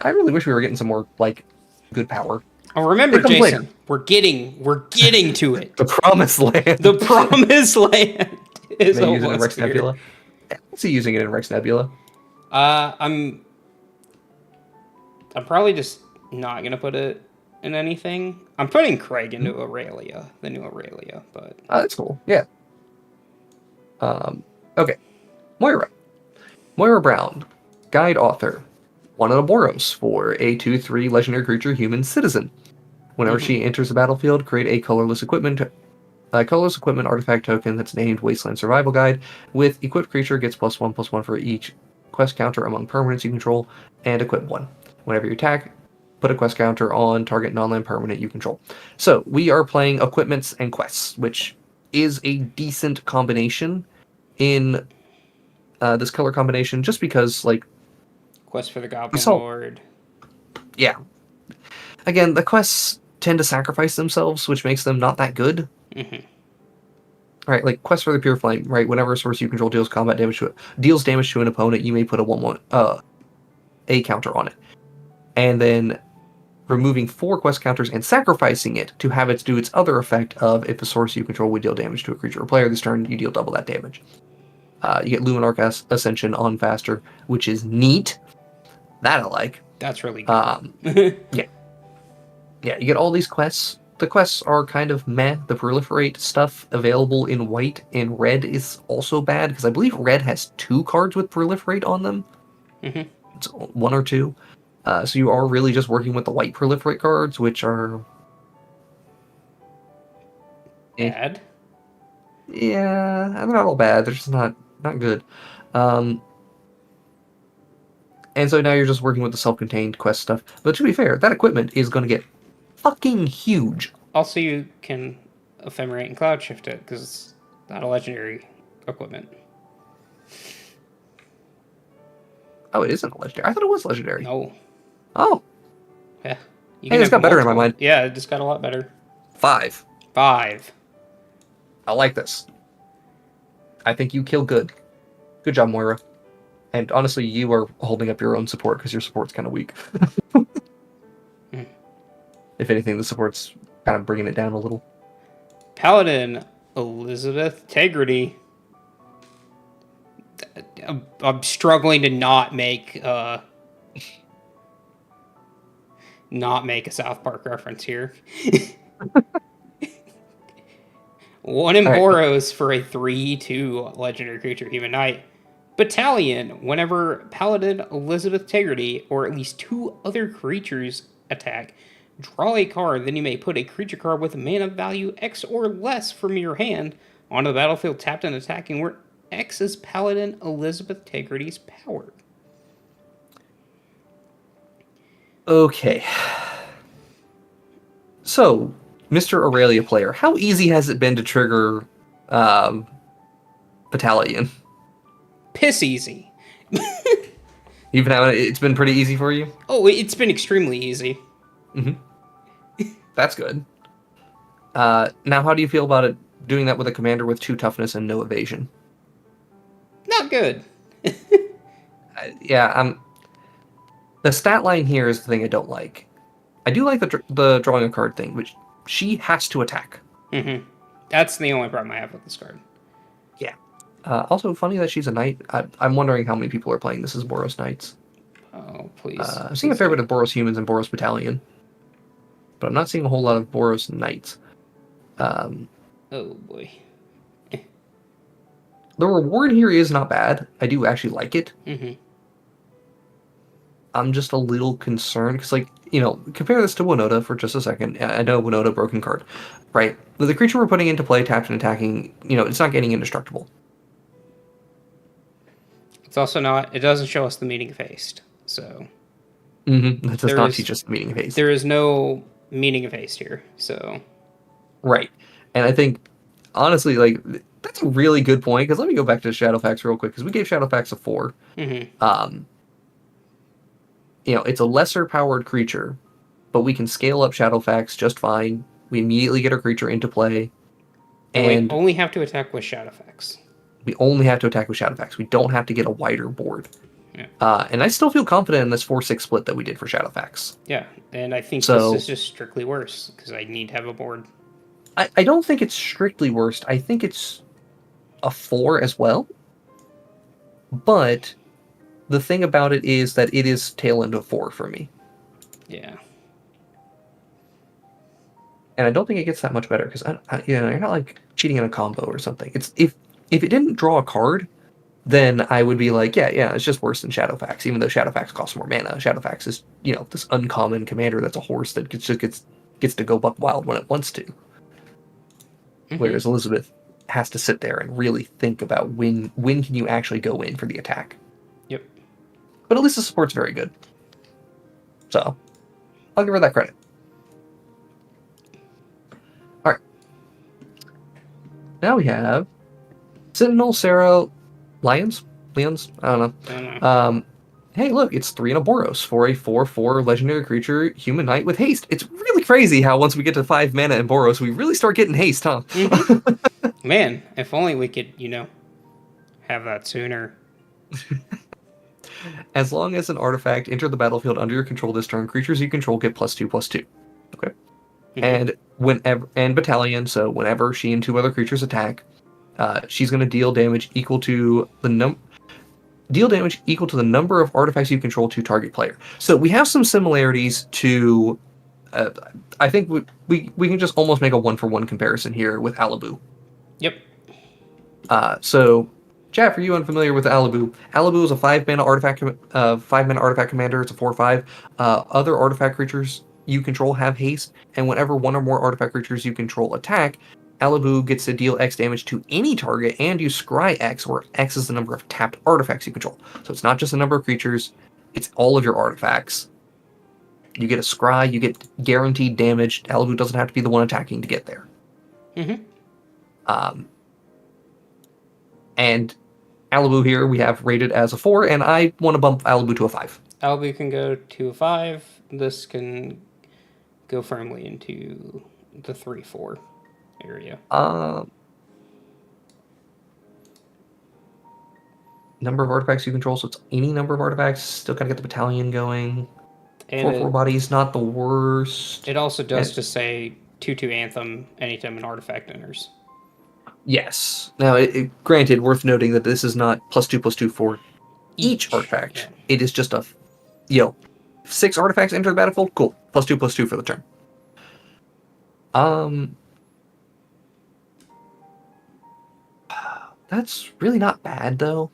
I really wish we were getting some more like good power. Oh, remember, Jason, we're getting to it. The Promised Land. The Promised Land is Maybe using it in almost Rex here. Nebula. I see using it in Rex Nebula. I'm probably just not gonna put it in anything. I'm putting Craig into Aurelia, the new Aurelia, but That's cool. Yeah. Okay. Moira. Moira Brown, guide author. 1 and a Boros for a 2/3 legendary creature human citizen. Whenever she enters the battlefield, create a colorless equipment artifact token that's named Wasteland Survival Guide. With equipped creature gets +1/+1 for each quest counter among permanents you control, and equip 1. Whenever you attack, put a quest counter on target non-land permanent you control. So we are playing equipments and quests, which is a decent combination in this color combination, just because, like, Quest for the Goblin Lord. Yeah. Again, the quests tend to sacrifice themselves, which makes them not that good. Right, like Quest for the Pure Flame, right? Whenever a source you control deals damage to an opponent, you may put a 1/1 a counter on it. And then removing 4 quest counters and sacrificing it to have it do its other effect of, if a source you control would deal damage to a creature or player this turn, you deal double that damage. You get Luminarch Ascension on faster, which is neat. That I like. That's really good. Yeah, you get all these quests. The quests are kind of meh. The proliferate stuff available in white and red is also bad, because I believe red has 2 cards with proliferate on them. It's 1 or 2. So you are really just working with the white proliferate cards, which are bad. Yeah, they're not all bad. They're just not good. And so now you're just working with the self-contained quest stuff. But to be fair, that equipment is going to get fucking huge. Also, you can ephemerate and cloud shift it, because it's not a legendary equipment. Oh, it isn't a legendary. I thought it was legendary. No. Oh. Yeah. Hey, it's got better in my mind. Yeah, it just got a lot better. 5. I like this. I think you kill good. Good job, Moira. And honestly, you are holding up your own support, because your support's kind of weak. If anything, the support's kind of bringing it down a little. Paladin Elizabeth Tegrity. I'm struggling to not make a South Park reference here. 1 in Boros for a 3/2 legendary creature human knight. Battalion. Whenever Paladin Elizabeth Tegrity or at least 2 other creatures attack, draw a card, then you may put a creature card with a mana value X or less from your hand onto the battlefield tapped and attacking, where X is Paladin Elizabeth Tegrity's power. Okay. So, Mr. Aurelia player, how easy has it been to trigger Battalion? Piss easy. It's been pretty easy for you? Oh, it's been extremely easy. That's good. Now, how do you feel about it doing that with a commander with 2 toughness and no evasion? Not good. The stat line here is the thing I don't like. I do like the drawing a card thing, which she has to attack. That's the only problem I have with this card. Yeah. Also, funny that she's a knight. I'm wondering how many people are playing this as Boros Knights. Oh, please. I'm seeing a fair bit of Boros Humans and Boros Battalion. But I'm not seeing a whole lot of Boros Knights. Oh, boy. The reward here is not bad. I do actually like it. I'm just a little concerned, because, compare this to Winota for just a second. I know Winota, broken card, right? But the creature we're putting into play, tapped and attacking, it's not getting indestructible. It's also not, it doesn't show us the meaning of haste, so. That does not teach us the meaning of haste. There is no meaning of haste here, so. Right. And I think, honestly, that's a really good point, because let me go back to Shadowfax real quick, because we gave Shadowfax a 4. It's a lesser powered creature, but we can scale up Shadowfax just fine. We immediately get our creature into play. And we only have to attack with Shadowfax. We only have to attack with Shadowfax. We don't have to get a wider board. Yeah. And I still feel confident in this 4-6 split that we did for Shadowfax. Yeah, and I think this is just strictly worse, because I need to have a board. I don't think it's strictly worst. I think it's a 4 as well. But the thing about it is that it is tail end of 4 for me. Yeah. And I don't think it gets that much better because you're not like cheating in a combo or something. It's if it didn't draw a card, then I would be like, yeah, it's just worse than Shadowfax. Even though Shadowfax costs more mana, Shadowfax is this uncommon commander that's a horse that gets to go buck wild when it wants to. Whereas Elizabeth has to sit there and really think about when can you actually go in for the attack. Yep. But at least the support's very good. So I'll give her that credit. Alright. Now we have Sentinel, Sarah, Leons? I don't know. Hey, look, it's 3 and a Boros for a 4/4 legendary creature, human knight with haste. It's really crazy how once we get to 5 mana in Boros, we really start getting haste, huh? Man, if only we could, have that sooner. As long as an artifact entered the battlefield under your control this turn, creatures you control get +2/+2. Okay. And Battalion, so whenever she and 2 other creatures attack, she's going to deal damage equal to the number of artifacts you control to target player. So we have some similarities to. I think we can just almost make a 1-for-1 comparison here with Alabu. Yep. So, Jeff, are you unfamiliar with Alabu? Alabu is a 5-mana artifact. 5-mana artifact commander. It's a 4/5. Other artifact creatures you control have haste, and whenever one or more artifact creatures you control attack, Alabu gets to deal X damage to any target and use Scry X, where X is the number of tapped artifacts you control. So it's not just the number of creatures, it's all of your artifacts. You get a Scry, you get guaranteed damage. Alabu doesn't have to be the one attacking to get there. And Alabu here we have rated as a 4, and I want to bump Alabu to a 5. Alabu can go to a 5. This can go firmly into the 3/4 area. Number of artifacts you control, so it's any number of artifacts. Still gotta get the battalion going. And 4/4 body's not the worst. It also does just say 2/2 Anthem anytime an artifact enters. Yes. Now, granted, worth noting that this is not +2/+2 for each artifact. Yeah. It is just a, 6 artifacts enter the battlefield. Cool. +2/+2 for the turn. That's really not bad though.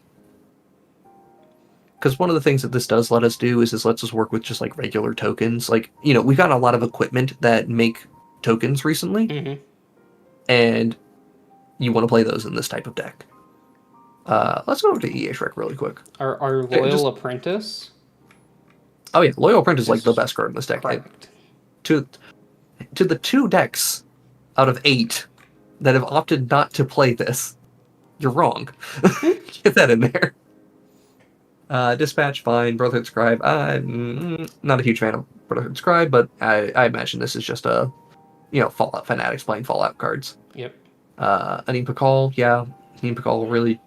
Because one of the things that this does let us do is lets us work with just like regular tokens. Like, we've gotten a lot of equipment that make tokens recently. And you want to play those in this type of deck. Let's go over to EA Shrek really quick. Our Loyal Apprentice? Oh yeah, Loyal Apprentice is like the best card in this deck. To the 2 decks out of 8 that have opted not to play this, you're wrong. Get that in there. Dispatch, fine. Brotherhood Scribe. Not a huge fan of Brotherhood Scribe, but I imagine this is just a, Fallout fanatics playing Fallout cards. Yep. Anim Pakal, yeah. Anim Pakal really.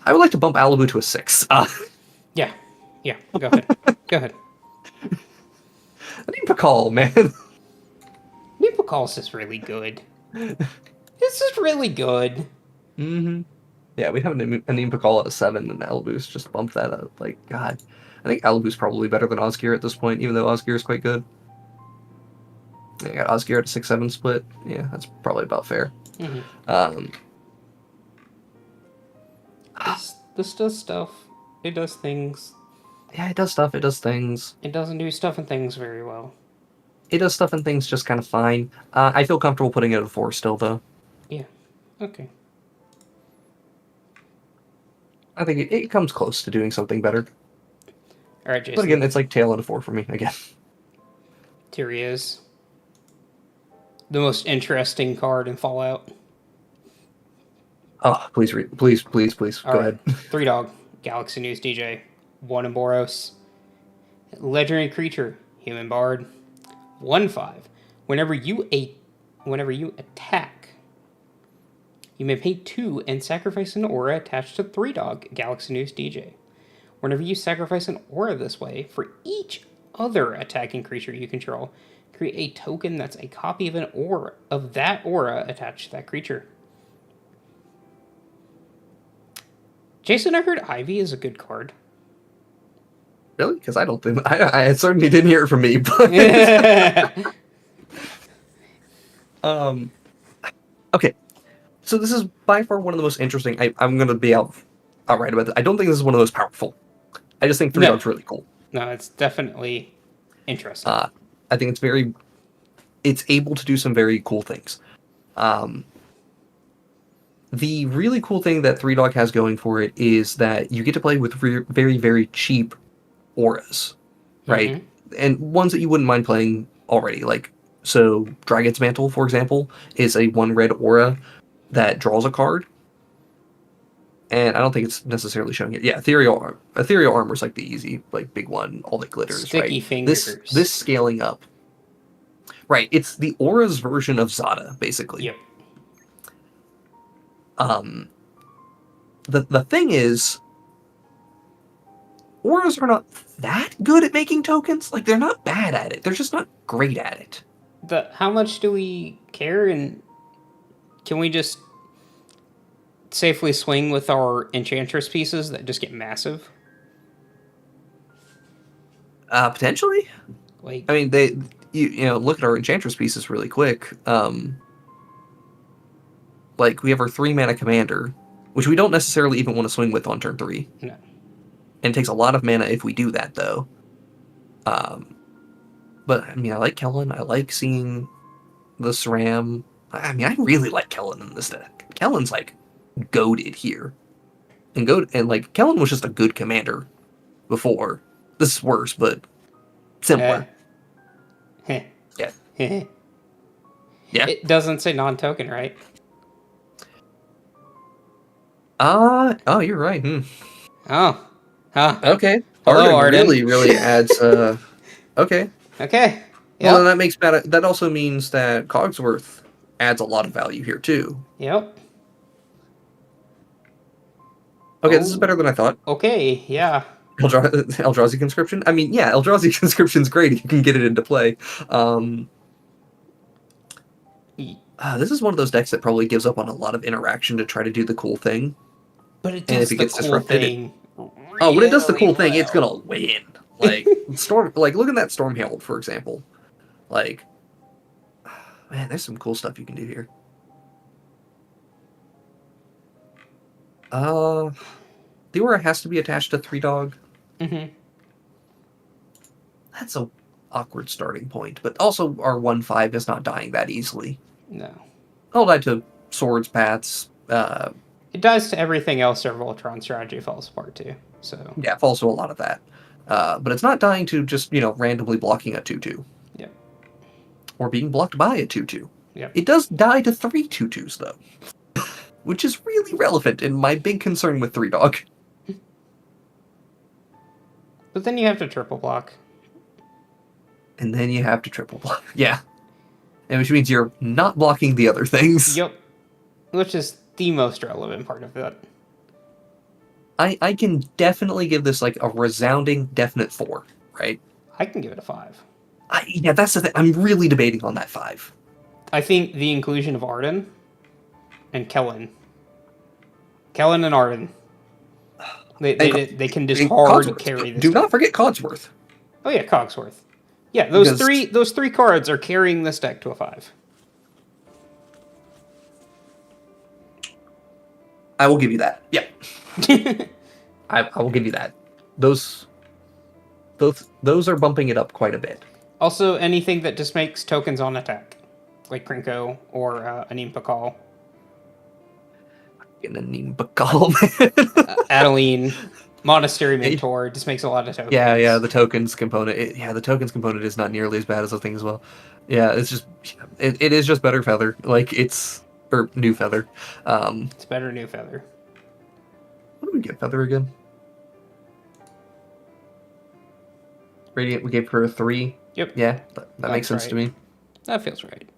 I would like to bump Alabu to a 6. Yeah. Go ahead. Go ahead. Anim Pakal, man. Anim Pakal's just really good. This is really good. Yeah, we have an Anim Pakal at a 7, and Alabu's just bumped that up. Like, God. I think Alabu's probably better than Osgear at this point, even though Osgear is quite good. I got Osgear at a 6/7 split. Yeah, that's probably about fair. This does stuff. It does things. Yeah, it does stuff. It does things. It doesn't do stuff and things very well. It does stuff and things just kind of fine. I feel comfortable putting it at a 4 still, though. Yeah. Okay. I think it comes close to doing something better. All right, Jason. But again, it's like tail at a 4 for me again. Here he is. The most interesting card in Fallout. Oh, please, please. Go ahead. 3 Galaxy News DJ. 1 and Boros. Legendary creature, human bard. 1/5. Whenever you attack, you may pay 2 and sacrifice an aura attached to 3 Galaxy News DJ. Whenever you sacrifice an aura this way, for each other attacking creature you control, create a token that's a copy of that aura attached to that creature. Jason, I heard Ivy is a good card. Really? Because I don't think I certainly didn't hear it from me. But Okay, so this is by far one of the most interesting. I'm going to be outright about this. I don't think this is one of the most powerful. I just think Three No. Dog's really cool. No, it's definitely interesting. I think it's able to do some very cool things. The really cool thing that Three Dog has going for it is that you get to play with very, very cheap auras, right? And ones that you wouldn't mind playing already. Like, so Dragon's Mantle, for example, is a 1 red aura that draws a card. And I don't think it's necessarily showing it. Yeah, Ethereal Armor is like the easy, like big one, all that glitters, Sticky right? fingers. This scaling up. Right, it's the aura's version of Zada, basically. Yep. The thing is, auras are not that good at making tokens. Like, they're not bad at it. They're just not great at it. How much do we care, and can we just safely swing with our Enchantress pieces that just get massive? Potentially. Like, I mean, you know, look at our Enchantress pieces really quick. Like, we have our 3 mana commander, which we don't necessarily even want to swing with on turn 3. no. And it takes a lot of mana if we do that, though. But, I mean, I like Kellen. I like seeing the SRAM. I mean, I really like Kellen in this deck. Kellen's, like, goated here. And like, Kellen was just a good commander before. This is worse, but similar. Heh. Yeah. Yeah. It doesn't say non-token, right? Oh, you're right. Oh. Huh. Okay. Hello, Arden really adds, okay. Okay. Yep. Well, then that also means that Cogsworth adds a lot of value here, too. Yep. Okay, this is better than I thought. Okay, yeah. Eldrazi Conscription? I mean, yeah, Eldrazi Conscription's great if you can get it into play. This is one of those decks that probably gives up on a lot of interaction to try to do the cool thing. But it does the cool thing. When it does the cool thing, it's gonna win. Like, look at that Storm Herald, for example. Like, man, there's some cool stuff you can do here. The aura has to be attached to 3 Dog. That's a awkward starting point, but also our 1/5 is not dying that easily. No. I'll die to swords, paths. It dies to everything else our Voltron strategy falls apart to. So yeah, it falls to a lot of that. But it's not dying to just, randomly blocking a 2/2. Yep. Or being blocked by a 2/2. Yep. It does die to 3 2/2s, though. Which is really relevant in my big concern with 3 Dog. But then you have to triple block. And then you have to triple block. Yeah. And which means you're not blocking the other things. Yep. Which is the most relevant part of that. I can definitely give this like a resounding definite 4, right? I can give it a 5. Yeah, that's the thing. I'm really debating on that 5. I think the inclusion of Arden and Kellen and Arden, they can just hard carry this. Do not forget Cogsworth. Oh yeah, Cogsworth. Yeah, those three cards are carrying this deck to a 5. I will give you that. Yeah. I will give you that. Those are bumping it up quite a bit. Also, anything that just makes tokens on attack, like Krinko or Anim Pakal. Anim Pakal, man. Adeline, Monastery Mentor, just makes a lot of tokens. Yeah, the tokens component. The tokens component is not nearly as bad as the thing as well. Yeah, it's just it is just better feather. Like or new feather. It's better new feather. What did we get feather again? Radiant, we gave her a 3. Yep. Yeah, that makes sense to me. That feels right.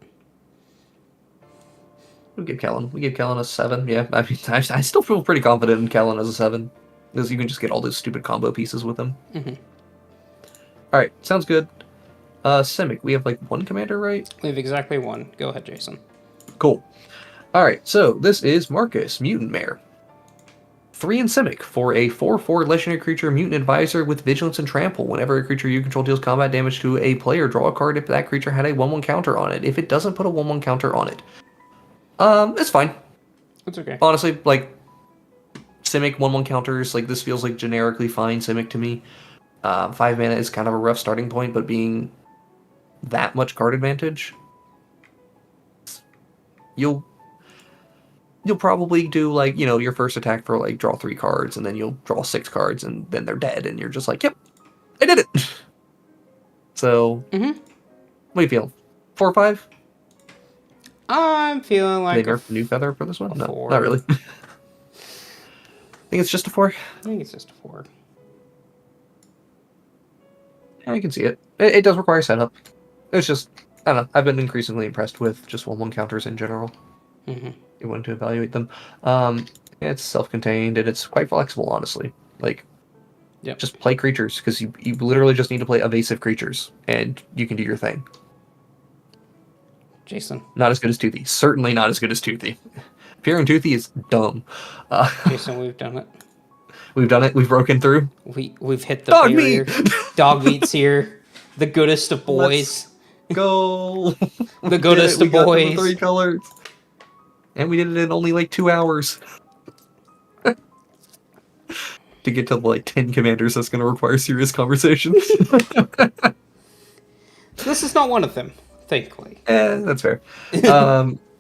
We gave Kellen a 7. Yeah, I mean, I still feel pretty confident in Kellen as a 7. Because you can just get all those stupid combo pieces with him. Alright, sounds good. Simic, we have like 1 commander, right? We have exactly 1. Go ahead, Jason. Cool. Alright, so this is Marcus, Mutant Mare. 3 in Simic for a 4/4 legendary creature mutant advisor with vigilance and trample. Whenever a creature you control deals combat damage to a player, draw a card if that creature had a 1/1 counter on it. If it doesn't put a 1/1 counter on it, it's fine. It's okay. Honestly, like Simic 1/1 counters, like this feels like generically fine Simic to me. 5 mana is kind of a rough starting point, but being that much card advantage, you'll probably do like, your first attack for like draw 3 cards, and then you'll draw 6 cards, and then they're dead, and you're just like, yep, I did it. So, what do you feel? 4 or 5? I'm feeling like They nerfed New Feather for this one? No, 4. not really. I think it's just a 4. I think it's just a 4. Yeah, I can see it. It does require setup. It's just, I don't know, I've been increasingly impressed with just 1/1 counters in general. You want to evaluate them. It's self-contained, and it's quite flexible, honestly. Like, just play creatures, because you literally just need to play evasive creatures, and you can do your thing. Jason. Not as good as Toothy. Certainly not as good as Toothy. Pure and Toothy is dumb. Jason, we've done it. We've done it. We've broken through. We've hit the Dog barrier. meat! Dog meat's here. The goodest of boys. Go! The goodest of we got boys. the 3 colors. And we did it in only like 2 hours. To get to like 10 commanders, that's going to require serious conversations. This is not one of them, thankfully. That's fair.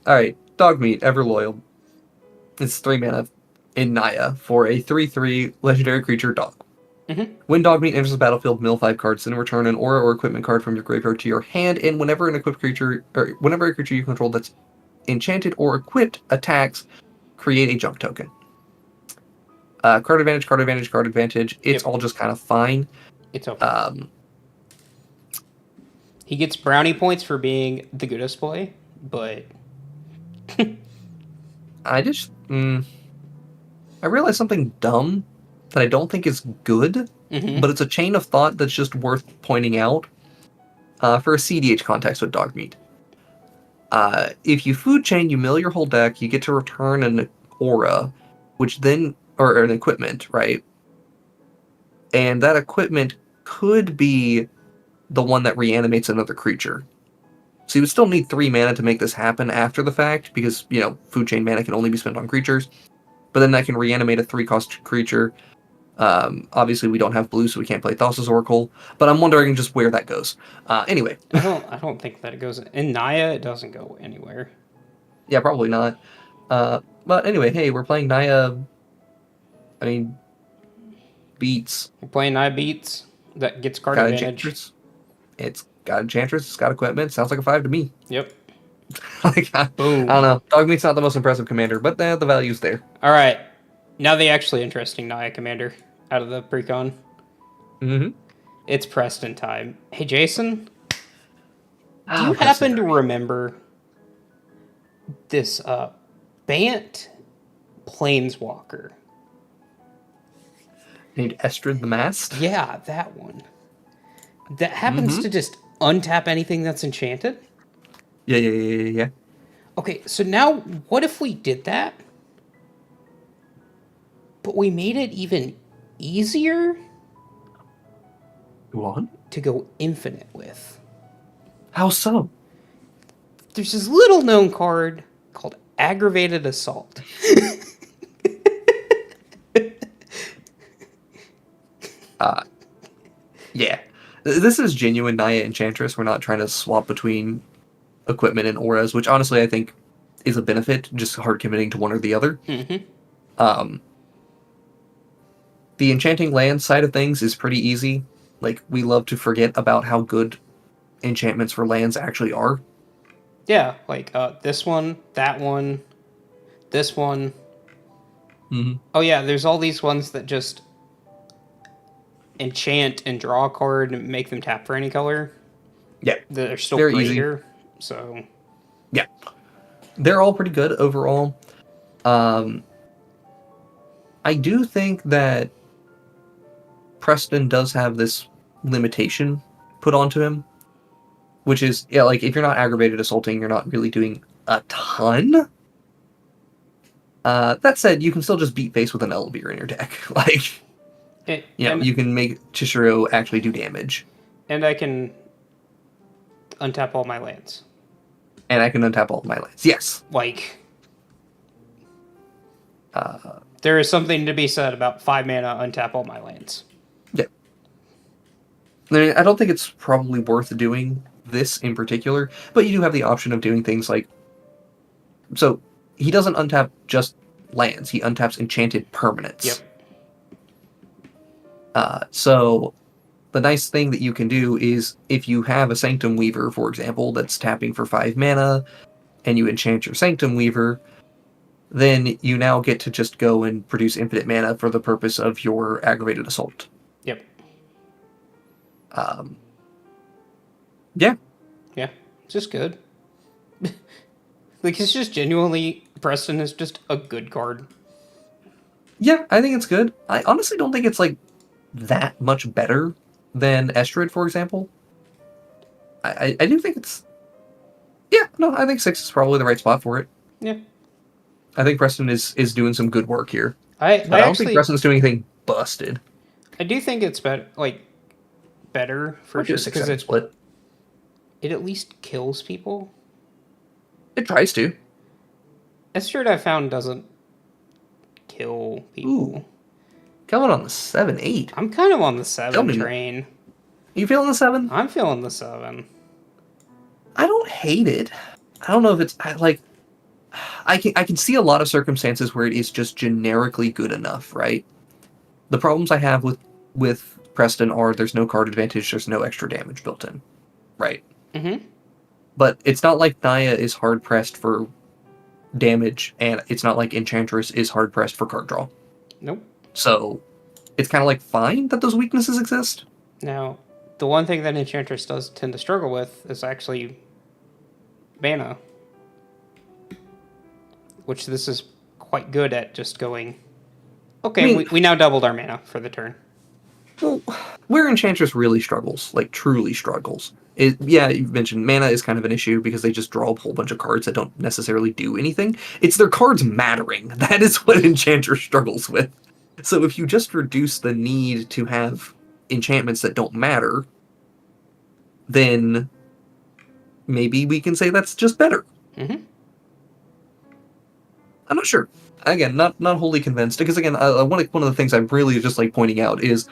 Alright, Dog Meat, Ever Loyal. It's 3 mana in Naya for a 3/3 legendary creature dog. When Dog Meat enters the battlefield, mill 5 cards, then return an aura or equipment card from your graveyard to your hand, and whenever a creature you control that's enchanted or equipped attacks, create a junk token. Card advantage, card advantage, card advantage. It's all just kind of fine. It's okay. He gets brownie points for being the goodest boy, but I realized something dumb that I don't think is good, but it's a chain of thought that's just worth pointing out. For a CDH context with Dog Meat. If you food chain, you mill your whole deck, you get to return an aura, which then, or an equipment, right? And that equipment could be the one that reanimates another creature. So you would still need 3 mana to make this happen after the fact, because, food chain mana can only be spent on creatures. But then that can reanimate a 3-cost creature. Obviously we don't have blue, so we can't play Thassa's Oracle, but I'm wondering just where that goes. Anyway. I don't think that it goes in Naya. It doesn't go anywhere. Yeah, probably not. But anyway, hey, we're playing Naya. Beats. We're playing Naya beats. That gets card Got advantage. Enchantress. It's got Enchantress. It's got equipment. Sounds like a 5 to me. Yep. I Boom. don't know. Dog Meat's not the most impressive commander, but the value's there. All right. Now the actually interesting Naya commander out of the precon. It's Preston time. Hey, Jason. Do you happen to remember this Bant Planeswalker? Named Estrid the Mast? Yeah, that one. That happens to just untap anything that's enchanted? Yeah. Okay, so now what if we did that? But we made it even easier to go infinite with. How so? There's this little known card called Aggravated Assault. Yeah. This is genuine Naya Enchantress. We're not trying to swap between equipment and auras, which honestly I think is a benefit, just hard committing to one or the other. The enchanting land side of things is pretty easy. Like, we love to forget about how good enchantments for lands actually are. Yeah, like this one, that one, this one. Oh yeah, there's all these ones that just enchant and draw a card and make them tap for any color. Yeah. They're still They're great easy. here, so... Yeah. They're all pretty good overall. I do think that Preston does have this limitation put onto him, which is, like, if you're not aggravated assaulting, you're not really doing a ton. That said, you can still just beat face with an Elevir in your deck. Like, you can make Chishiro actually do damage. And I can untap all my lands. And I can untap all of my lands. Yes. Like, there is something to be said about 5 mana, untap all my lands. Yeah. I mean, I don't think it's probably worth doing this in particular, but you do have the option of doing things like... So, he doesn't untap just lands, he untaps enchanted permanents. Yep. So, the nice thing that you can do is, if you have a Sanctum Weaver, for example, that's tapping for 5 mana, and you enchant your Sanctum Weaver, then you now get to just go and produce infinite mana for the purpose of your Aggravated Assault. Yep. Yeah. Yeah, it's just good. Like, it's just genuinely... Preston is just a good card. Yeah, I think it's good. I honestly don't think it's, like, that much better than Estrid, for example. I do think it's... Yeah, no, I think 6 is probably the right spot for it. Yeah. I think Preston is doing some good work here. I don't think Preston's doing anything busted. I do think it's better for sure, because it at least kills people. It tries to. Estrid, I found, doesn't kill people. Ooh. Coming on the 7-8. I'm kind of on the 7 train. You feeling the 7? I'm feeling the 7. I don't hate it. I don't know if it's... I can see a lot of circumstances where it is just generically good enough, right? The problems I have with Preston are there's no card advantage, there's no extra damage built in, right? Mm-hmm. But it's not like Naya is hard-pressed for damage, and it's not like Enchantress is hard-pressed for card draw. Nope. So, it's kind of like fine that those weaknesses exist. Now, the one thing that Enchantress does tend to struggle with is actually mana. Which this is quite good at, just going... Okay, I mean, we now doubled our mana for the turn. Well, where Enchantress really struggles, like truly struggles, yeah, you mentioned mana is kind of an issue because they just draw a whole bunch of cards that don't necessarily do anything. It's their cards mattering. That is what Enchantress struggles with. So if you just reduce the need to have enchantments that don't matter, then maybe we can say that's just better. Mm-hmm. I'm not sure. Again, not wholly convinced, because again, one of the things I'm really just like pointing out is,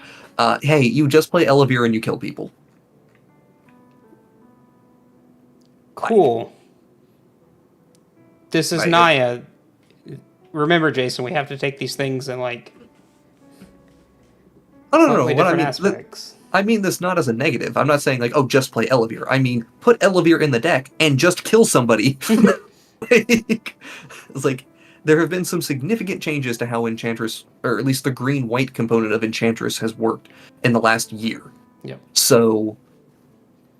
hey, you just play Elevir and you kill people. Cool. This is Naya. Remember, Jason, we have to take these things in, like... No. Different aspects. I mean this not as a negative. I'm not saying, like, oh, just play Elevir. I mean, put Elevir in the deck and just kill somebody. It's like... There have been some significant changes to how Enchantress, or at least the green-white component of Enchantress, has worked in the last year. Yep. So,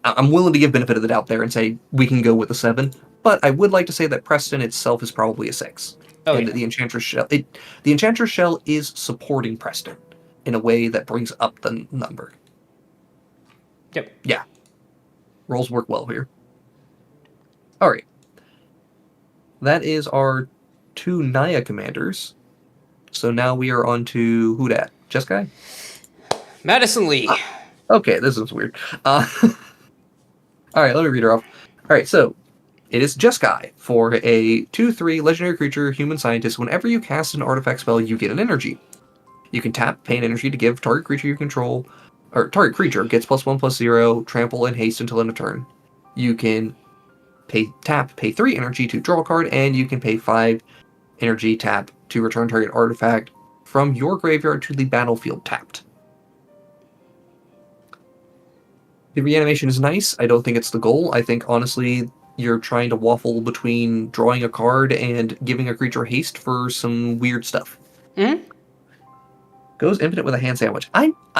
I'm willing to give benefit of the doubt there and say we can go with a 7, but I would like to say that Preston itself is probably a 6. Oh, and yeah. the Enchantress Shell is supporting Preston in a way that brings up the number. Yep. Yeah. Rolls work well here. Alright. That is our 2 Naya commanders. So now we are on to who dat? Jeskai? Madison Lee. Okay, this is weird. Alright, let me read her off. Alright, so it is Jeskai. For a 2/3 legendary creature, human scientist, whenever you cast an artifact spell, you get an energy. You can tap, pay an energy to give target creature you control, or target creature gets +1/+0, trample, and haste until end of turn. You can pay 3 energy to draw a card, and you can pay 5 energy tap to return target artifact from your graveyard to the battlefield tapped. The reanimation is nice. I don't think it's the goal. I think, honestly, you're trying to waffle between drawing a card and giving a creature haste for some weird stuff. Mm-hmm. Goes infinite with a ham sandwich.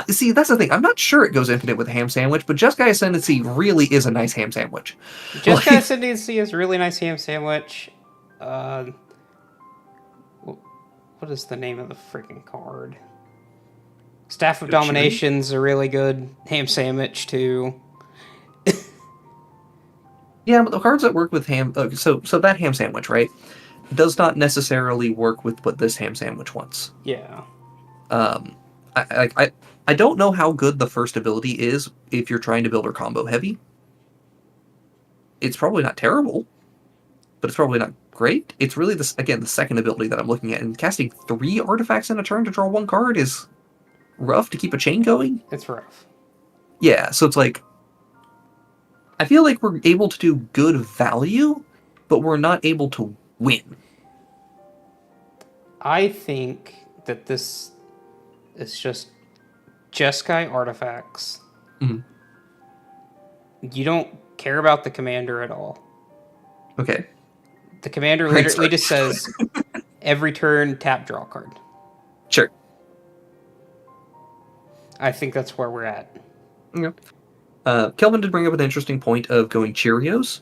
See, that's the thing. I'm not sure it goes infinite with a ham sandwich, but Jeskai Ascendancy really is a nice ham sandwich. Jeskai Ascendancy is a really nice ham sandwich. What is the name of the freaking card? Staff of Domination's a really good ham sandwich, too. Yeah, but the cards that work with ham... so that ham sandwich, right? does not necessarily work with what this ham sandwich wants. Yeah. I don't know how good the first ability is if you're trying to build her combo heavy. It's probably not terrible, but it's probably not great. It's really, the second ability that I'm looking at, and casting 3 artifacts in a turn to draw 1 card is rough to keep a chain going. It's rough. Yeah, so it's like, I feel like we're able to do good value, but we're not able to win. I think that this is just Jeskai artifacts. Mhm. You don't care about the commander at all. Okay. The commander literally just says, every turn, tap, draw card. Sure. I think that's where we're at. Yeah. Kelvin did bring up an interesting point of going Cheerios.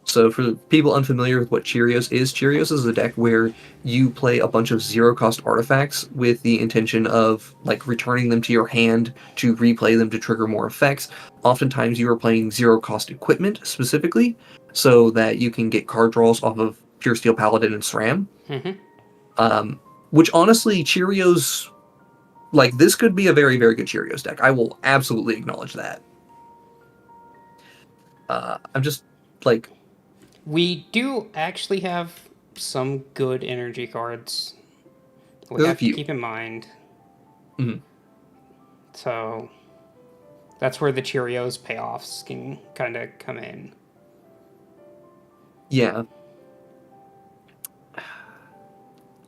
So for people unfamiliar with what Cheerios is a deck where you play a bunch of 0-cost artifacts with the intention of like returning them to your hand to replay them to trigger more effects. Oftentimes you are playing 0-cost equipment specifically, so that you can get card draws off of Pure Steel Paladin and SRAM. Mm-hmm. Which honestly, Cheerios, like, this could be a very, very good Cheerios deck. I will absolutely acknowledge that. I'm just like, We do actually have some good energy cards. We There's a have to few. keep in mind. Mhm. So that's where the Cheerios payoffs can kind of come in. Yeah. A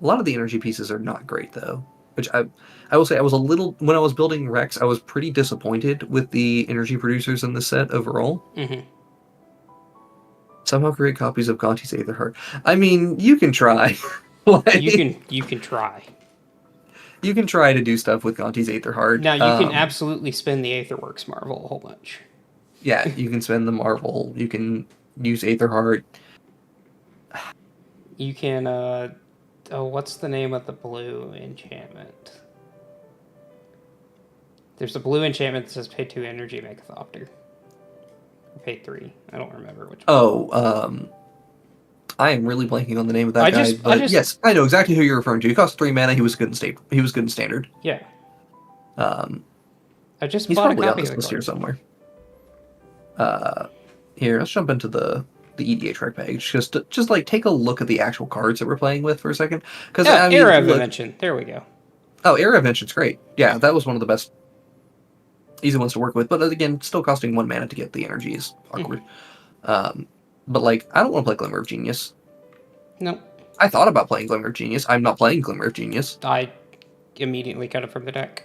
lot of the energy pieces are not great, though. Which I will say, I was a little, when I was building Rex, I was pretty disappointed with the energy producers in the set overall. Mm-hmm. Somehow create copies of Gonti's Aetherheart. I mean, you can try. Like, You can try. you can try to do stuff with Gonti's Aetherheart. Now you can absolutely spin the Aetherworks Marvel a whole bunch. Yeah, you can spend the Marvel. You can use Aetherheart. You can what's the name of the blue enchantment? There's a blue enchantment that says pay 2 energy, make a Thopter. Pay 3. I don't remember which one. Oh, I am really blanking on the name of that guy. Yes, I know exactly who you're referring to. He cost 3 mana. He was good in state. He was good in standard. Yeah. I just He's bought a probably on copy this of the list here card. somewhere. Here, let's jump into the EDH rec page. Just like take a look at the actual cards that we're playing with for a second. Because Yeah, Era of Invention. There we go. Oh, Era of Invention's great. Yeah, that was one of the best easy ones to work with. But again, still costing 1 mana to get the energy is awkward. Mm-hmm. But like, I don't want to play Glimmer of Genius. No. I thought about playing Glimmer of Genius. I'm not playing Glimmer of Genius. I immediately cut it from the deck.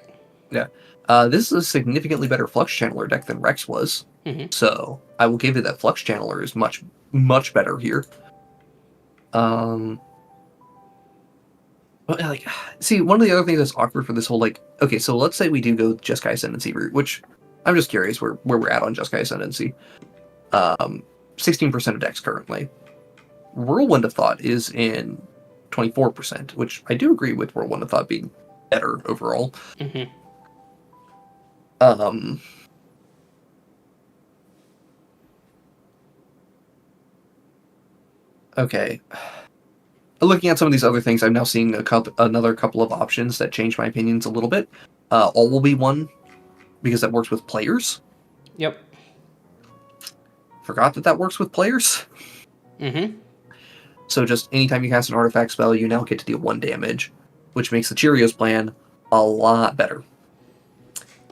Yeah. This is a significantly better Flux Channeler deck than Rex was. Mm-hmm. So I will give you that Flux Channeler is much, much better here. But like, see, one of the other things that's awkward for this whole, like, okay, so let's say we do go Jeskai Ascendancy route, which I'm just curious where we're at on Jeskai Ascendancy. 16% of decks currently. Whirlwind of Thought is in 24%, which I do agree with Whirlwind of Thought being better overall. Mm-hmm. Okay. Looking at some of these other things, I'm now seeing another couple of options that change my opinions a little bit. All will be one, because that works with players. Yep. Forgot that works with players. Mm-hmm. So just anytime you cast an artifact spell, you now get to deal 1 damage, which makes the Cheerios plan a lot better.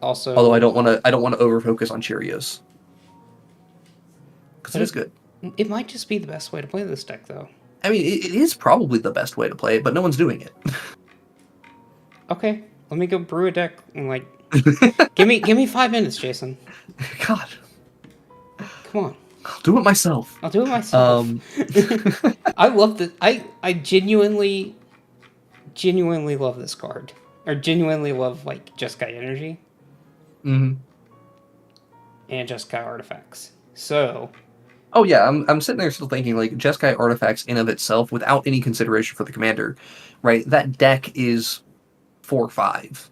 Also, although I don't want to over focus on Cheerios, because it is good. It might just be the best way to play this deck, though. I mean, it is probably the best way to play it, but no one's doing it. Okay, let me go brew a deck and like, give me 5 minutes, Jason. God, come on. I'll do it myself. I'll do it myself. I love this. I genuinely love this card, or genuinely love like Jeskai energy. Mm-hmm. And Jeskai artifacts. So. Oh yeah, I'm sitting there still thinking like Jeskai artifacts in of itself, without any consideration for the commander, right? That deck is 4/5,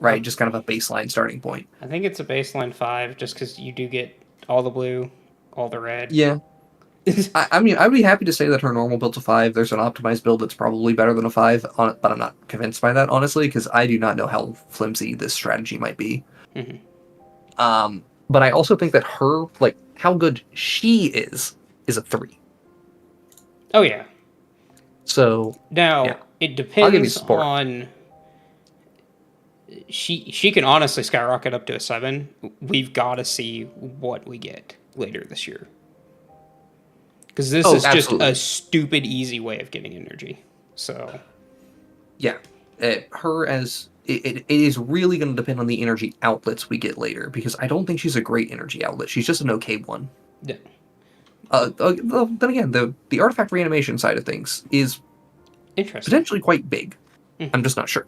right? Just kind of a baseline starting point. I think it's a baseline 5, just because you do get all the blue, all the red. Yeah. I mean, I'd be happy to say that her normal build's a 5. There's an optimized build that's probably better than a 5, but I'm not convinced by that, honestly, because I do not know how flimsy this strategy might be. Mhm. But I also think that her, like, how good she is a 3. Oh yeah. So, Now yeah. it I'll give you depends support. on. She can honestly skyrocket up to a 7. We've got to see what we get later this year. Because this Oh, is just absolutely. a stupid easy way of getting energy. So Yeah. Her as... It is really going to depend on the energy outlets we get later, because I don't think she's a great energy outlet. She's just an okay one. yeah. Then again, the artifact reanimation side of things is Interesting. potentially quite big. I'm just not sure.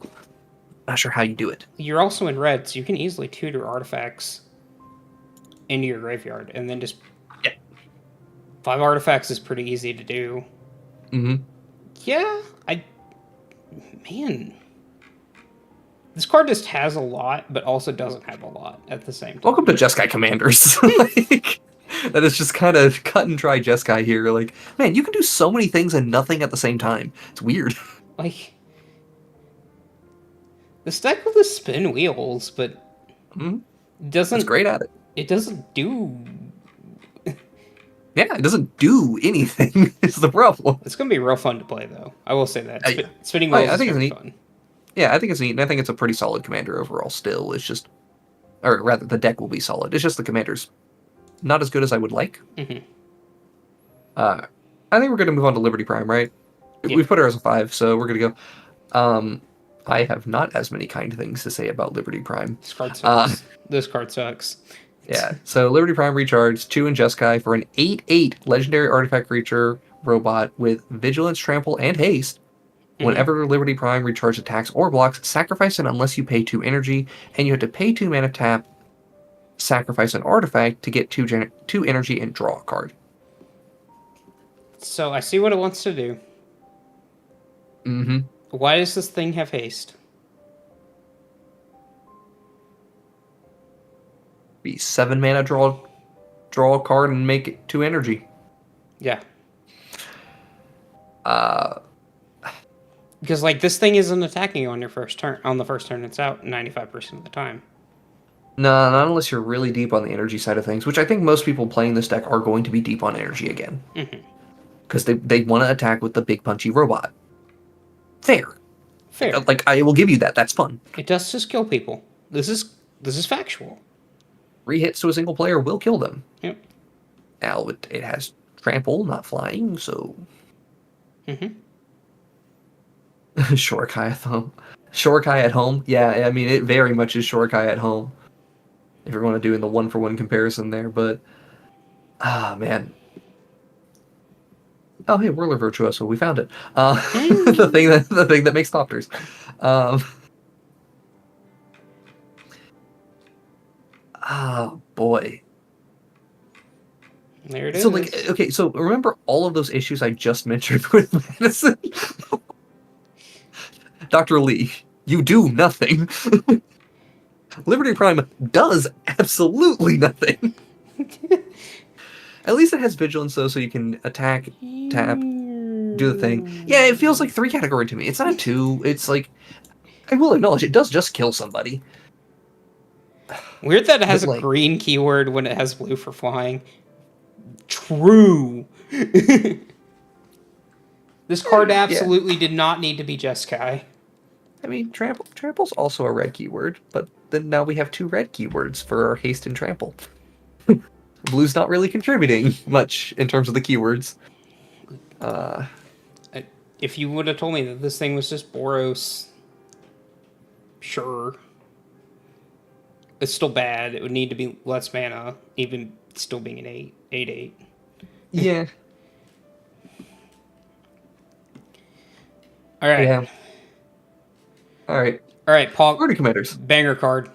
Not sure how you do it. You're also in red, so you can easily tutor artifacts into your graveyard, and then just 5 artifacts is pretty easy to do. Mm-hmm. Yeah, man, this card just has a lot, but also doesn't have a lot at the same time. Welcome to Jeskai Commanders. Like, that is just kind of cut and dry Jeskai here. Like, man, you can do so many things and nothing at the same time. It's weird. Like, this deck will just spin wheels, but doesn't. It's great at it. It doesn't do. Yeah, it doesn't do anything. Is the problem. It's gonna be real fun to play, though. I will say that Yeah. spinning Oh, wheels yeah, I is think it's very neat. fun. Yeah, I think it's neat, and I think it's a pretty solid commander overall. Still, it's just, or rather, the deck will be solid. It's just the commander's not as good as I would like. Mm-hmm. I think we're going to move on to Liberty Prime, right? Yeah. We've put her as a 5, so we're going to go. I have not as many kind things to say about Liberty Prime. This card sucks. This card sucks. Yeah, so Liberty Prime recharged 2 in Jeskai for an 8/8 legendary artifact creature robot with Vigilance, Trample, and Haste. Whenever Liberty Prime recharge attacks or blocks, sacrifice it unless you pay 2 energy, and you have to pay 2 mana tap, sacrifice an artifact to get 2 energy and draw a card. So I see what it wants to do. Mm-hmm. Why does this thing have haste? Be 7 mana, draw a card, and make it 2 energy. Yeah. Because like this thing isn't attacking on your first turn. On the first turn, it's out 95% of the time. No, not unless you're really deep on the energy side of things, which I think most people playing this deck are going to be deep on energy again. Because they want to attack with the big punchy robot. Fair. Like, I will give you that. That's fun. It does just kill people. This is factual. 3 hits to a single player will kill them. Yep. Now, it has trample, not flying, so... Shorikai at home. Shorikai at home? Yeah, I mean, it very much is Shorikai at home. If you're going to do in the 1-for-1 comparison there, but... man. Oh, hey, Whirler Virtuoso, we found it. The thing that makes Thopters. Boy. There it is. So, like, okay, so remember all of those issues I just mentioned with Madison? Dr. Lee, you do nothing. Liberty Prime does absolutely nothing. At least it has Vigilance, though, so you can attack, tap, do the thing. Yeah, it feels like 3 category to me. It's not a 2. It's like, I will acknowledge, it does just kill somebody. Weird that it has But, a like, green keyword when it has blue for flying. True. This card absolutely did not need to be Jeskai. I mean, trample's also a red keyword, but then now we have 2 red keywords for our haste and trample. Blue's not really contributing much in terms of the keywords. If you would have told me that this thing was just Boros, sure. It's still bad. It would need to be less mana, even still being an 8/8. Yeah. All right. Yeah. All right, Paul. Mardu Commanders. Banger card.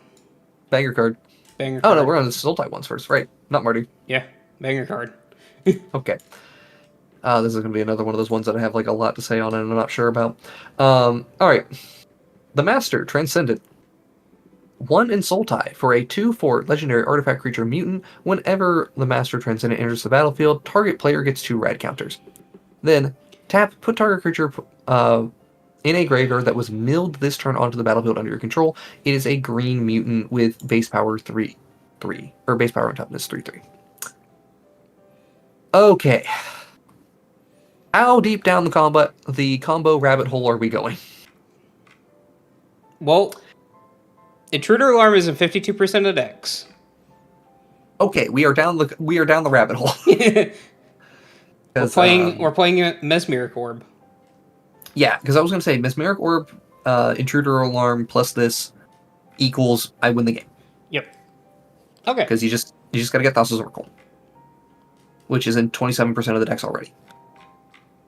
Banger card. Banger Oh, card. no, we're on the Sultai ones first. Right. Not Mardu. Yeah, banger card. Okay. This is going to be another one of those ones that I have like a lot to say on and I'm not sure about. All right. The Master, Transcendent. 1 in Sultai for a 2/4 legendary artifact creature mutant. Whenever the Master Transcendent enters the battlefield, target player gets 2 rad counters. Then tap, put target creature in a graveyard that was milled this turn onto the battlefield under your control. It is a green mutant with base power 3/3, or base power and toughness 3/3. Okay. How deep down the combo rabbit hole are we going? Well, Intruder Alarm is in 52% of decks. Okay, we are down the rabbit hole. We're playing Mesmeric Orb. Yeah, because I was gonna say Mesmeric Orb, Intruder Alarm plus this equals I win the game. Yep. Okay. Because you just gotta get Thassa's Oracle, which is in 27% of the decks already.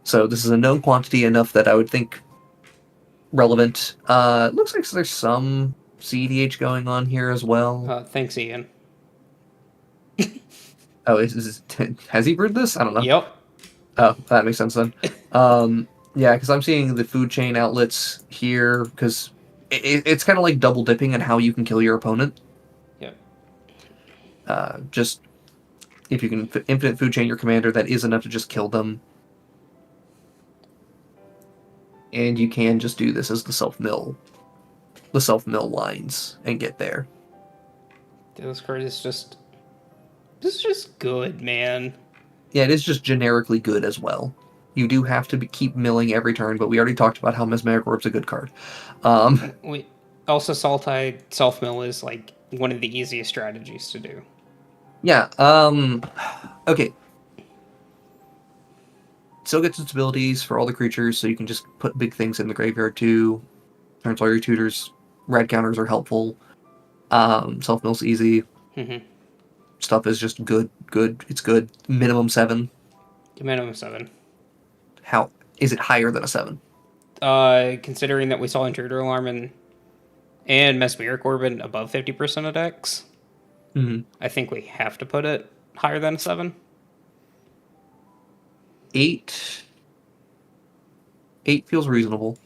So this is a known quantity enough that I would think relevant. Looks like there's some CEDH going on here as well. Thanks, Ian. Oh, has he brewed this? I don't know. Yep. Oh, that makes sense then. Yeah, because I'm seeing the food chain outlets here, because it's kind of like double dipping on how you can kill your opponent. Yep. Just if you can infinite food chain your commander, that is enough to just kill them. And you can just do this as the self-mill lines and get there. This card is just good, man. Yeah, it is just generically good as well. You do have to keep milling every turn, but we already talked about how Mesmeric Orb's a good card. Also, Sultai self-mill is like one of the easiest strategies to do. Yeah, okay. Still gets its abilities for all the creatures, so you can just put big things in the graveyard too. Turns all your tutors. Red counters are helpful. Self-mill's easy. Mm-hmm. Stuff is just good. It's good. Minimum 7. Minimum 7. How is it higher than a 7? Considering that we saw Intruder Alarm and Mesmeric Orb in above 50% of decks, I think we have to put it higher than a 7. 8 feels reasonable.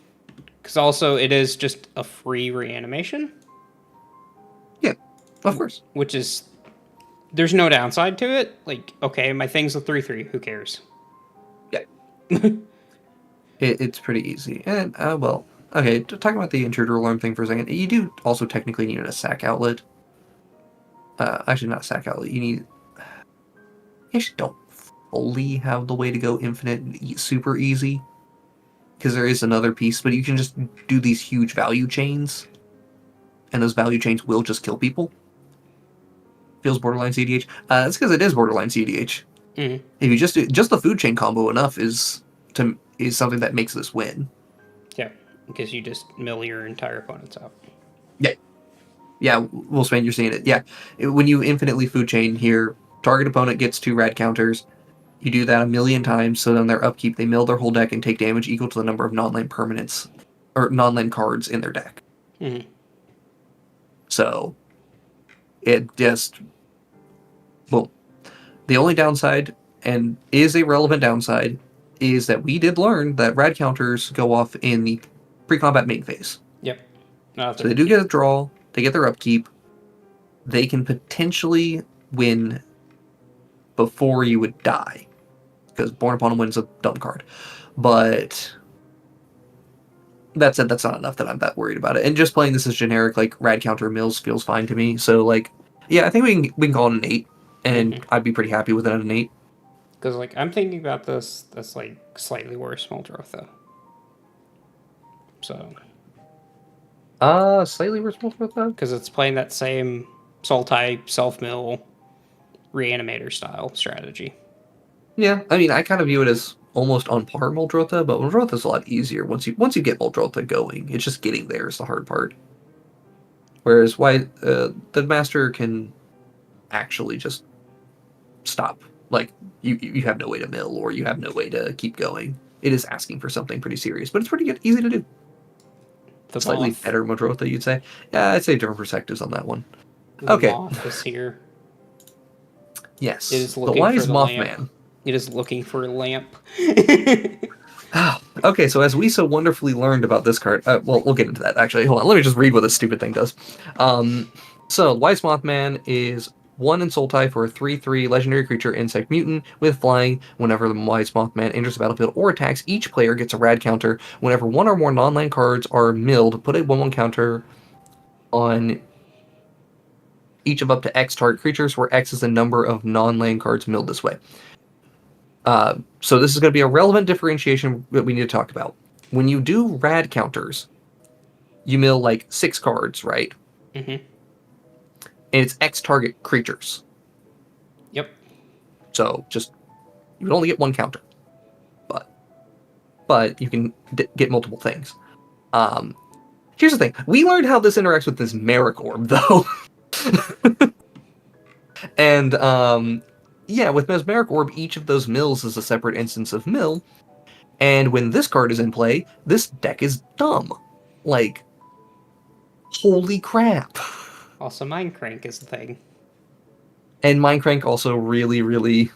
Because also it is just a free reanimation. Yeah, of course. Which is, there's no downside to it. Like, okay, my thing's a 3/3. Who cares? Yeah. It's pretty easy. And, well, okay, talking about the Intruder Alarm thing for a second, you do also technically need a sack outlet. Actually, not a sack outlet. You actually don't fully have the way to go infinite super easy, because there is another piece, but you can just do these huge value chains, and those value chains will just kill people. Feels borderline CDH. That's because it is borderline CDH. Mm-hmm. If you just do the food chain combo enough is something that makes this win. Yeah, because you just mill your entire opponents out. Yeah, Wolfsbane, you're seeing it. Yeah, when you infinitely food chain here, target opponent gets 2 rad counters. You do that a million times, so then their upkeep, they mill their whole deck and take damage equal to the number of non-land permanents, or non-land cards in their deck. Mm-hmm. So, it just... Well, the only downside, and is a relevant downside, is that we did learn that rad counters go off in the pre-combat main phase. Yep. So they do get a draw, they get their upkeep, they can potentially win before you would die, because Born Upon a Win is a dumb card. But that said, that's not enough that I'm that worried about it. And just playing this as generic, like, rad counter mills feels fine to me. So, like, yeah, I think we can call it an 8, and I'd be pretty happy with it at an 8. Because, like, I'm thinking about this, that's, like, slightly worse Muldrotha. So. Slightly worse Muldrotha? Because it's playing that same Sultai self-mill reanimator style strategy. Yeah, I mean, I kind of view it as almost on par Muldrotha, but Muldrotha's a lot easier once you get Muldrotha going. It's just getting there is the hard part. Whereas the Master can actually just stop. Like, you have no way to mill, or you have no way to keep going. It is asking for something pretty serious, but it's pretty good, easy to do. The Slightly moth. better Muldrotha, you'd say. Yeah, I'd say different perspectives on that one. The Okay. moth is here. Yes. It is The looking wise for the Mothman. lamp. It is looking for a lamp. Okay, Okay, so as we so wonderfully learned about this card, well, we'll get into that, actually. Hold on, let me just read what this stupid thing does. So, Wise Mothman is 1 in Sultai for a 3/3 legendary creature insect mutant with flying. Whenever the Wise Mothman enters the battlefield or attacks, each player gets a rad counter. Whenever one or more non-land cards are milled, put a 1/1 counter on each of up to X target creatures, where X is the number of non-land cards milled this way. So this is going to be a relevant differentiation that we need to talk about. When you do rad counters, you mill like 6 cards, right? Mm-hmm. And it's X target creatures. Yep. So just you would only get 1 counter, but you can get multiple things. Here's the thing: we learned how this interacts with this Merrick Orb, though, and yeah, with Mesmeric Orb, each of those mills is a separate instance of mill, and when this card is in play, this deck is dumb. Like, holy crap. Also, Mind Crank is the thing. And Mindcrank also really, really,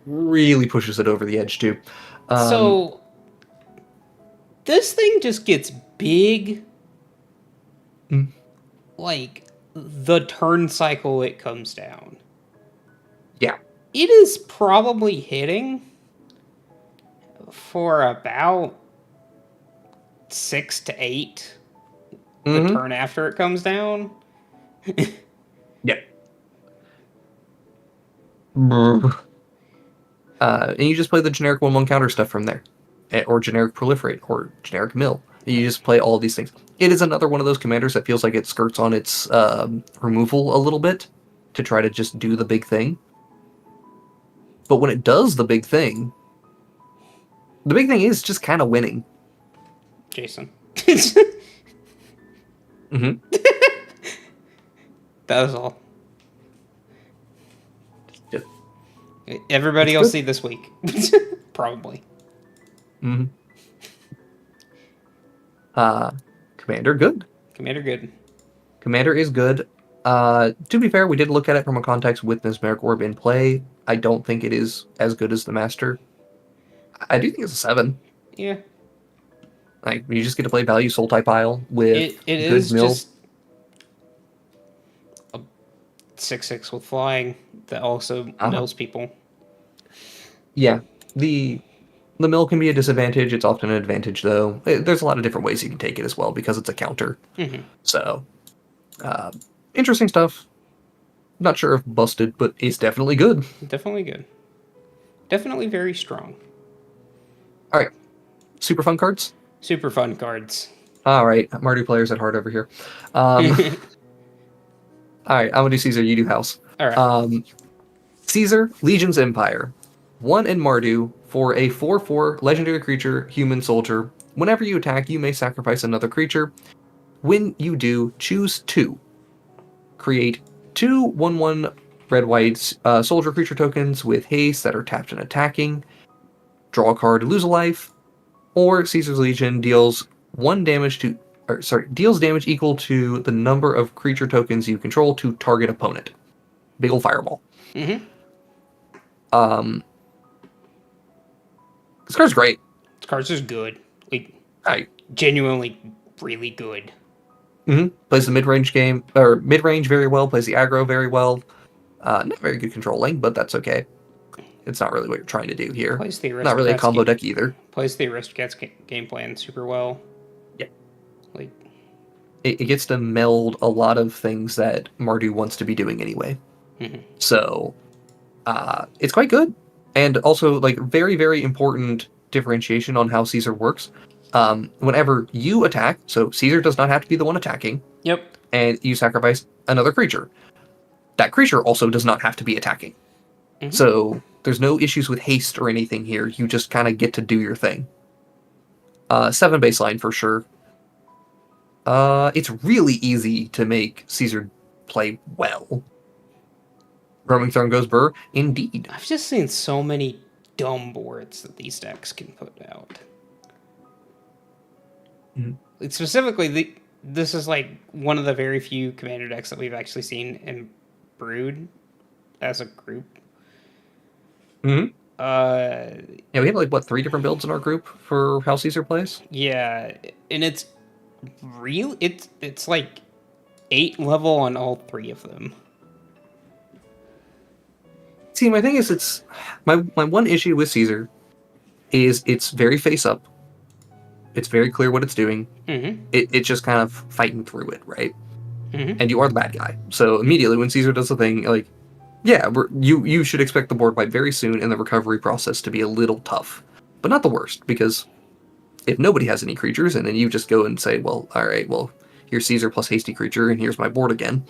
really pushes it over the edge, too. So, this thing just gets big, like, the turn cycle it comes down. Yeah. It is probably hitting for about 6 to 8 the turn after it comes down. Yeah. And you just play the generic 1/1 counter stuff from there. Or generic proliferate, or generic mill. You just play all these things. It is another one of those commanders that feels like it skirts on its removal a little bit to try to just do the big thing. But when it does the big thing is just kind of winning. Jason. Mm-hmm. That was all. Just, everybody will see this week. Probably. Mm-hmm. Commander, good. Commander, good. Commander is good. To be fair, we did look at it from a context with Mesmeric Orb in play. I don't think it is as good as the Master. I do think it's a 7. Yeah. Like, you just get to play value Sultai pile with it good is mill. just a 6/6 with flying that also mills people. Yeah. The mill can be a disadvantage. It's often an advantage, though. There's a lot of different ways you can take it as well, because it's a counter. Mm-hmm. So, interesting stuff. Not sure if busted, but it's definitely good. Definitely good. Definitely very strong. All right. Super fun cards? Super fun cards. All right. Mardu players at heart over here. All right. I'm going to do Caesar. You do House. All right. Caesar, Legion's Empire. 1 in Mardu for a 4/4 legendary creature, human soldier. Whenever you attack, you may sacrifice another creature. When you do, choose 2. Create 2 1/1 red-white soldier creature tokens with haste that are tapped and attacking. Draw a card, lose a life. Or Caesar's Legion deals deals damage equal to the number of creature tokens you control to target opponent. Big ol' fireball. Mm-hmm. This card's great. This card's just good. Like, Right. genuinely really good. Mm-hmm. Plays the mid-range game, or mid-range very well, plays the aggro very well. Not very good controlling, but that's okay. It's not really what you're trying to do here. Plays the Not really a combo deck either. Plays the Aristocats game plan super well. Yeah. Like, it gets to meld a lot of things that Mardu wants to be doing anyway. mm-hmm. So, it's quite good. And also, like, very, very important differentiation on how Caesar works. Whenever you attack, so Caesar does not have to be the one attacking. Yep. And you sacrifice another creature. That creature also does not have to be attacking. Mm-hmm. So there's no issues with haste or anything here. You just kind of get to do your thing. 7 baseline for sure. It's really easy to make Caesar play well. Roaming Throne goes burr. Indeed. I've just seen so many dumb boards that these decks can put out. Mm-hmm. Like, specifically, this is like one of the very few commander decks that we've actually seen in Brood as a group. Mm-hmm. Yeah, we have like what 3 different builds in our group for how Caesar plays. Yeah, and it's real. It's like 8 level on all 3 of them. See, my thing is, it's my one issue with Caesar is it's very face up. It's very clear what it's doing. Mm-hmm. It's just kind of fighting through it, right? Mm-hmm. And you are the bad guy. So immediately when Caesar does the thing, like, yeah, you should expect the board wipe very soon and the recovery process to be a little tough, but not the worst, because if nobody has any creatures and then you just go and say, well, all right, well, here's Caesar plus hasty creature and here's my board again.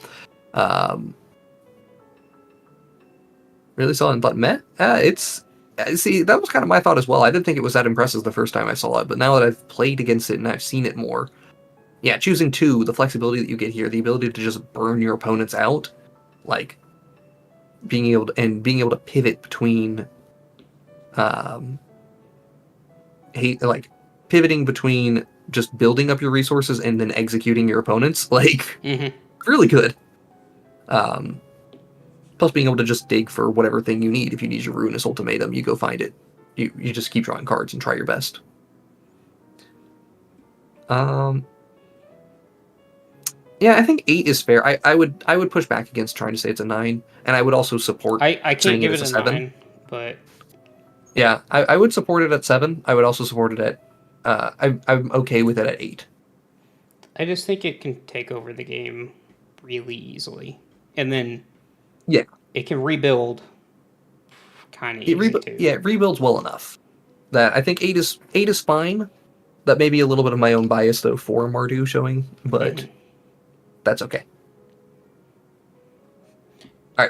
Really solid, but meh. See, that was kind of my thought as well. I didn't think it was that impressive the first time I saw it, but now that I've played against it and I've seen it more, yeah, choosing 2, the flexibility that you get here, the ability to just burn your opponents out, like being able to pivot between, pivoting between just building up your resources and then executing your opponents, like really good. Plus being able to just dig for whatever thing you need. If you need your Ruinous Ultimatum, you go find it. You just keep drawing cards and try your best. Yeah, I think 8 is fair. I would push back against trying to say it's a 9, and I would also support. I can't give it a 7. 9, but yeah, I would support it at 7. I would also support it at. I'm okay with it at 8. I just think it can take over the game really easily, and then yeah, it can rebuild kind of easy too. Yeah, it rebuilds well enough that I think 8 is fine. That may be a little bit of my own bias though for Mardu showing, but that's okay. All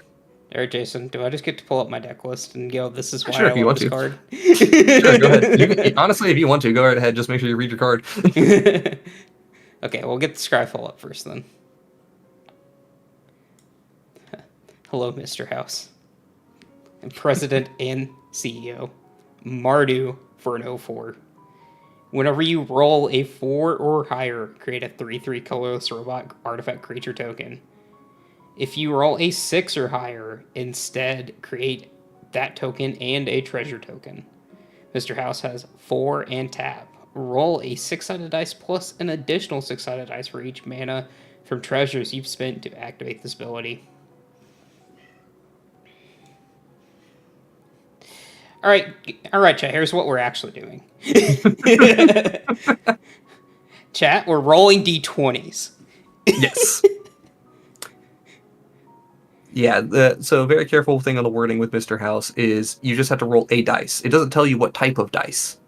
sure, I if you love want this to. card. Sure, go ahead. Honestly, if you want to, go right ahead. Just make sure you read your card. Okay, we'll get the Scryfall up first then. Hello, Mr. House. And President and CEO. Mardu for an 0/4. Whenever you roll a 4 or higher, create a 3/3 colorless robot artifact creature token. If you roll a 6 or higher, instead create that token and a treasure token. Mr. House has 4 and tap. Roll a 6-sided dice plus an additional 6-sided dice for each mana from treasures you've spent to activate this ability. All right, chat. Here's what we're actually doing. Chat, we're rolling d20s. Yes. Yeah, so a very careful thing on the wording with Mr. House is you just have to roll a dice. It doesn't tell you what type of dice.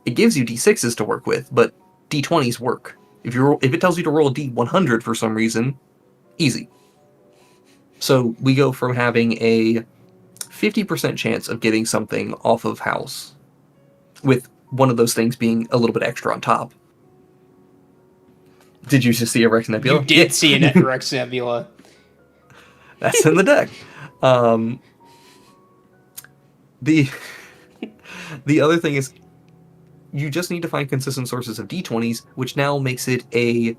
It gives you d6s to work with, but d20s work. If it tells you to roll a d100 for some reason, easy. So we go from having a 50% chance of getting something off of House, with one of those things being a little bit extra on top. Did you just see a Rex Nebula? You did see a Rex Nebula. That's in the deck. The other thing is, you just need to find consistent sources of d20s, which now makes it a,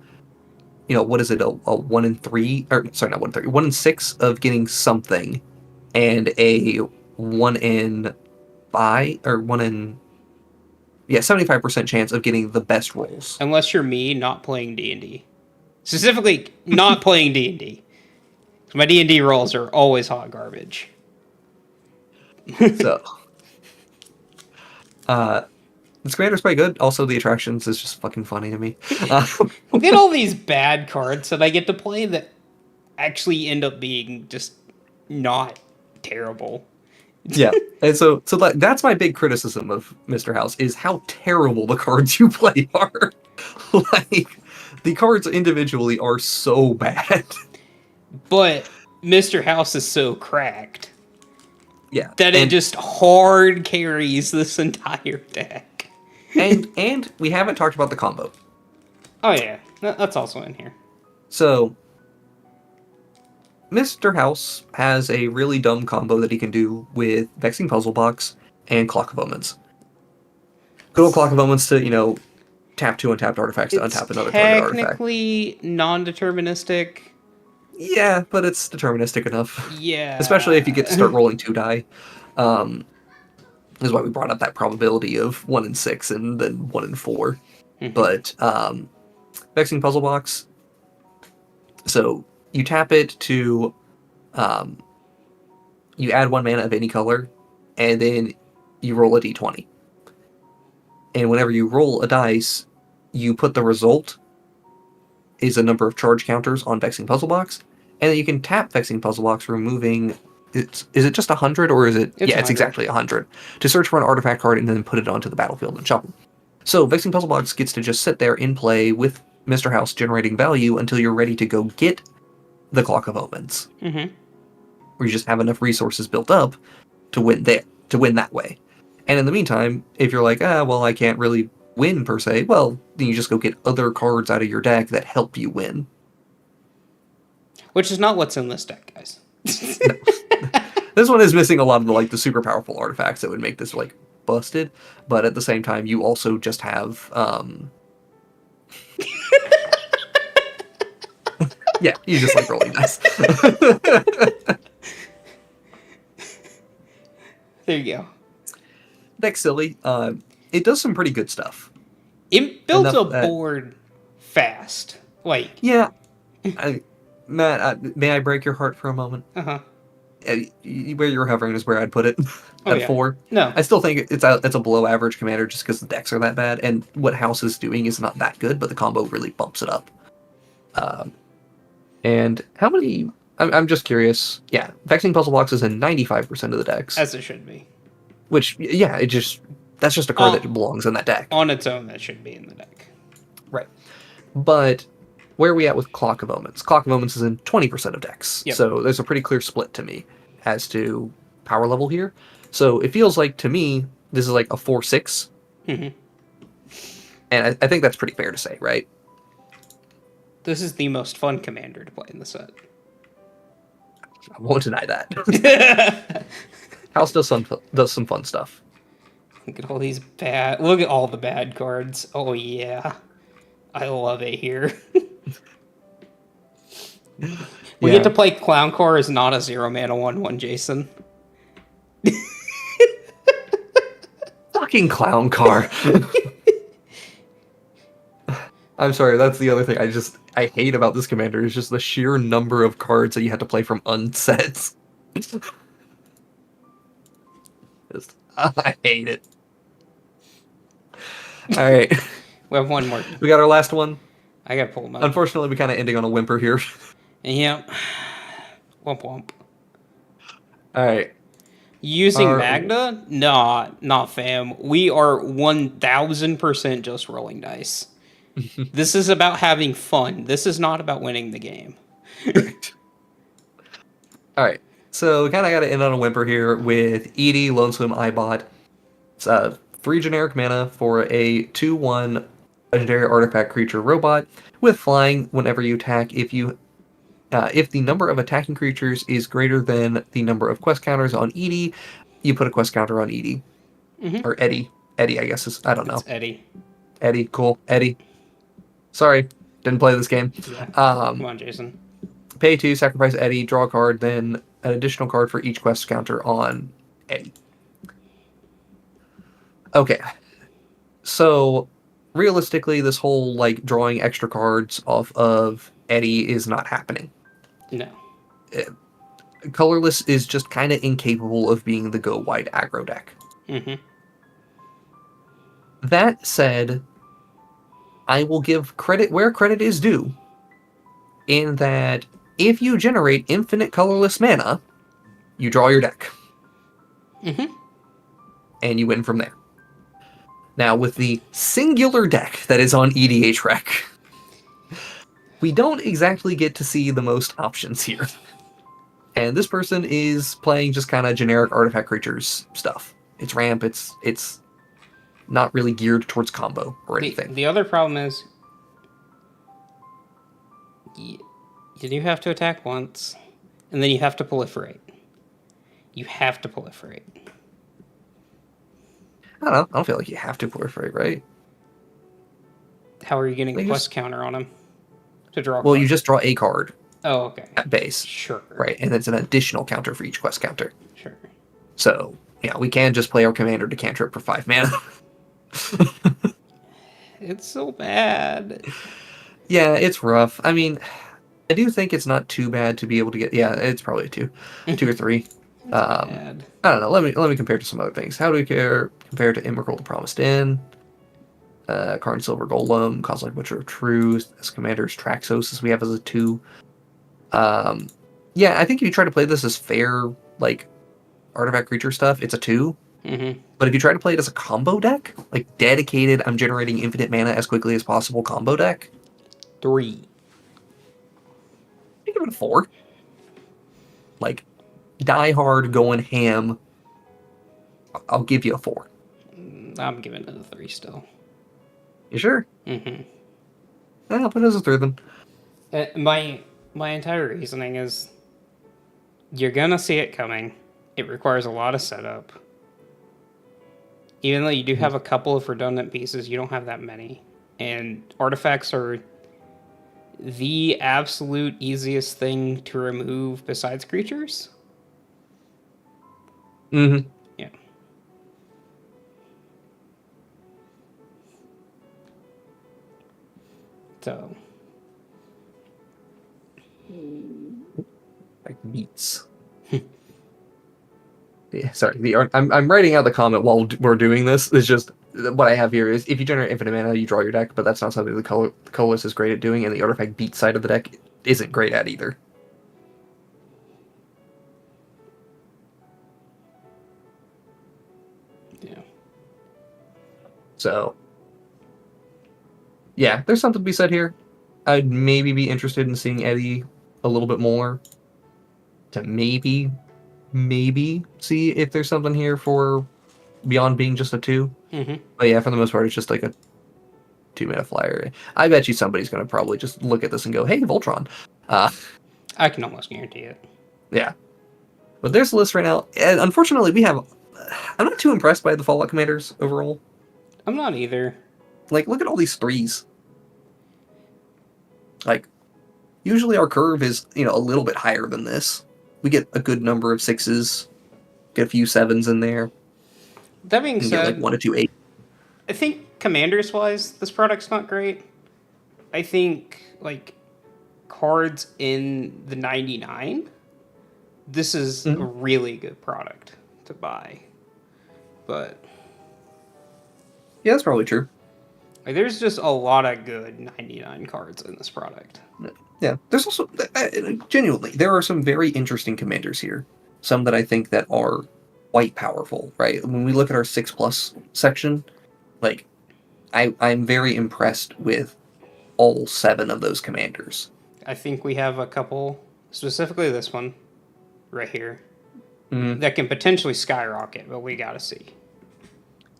what is it, a 1 in 3, or sorry, not 1 in 3, 1 in 6 of getting something, and a 1 in 5, or 1 in, 75% chance of getting the best rolls. Unless you're me, not playing D&D. Specifically, not playing D&D. My D&D rolls are always hot garbage. So, this commander's quite good. Also, the attractions is just fucking funny to me. I get all these bad cards that I get to play that actually end up being just not terrible. Yeah, and so that's my big criticism of Mr. House is how terrible the cards you play are. Like, the cards individually are so bad. But Mr. House is so cracked. Yeah. That it just hard carries this entire deck. and we haven't talked about the combo. Oh yeah, that's also in here. So, Mr. House has a really dumb combo that he can do with Vexing Puzzle Box and Clock of Omens. Good old Clock of Omens to, tap 2 untapped artifacts to untap another target artifact. Technically non-deterministic. Yeah, but it's deterministic enough. Yeah. Especially if you get to start rolling 2 die. This is why we brought up that probability of 1 in 6 and then 1 in 4. Mhm. But Vexing Puzzle Box, so you tap it to, you add 1 mana of any color, and then you roll a d20. And whenever you roll a dice, you put the result is a number of charge counters on Vexing Puzzle Box, and then you can tap Vexing Puzzle Box, removing... is it just 100, or is it... It's 100. It's exactly 100. To search for an artifact card and then put it onto the battlefield and shuffle. So Vexing Puzzle Box gets to just sit there in play with Mr. House generating value until you're ready to go get the Clock of Omens. Mm-hmm. Where you just have enough resources built up to win that way. And in the meantime, if you're like, well, I can't really win per se, well, then you just go get other cards out of your deck that help you win. Which is not what's in this deck, guys. This one is missing a lot of the super powerful artifacts that would make this busted, but at the same time, you also just have yeah, you just like rolling dice. There you go. Deck's silly. It does some pretty good stuff. It builds a board fast. Like, yeah. Matt, may I break your heart for a moment? Uh-huh. Where you're hovering is where I'd put it. At 4. No. I still think it's a below average commander just because the decks are that bad, and what House is doing is not that good, but the combo really bumps it up. And how many... I'm just curious. Yeah, Vexing Puzzle Box is in 95% of the decks. As it should be. Which, yeah, that's just a card that belongs in that deck. On its own, that should be in the deck. Right. But where are we at with Clock of Omens? Clock of Omens is in 20% of decks. Yep. So there's a pretty clear split to me as to power level here. So it feels like, to me, this is like a 4-6. Mm-hmm. And I think that's pretty fair to say, right? This is the most fun commander to play in the set. I won't deny that. House does some fun stuff. Look at all these bad... Look at all the bad cards. Oh, yeah. I love it here. We get to play Clown Core as not a 0-mana 1/1 Jason. Fucking Clown Car. I'm sorry, that's the other thing I hate about this commander is just the sheer number of cards that you have to play from unsets. I hate it. Alright. We have one more. We got our last one. I gotta pull them up. Unfortunately, we kind of ending on a whimper here. Yep. Womp womp. Alright. Using Magna? Nah, not fam. We are 1000% just rolling dice. This is about having fun. This is not about winning the game. Alright. So we kind of got to end on a whimper here with Edie, Lonesome Eyebot. It's 3 generic mana for a 2/1 legendary artifact creature robot with flying whenever you attack. If the number of attacking creatures is greater than the number of quest counters on Edie, you put a quest counter on Edie. Mm-hmm. Or Eddie. Eddie, I guess is... I don't know. It's Eddie. Eddie, cool. Eddie. Sorry, didn't play this game. Yeah. Come on, Jason. Pay 2, sacrifice Eddie, draw a card, then an additional card for each quest counter on Eddie. Okay. So, realistically, this whole, drawing extra cards off of Eddie is not happening. No. Colorless is just kind of incapable of being the go-wide aggro deck. Mm-hmm. That said, I will give credit where credit is due, in that if you generate infinite colorless mana, you draw your deck. Mm-hmm. And you win from there. Now, with the singular deck that is on EDH Rec, we don't exactly get to see the most options here. And this person is playing just kind of generic artifact creatures stuff. It's ramp, it's not really geared towards combo or anything. The other problem is you do have to attack once, and then you have to proliferate. You have to proliferate. I don't know. I don't feel like you have to proliferate, right? How are you getting a quest counter on him to draw? Well, you just draw a card. Oh, okay. At base. Sure. Right, and it's an additional counter for each quest counter. Sure. So, Yeah, we can just play our commander to cantrip for 5 mana. It's so bad. Yeah, it's rough. I mean, I do think it's not too bad to be able to get. Yeah, it's probably a 2 or 3. Bad. I don't know. Let me compare to some other things. How do we compare to Emrakul the Promised Inn? Karn Silver Golem, Cosmic Butcher of Truth, as Commander's Traxos, as we have as a 2. Yeah, I think if you try to play this as fair, like, artifact creature stuff, it's a 2. Mm-hmm. But if you try to play it as a combo deck, like dedicated, I'm generating infinite mana as quickly as possible combo deck, 3. I give it a 4. Like, die hard, going ham, I'll give you a 4. I'm giving it a 3 still. You sure? Mm-hmm. Yeah, I'll put it as a 3 then. My entire reasoning is you're gonna see it coming. It requires a lot of setup. Even though you do have a couple of redundant pieces, you don't have that many. And artifacts are the absolute easiest thing to remove besides creatures. Mm-hmm. Yeah. So. Like meats. Yeah, sorry. I'm writing out the comment while we're doing this. It's just what I have here is if you generate infinite mana, you draw your deck, but that's not something the colorless is great at doing, and the artifact beat side of the deck isn't great at either. Yeah. So, yeah, there's something to be said here. I'd maybe be interested in seeing Eddie a little bit more to maybe see if there's something here for beyond being just a 2. Mm-hmm. But yeah, for the most part, it's just like a 2-mana flyer. I bet you somebody's going to probably just look at this and go, hey, Voltron. I can almost guarantee it. Yeah. But there's a list right now. And unfortunately, I'm not too impressed by the Fallout Commanders overall. I'm not either. Like, look at all these 3s. Like, usually our curve is, a little bit higher than this. We get a good number of 6s, get a few 7s in there. That being said, get like 1 to 2 8. I think commanders wise, this product's not great. I think like cards in the 99, this is a really good product to buy. But yeah, that's probably true. Like, there's just a lot of good 99 cards in this product. Yeah, there's also genuinely there are some very interesting commanders here. Some that I think that are quite powerful, right? When we look at our 6+ section, like I'm very impressed with all 7 of those commanders. I think we have a couple, specifically this one right here, that can potentially skyrocket, but we gotta see.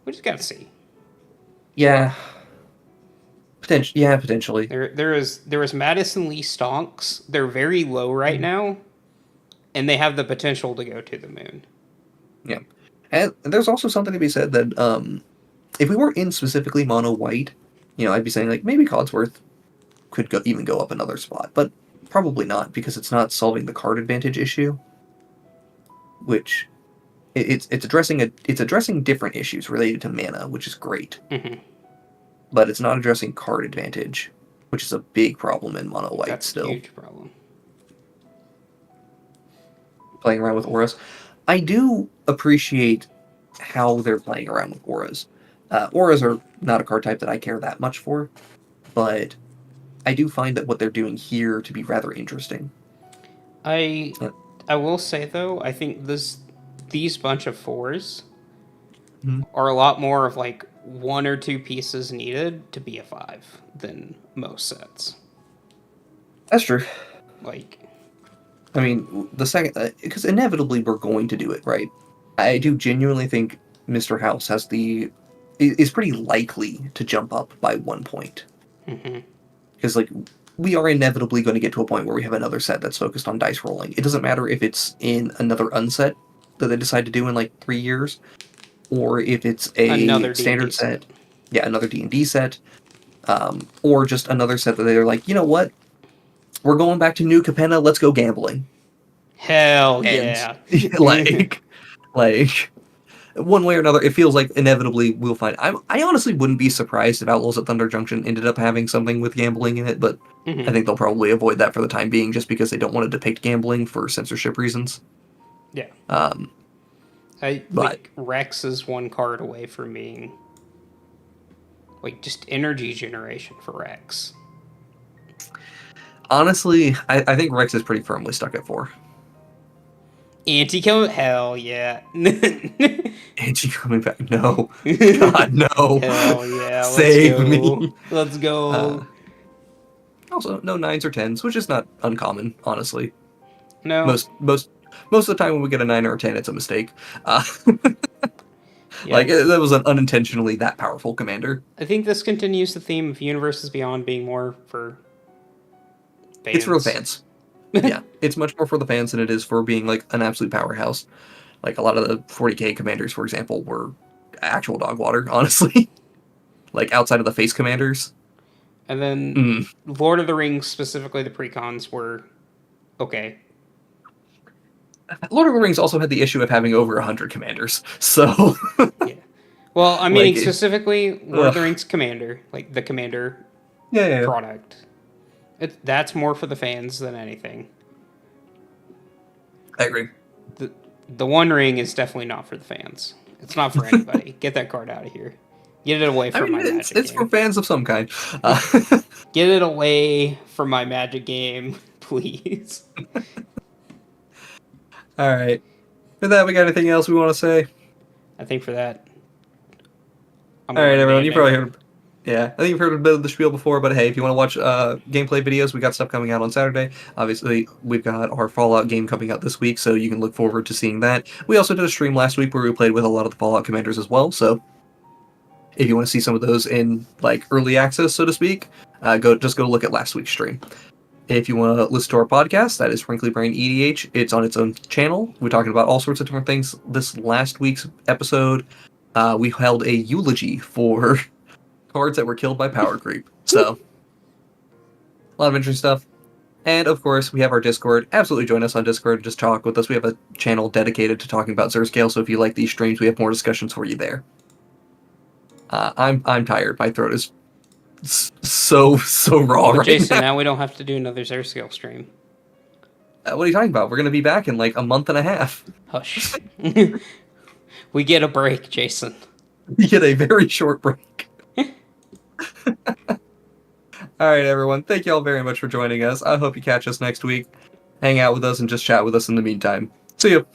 We just gotta see. Yeah. Potentially. There is Madison Lee Stonks. They're very low right now, and they have the potential to go to the moon. Yeah. And there's also something to be said that if we weren't in specifically mono white, I'd be saying like maybe Codsworth could even go up another spot, but probably not because it's not solving the card advantage issue, which it's addressing different issues related to mana, which is great. Mm-hmm. But it's not addressing card advantage, which is a big problem in mono white. That's still a huge problem. Playing around with auras. I do appreciate how they're playing around with auras. Auras are not a card type that I care that much for, but I do find that what they're doing here to be rather interesting. I will say though, I think these bunch of 4s are a lot more of like 1 or 2 pieces needed to be a 5 than most sets. That's true. Like, I mean, the second, because inevitably we're going to do it, right? I do genuinely think Mr. House is pretty likely to jump up by 1 point. Because, like, we are inevitably going to get to a point where we have another set that's focused on dice rolling. It doesn't matter if it's in another unset that they decide to do in, like, 3 years, or if it's another standard set. Yeah, another D&D set. Or just another set that they're like, you know what? We're going back to New Capenna, let's go gambling. Hell yeah. like, one way or another, it feels like inevitably we'll find. I honestly wouldn't be surprised if Outlaws at Thunder Junction ended up having something with gambling in it, but I think they'll probably avoid that for the time being, just because they don't want to depict gambling for censorship reasons. Yeah. But like Rex is one card away from being like just energy generation for Rex. honestly, I think Rex is pretty firmly stuck at 4. Anti-code? Hell yeah. Angie coming back? No, God no. Hell yeah. Save Let's go. me. Let's go. Also, no 9s or 10s, which is not uncommon, honestly. No. Most of the time when we get a 9 or a 10, it's a mistake. Yeah. Like, that was an unintentionally that powerful commander. I think this continues the theme of Universes Beyond being more for fans. It's for the fans. Yeah, it's much more for the fans than it is for being, like, an absolute powerhouse. Like, a lot of the 40k commanders, for example, were actual dog water, honestly. Like, outside of the face commanders. And then Lord of the Rings, specifically the precons, were okay. Lord of the Rings also had the issue of having over 100 commanders, so... Yeah. Well, I mean, Like, specifically Lord of the Rings Commander, like the Commander product. That's more for the fans than anything. I agree. The One Ring is definitely not for the fans. It's not for anybody. Get that card out of here. Get it away from my Magic it's game. for fans of some kind. Get it away from my Magic game, please. All right. For that, we got anything else we want to say? I think for that. All right, everyone. You probably heard. Yeah, I think you've heard a bit of the spiel before, but hey, if you want to watch gameplay videos, we got stuff coming out on Saturday. Obviously, we've got our Fallout game coming out this week, so you can look forward to seeing that. We also did a stream last week where we played with a lot of the Fallout commanders as well, so if you want to see some of those in like early access, so to speak, go look at last week's stream. If you want to listen to our podcast, that is WrinklyBrainEDH. It's on its own channel. We're talking about all sorts of different things. This last week's episode, we held a eulogy for cards that were killed by power creep. So, a lot of interesting stuff. And, of course, we have our Discord. Absolutely join us on Discord. Just talk with us. We have a channel dedicated to talking about Zur Scale, so if you like these streams, we have more discussions for you there. I'm tired. My throat is so raw right Jason, now. now we don't have to do another Zur Scale stream. What are you talking about? We're going to be back in like a month and a half. Hush. We get a break, Jason. We get a very short break. All right, everyone. Thank you all very much for joining us. I hope you catch us next week. Hang out with us and just chat with us in the meantime. See you.